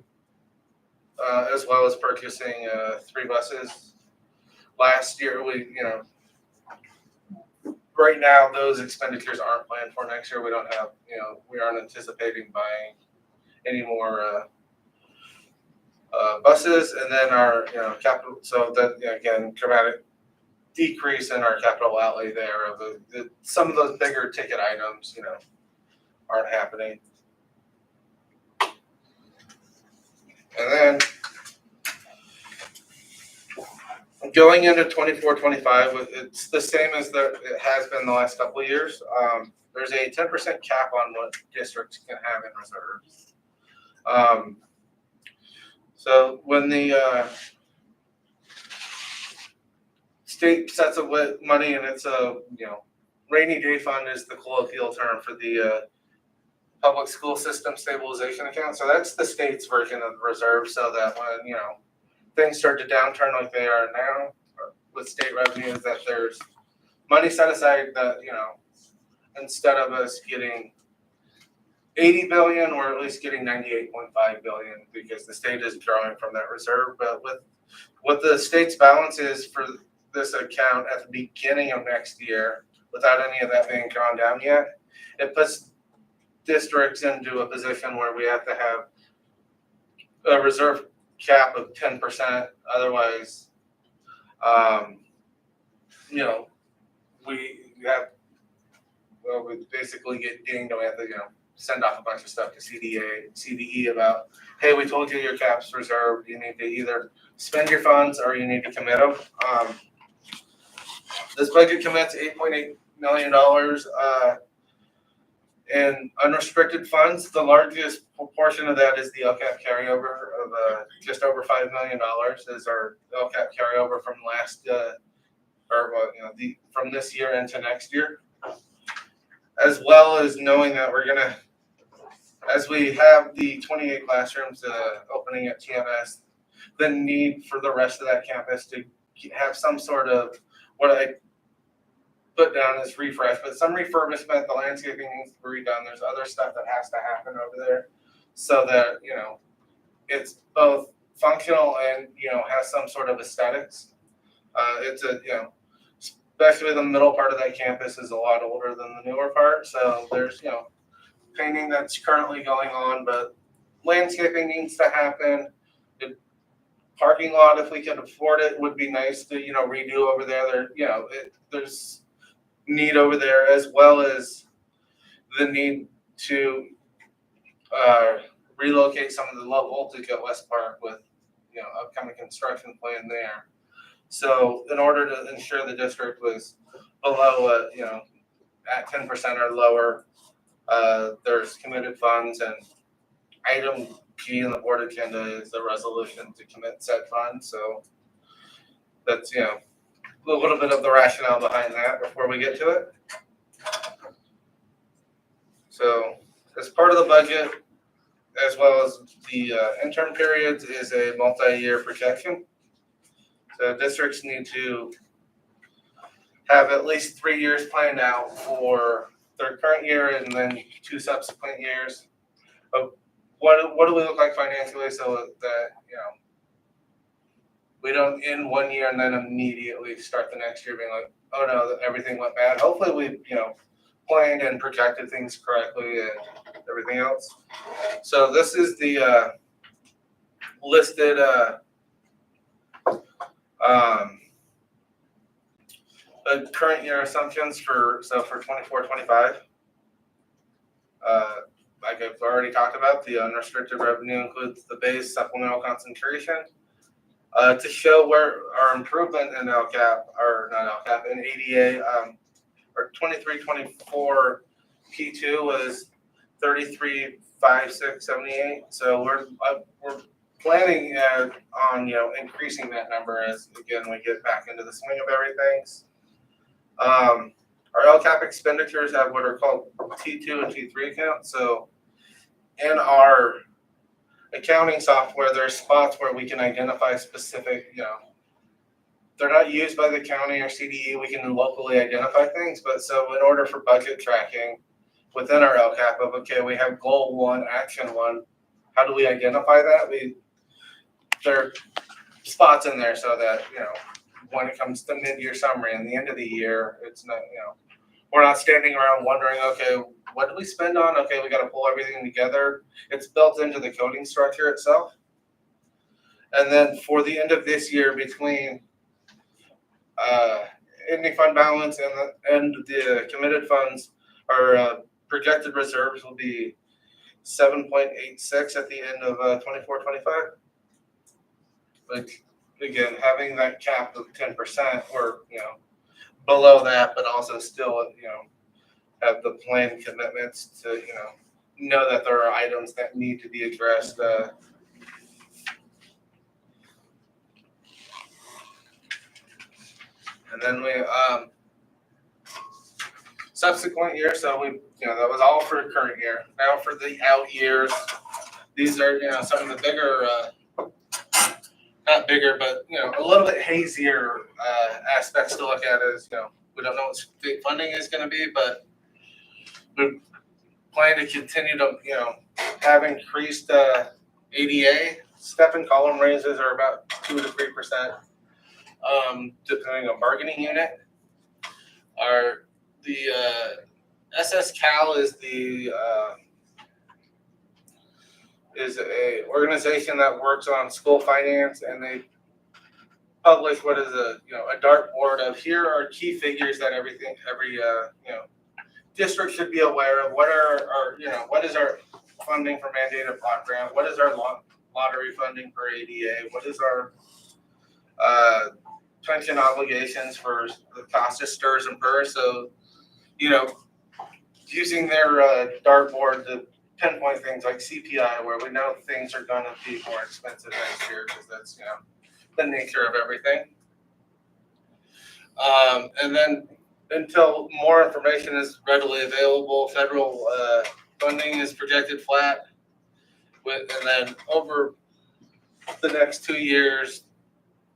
as well as purchasing 3 buses. Last year, right now, those expenditures aren't planned for next year. We don't have, we aren't anticipating buying any more buses, and then our, capital, so that, again, dramatic decrease in our capital outlay there of some of those bigger ticket items, aren't happening. And then going into 24-25, it's the same as it has been the last couple of years. There's a 10% cap on what districts can have in reserve. So when the state sets a money, and it's a rainy day fund is the colloquial term for the public school system stabilization account. So that's the state's version of the reserve, so that when things start to downturn like they are now with state revenues, that there's money set aside that instead of us getting 80 billion, we're at least getting 98.5 billion because the state is drawing from that reserve. But with what the state's balance is for this account at the beginning of next year, without any of that being drawn down yet, it puts districts into a position where we have to have a reserve cap of 10%. Otherwise, we basically get dinged, and we have to, send off a bunch of stuff to CDE about, hey, we told you your cap's reserved. You need to either spend your funds or you need to commit them. This budget commits $8.8 million in unrestricted funds. The largest proportion of that is the LCAP carryover of just over $5 million. Is our LCAP carryover from from this year into next year, as well as knowing that we're gonna, as we have the 28 classrooms opening at TMS, the need for the rest of that campus to have some sort of, what I put down as refresh, but some refurbishment. The landscaping needs to be redone. There's other stuff that has to happen over there so that, it's both functional and, has some sort of aesthetics. It's especially the middle part of that campus is a lot older than the newer part. So there's, painting that's currently going on, but landscaping needs to happen. The parking lot, if we can afford it, would be nice to, redo over there. There's need over there, as well as the need to relocate some of the low voltage at West Park with, upcoming construction plan there. So in order to ensure the district was below, at 10% or lower, there's committed funds, and item G in the board agenda is the resolution to commit said funds. So that's, a little bit of the rationale behind that before we get to it. So as part of the budget, as well as the interim periods, is a multi-year projection. So districts need to have at least 3 years planned out for their current year and then 2 subsequent years of what do we look like financially, so that we don't end 1 year and then immediately start the next year being like, oh no, everything went bad. Hopefully we planned and projected things correctly and everything else. So this is the listed current year assumptions for 24-25. Like I've already talked about, the unrestricted revenue includes the base supplemental concentration. To show where our improvement in LCAP, or not LCAP, in ADA, our 23-24 P2 was 33,568. So we're planning on increasing that number as, again, we get back into the swing of everything. Our LCAP expenditures have what are called T2 and T3 accounts. So in our accounting software, there's spots where we can identify specific, they're not used by the county or CDE. We can locally identify things, but so in order for budget tracking within our LCAP of, okay, we have goal 1, action 1, how do we identify that? There are spots in there so that, when it comes to mid-year summary and the end of the year, it's not, we're not standing around wondering, okay, what did we spend on? Okay, we got to pull everything together. It's built into the coding structure itself. And then for the end of this year, between ending fund balance and the committed funds, our projected reserves will be 7.86 at the end of 24-25. Like, again, having that cap of 10% or below that, but also still have the planned commitments to know that there are items that need to be addressed. And then we subsequent year, so we that was all for current year. Now for the out years, these are some of the bigger not bigger, but a little bit hazier aspects to look at is we don't know what state funding is going to be, but we plan to continue to have increased ADA. Step and column raises are about 2 to 3%, depending on bargaining unit. The SS Cal is a organization that works on school finance, and they publish what is a dartboard of here are key figures that every district should be aware of. What what is our funding for mandated block grant? What is our lottery funding for ADA? What is our pension obligations for the cost of STRS and PERS? So using their dartboard to pinpoint things like CPI, where we know things are going to be more expensive next year because that's the nature of everything. And then until more information is readily available, federal funding is projected flat. And then over the next 2 years,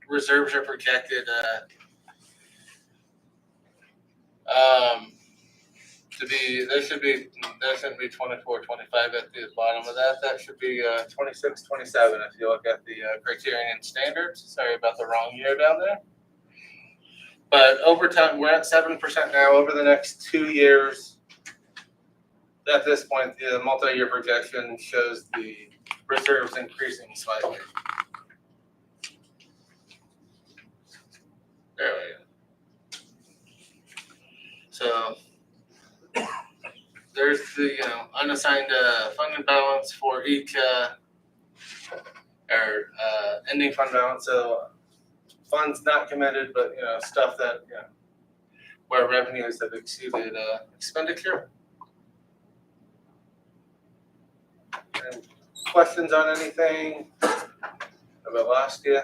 reserves are projected to be, that shouldn't be 24, 25 at the bottom of that. That should be 26, 27 if you look at the criterion and standards. Sorry about the wrong year down there. But over time, we're at 7% now. Over the next 2 years, at this point, the multi-year projection shows the reserves increasing slightly. There we go. So there's the unassigned funding balance for each ending fund balance. So funds not committed, but stuff that where revenues have exceeded expenditure. And questions on anything? Have I lost you?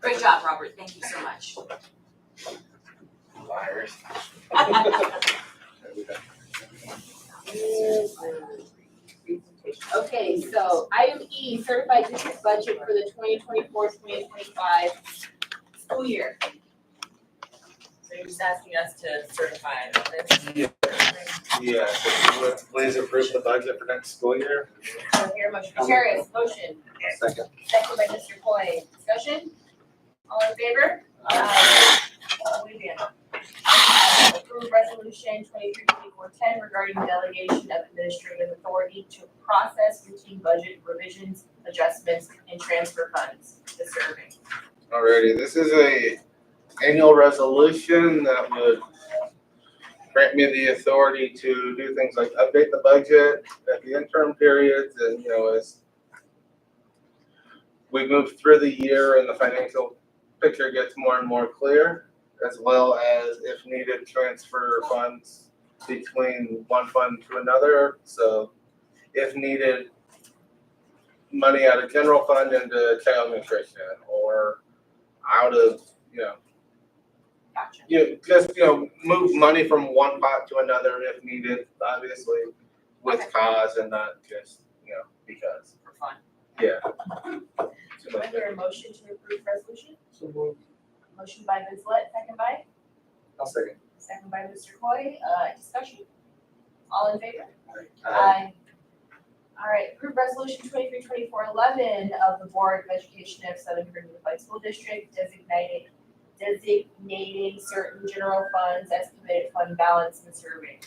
Great job, Robert. Thank you so much. Liars. Okay, so item E, certified district budget for the 2024-2025 school year. So you're just asking us to certify this? Yeah, so let's please approve the budget for next school year. So here, motion carries. Motion. Second. Second by Mr. Coy. Discussion? All in favor? Approve resolution 23-2410 regarding delegation of administrative authority to process routine budget revisions, adjustments, and transfer funds to serving. Alrighty, this is a annual resolution that would grant me the authority to do things like update the budget at the interim periods, and as we move through the year and the financial picture gets more and more clear, as well as, if needed, transfer funds between one fund to another. So if needed, money out of general fund into child nutrition, or out of, just, move money from one pot to another if needed, obviously, with cause and not just, because. For fun. Yeah. Do I hear a motion to approve resolution? So moved. Motion by Ms. Lett, second by? I'll second. Second by Mr. Coy, discussion. All in favor? Aye. Aye. All right, approve resolution 23-24-11 of the Board of Education of Southern Kern Unified School District designating certain general funds as committed fund balance and survey,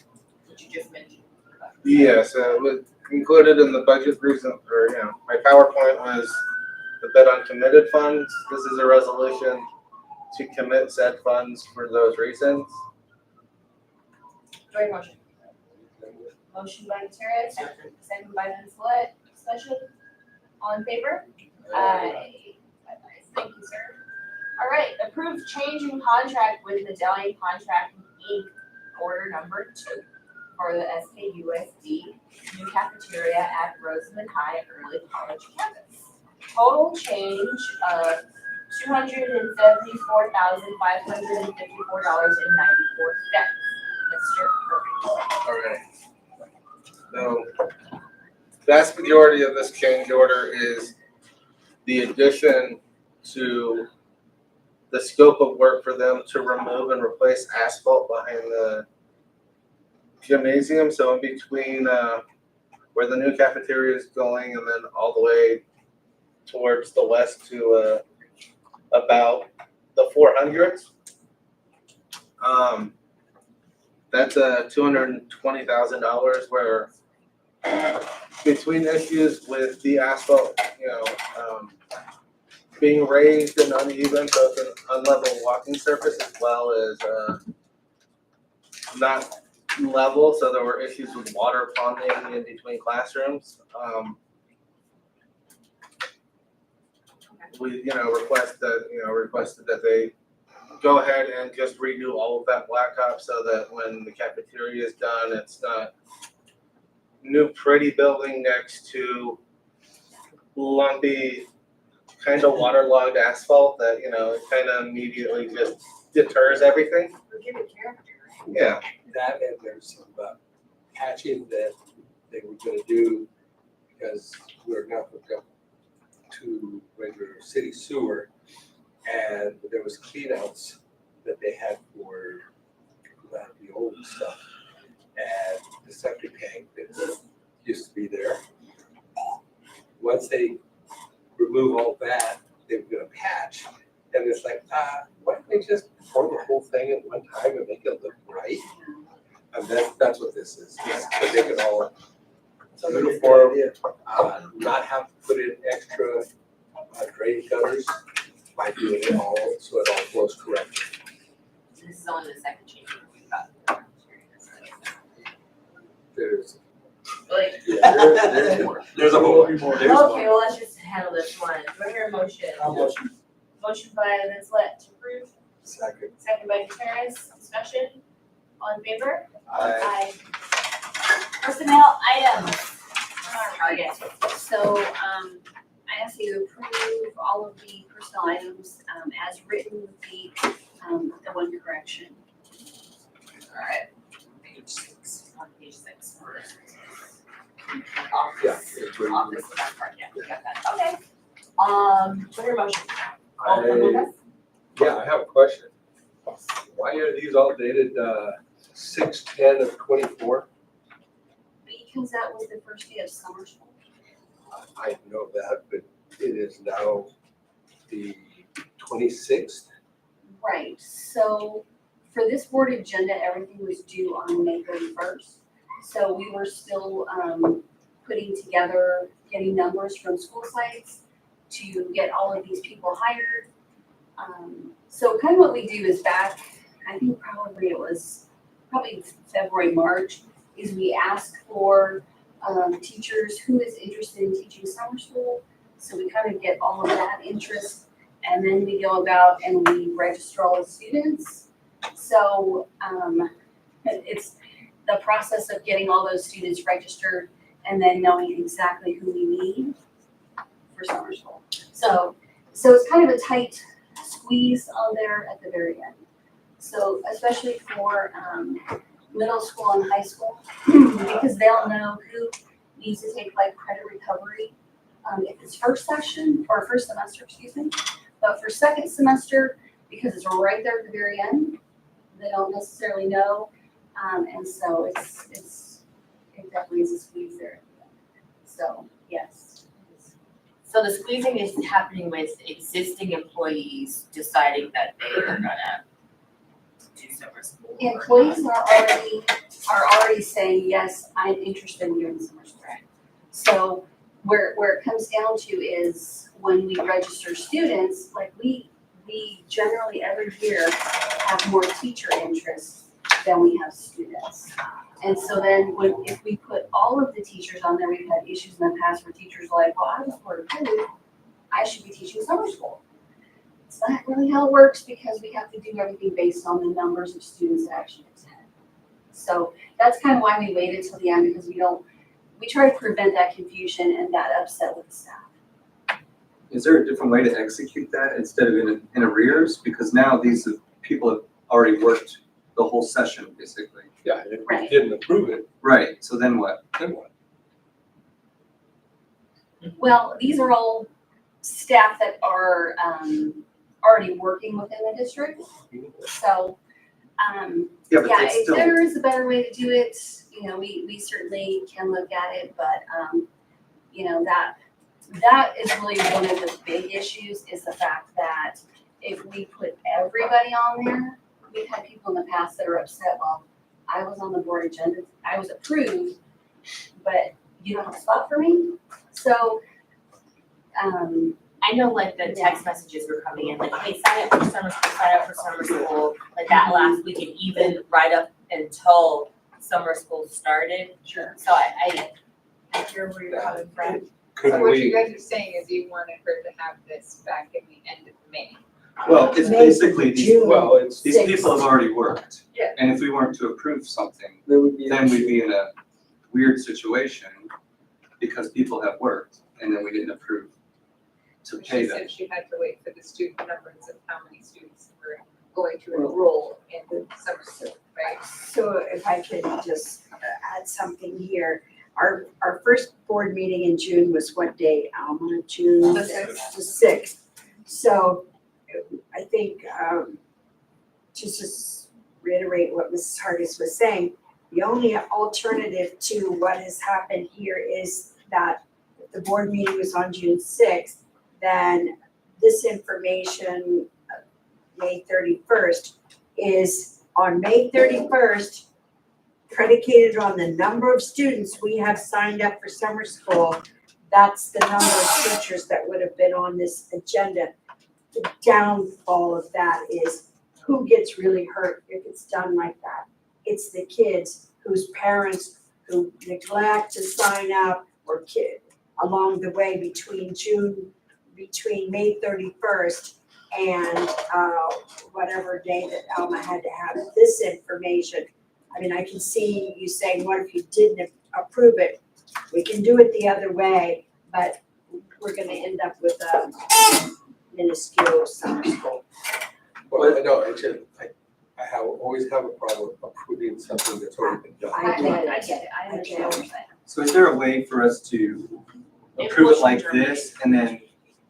which you just mentioned. Yes, it was included in the budget recent, or, my PowerPoint was the bid on committed funds. This is a resolution to commit said funds for those reasons. Do I hear a motion? Motion by Gutierrez, second by Ms. Lett, discussion. All in favor? Aye. Thank you, sir. All right, approved change in contract with Medallion Contracting Inc., order number 2 for the SKUSD new cafeteria at Rosamond High Early College campus. Total change of $274,554.94. Mr. Kirby. Okay. So, vast majority of this change order is the addition to the scope of work for them to remove and replace asphalt behind the gymnasium. So in between where the new cafeteria is going and then all the way towards the west to about the 400s. That's $220,000 where between issues with the asphalt, being raised and uneven, so it's an unlevel walking surface as well as not level, so there were issues with water ponding in between classrooms. We, requested that they go ahead and just redo all of that blacktop so that when the cafeteria is done, it's not new pretty building next to lumpy, kind of waterlogged asphalt that, it kind of immediately just deters everything. Give it character, right? Yeah. That and there's some patching that they were gonna do because we're not hooked up to regular city sewer. And there was cleanouts that they had for the old stuff. And the septic tank that used to be there. Once they remove all that, they were gonna patch. And it's like, why don't they just pour the whole thing at one time and make it look right? And that's what this is, to make it all uniform, not have to put in extra drain gutters by doing it all, so it all flows correctly. This is only the second change we got. There's, Like, there's more. There's a whole lot. There's okay, more. well, let's just handle this one. Do I hear a motion? Motion by Ms. Lett to approve, Second. second by Gutierrez, discussion. All in favor? Aye. Personnel items. Yes, so, I ask you to approve all of the personnel items, as written with the one correction. All right. Page 6, on page 6. Yeah. Office, that part, yeah, we got that, okay. Do I hear a motion? Yeah, I have a question. Why are these all dated 6/10/24? Because that was the first day of summer school. I know that, but it is now the 26th. Right, so for this board agenda, everything was due on May 31st. So we were still putting together, getting numbers from school sites to get all of these people hired. So kind of what we do is back, I think probably February, March, is we ask for teachers who is interested in teaching summer school. So we kind of get all of that interest, and then we go about and we register all the students. So it's the process of getting all those students registered and then knowing exactly who we need for summer school. So it's kind of a tight squeeze on there at the very end. So especially for middle school and high school, because they'll know who needs to take like credit recovery if it's first session, or first semester, excuse me. But for second semester, because it's right there at the very end, they don't necessarily know. And so it definitely is a squeeze there. So, yes. So the squeezing is happening with existing employees deciding that they are gonna do summer school. Employees are already saying, yes, I'm interested in doing summer school. So where it comes down to is when we register students, like we generally every year have more teacher interest than we have students. And so then if we put all of the teachers on there, we've had issues in the past where teachers are like, well, I was board approved, I should be teaching summer school. It's not really how it works because we have to do everything based on the numbers of students that actually attend. So that's kind of why we waited till the end, because we try to prevent that confusion and that upset with the staff. Is there a different way to execute that instead of in arrears? Because now these people have already worked the whole session, basically. Yeah, and if we Right. didn't approve it, Right, so then what? then what? Well, these are all staff that are already working within the district. So, Yeah, but yeah, that's if still, there is a better way to do it, we certainly can look at it, but, that is really one of the big issues is the fact that if we put everybody on there, we've had people in the past that are upset, well, I was on the board agenda, I was approved, but you don't have a spot for me? So, I know like the text messages were coming in, like, hey, sign up for summer school, sign up for summer school, like that last week and even right up until summer school started. Sure. So I hear where you're coming from. Could So what you we, guys are saying is you wanted her to have this back in the end of May. well, it's basically these, well, it's, these people have already worked. Yeah. And if we weren't to approve something, There would be. then we'd be in a weird situation because people have worked and then we didn't approve to pay She them. said she had to wait for the student numbers of how many students were going to enroll in the summer school, right? So if I could just add something here, our first board meeting in June was what day, Alma? June The the sixth. So I think, just reiterate what Mrs. Hardis was saying, the only alternative to what has happened here is that if the board meeting was on June sixth, then this information, May 31st, is on May 31st, predicated on the number of students we have signed up for summer school. That's the number of teachers that would have been on this agenda. The downfall of that is who gets really hurt if it's done like that? It's the kids whose parents who neglect to sign up or kid along the way between May 31st and whatever day that Alma had to have this information. I mean, I can see you saying, what if you didn't approve it? We can do it the other way, but we're gonna end up with a minuscule summer school. well, I know, I always have a problem approving something that's already been done. I get it, I understand what you're saying. So is there a way for us to approve it like this and then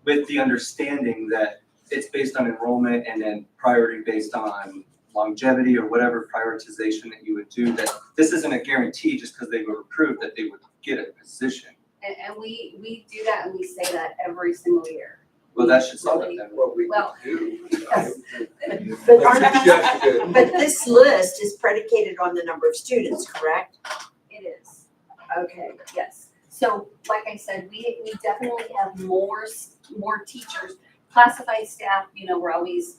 with the understanding that it's based on enrollment and then priority based on longevity or whatever prioritization that you would do, that this isn't a guarantee just because they were approved that they would get a position? And we do that and we say that every single year. Well, that should solve it then. What we Well, could do. yes. But I suggested but this list is predicated on the number of students, correct? It is. Okay. Yes, so like I said, we definitely have more teachers, classified staff, we're always,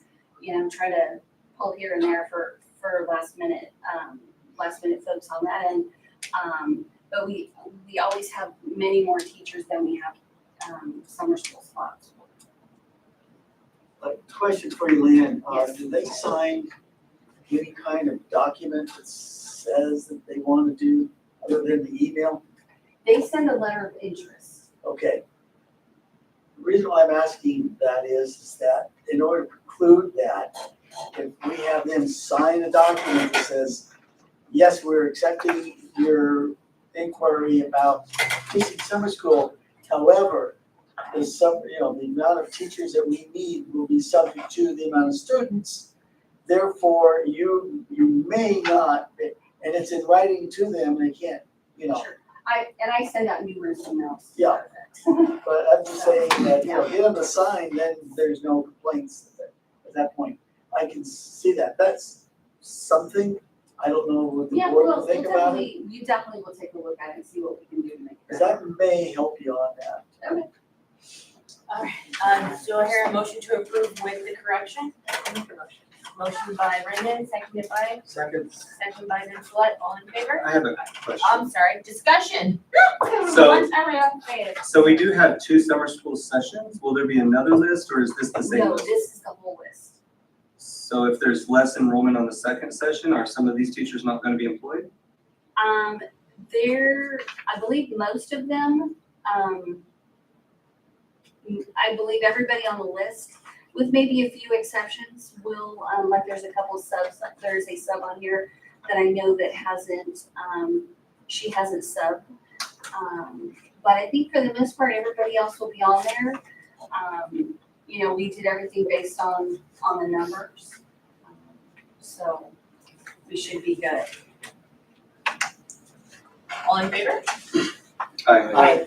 try to pull here and there for last minute folks on that end. But we always have many more teachers than we have, summer school slots. A question for you, Leanne. Do they sign any kind of document that says that they want to do other than the email? They send a letter of interest. Okay. The reason why I'm asking that is that in order to preclude that, if we have them sign a document that says, yes, we're accepting your inquiry about teaching summer school, however, the amount of teachers that we need will be subject to the amount of students. Therefore, you may not, and it's in writing to them, they can't, Sure. I send out numerous emails. Yeah. But I'm just saying that, get them the sign, then there's no complaints at that point. I can see that. That's something, I don't know what the Yeah, board well, will think about it. you definitely will take a look at it and see what we can do to make it Because better. that may help you on that. Okay. Do I hear a motion to approve with the correction? Motion by Brendan, seconded by, Second. second by Ms. Sweat, all in favor? I have a question. I'm sorry, discussion. So- One time around, say it. So we do have 2 summer school sessions. Will there be another list or is this the same No, list? this is the whole list. So if there's less enrollment on the second session, are some of these teachers not gonna be employed? I believe most of them, I believe everybody on the list, with maybe a few exceptions, will, like there's a couple subs, like there's a sub on here that I know that hasn't, she hasn't subbed. But I think for the most part, everybody else will be on there. We did everything based on the numbers. So we should be good. All in favor? Aye.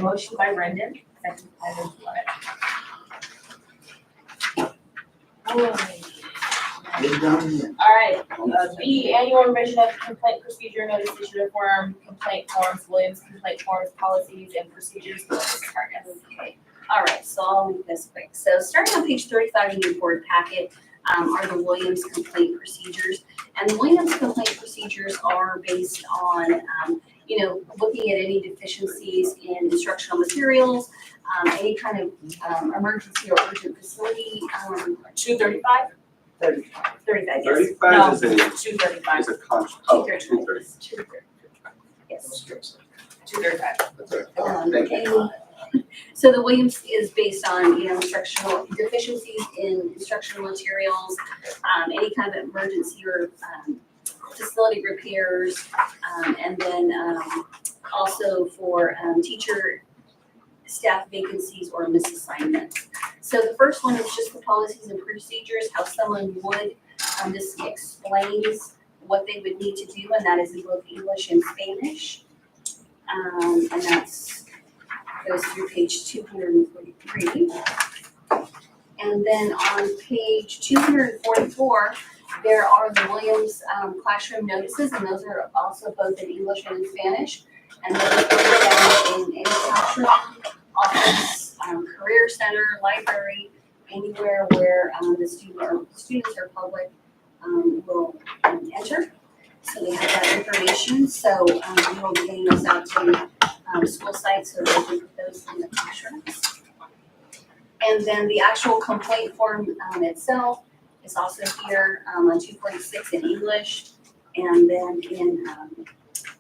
Motion by Brendan, second by Ms. Sweat. Get down here. All right, B, annual revision of complaint procedure, notice issue form, complaint forms, Williams complaint forms, policies and procedures. Okay, all right, so I'll make this quick. So starting on page 35 in your board packet are the Williams complaint procedures. And the Williams complaint procedures are based on, looking at any deficiencies in instructional materials, any kind of emergency or urgent facility. 235? 35, yes. 35 is a, 235. is a contract. Oh, 230. 230. Yes. 235. That's right. Thank you. So the Williams is based on, instructional deficiencies in instructional materials, any kind of emergency or facility repairs, and then also for teacher staff vacancies or misassignments. So the first one is just the policies and procedures, how someone would, this explains what they would need to do, and that is in both English and Spanish. And that's goes through page 243. And then on page 244, there are the Williams classroom notices, and those are also both in English and in Spanish. And those are found in any classroom, office, career center, library, anywhere where the students or public will enter. So they have that information. So we will be getting those out to school sites so they can put those in the classrooms. And then the actual complaint form itself is also here on 246 in English, and then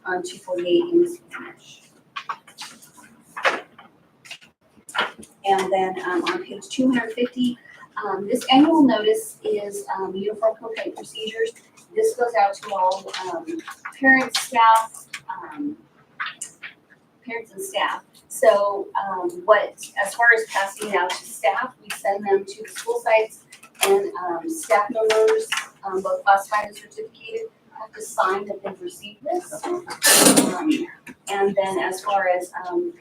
on 248 in Spanish. And then on page 250, this annual notice is uniform complaint procedures. This goes out to all parents, staff, parents and staff. So as far as passing it out to staff, we send them to the school sites, and staff members, both classified and certificated, have to sign that they've received this. And then as far as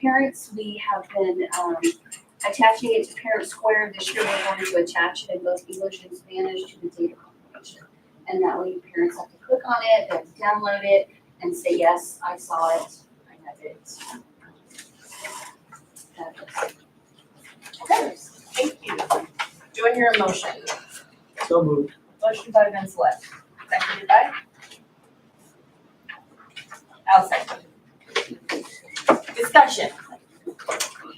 parents, we have been attaching it to Parent Square. This year we're going to attach it in both English and Spanish to the data confirmation. And that way parents have to click on it, they have to download it, and say, yes, I saw it, I have it. Okay, thank you. Do I hear a motion? So moved. Motion by Ms. Sweat, seconded by? I'll second. Discussion.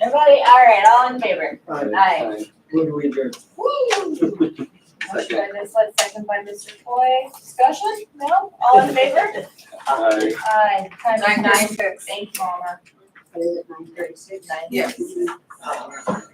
Nobody, all right, all in favor? Aye. Move we adjourn. Woo! Motion by Ms. Sweat, second by Mr. Toy. Discussion? No? All in favor? Aye. Aye. Time is 9:06. Thank you, Mama. What is it, 9:36? Yes.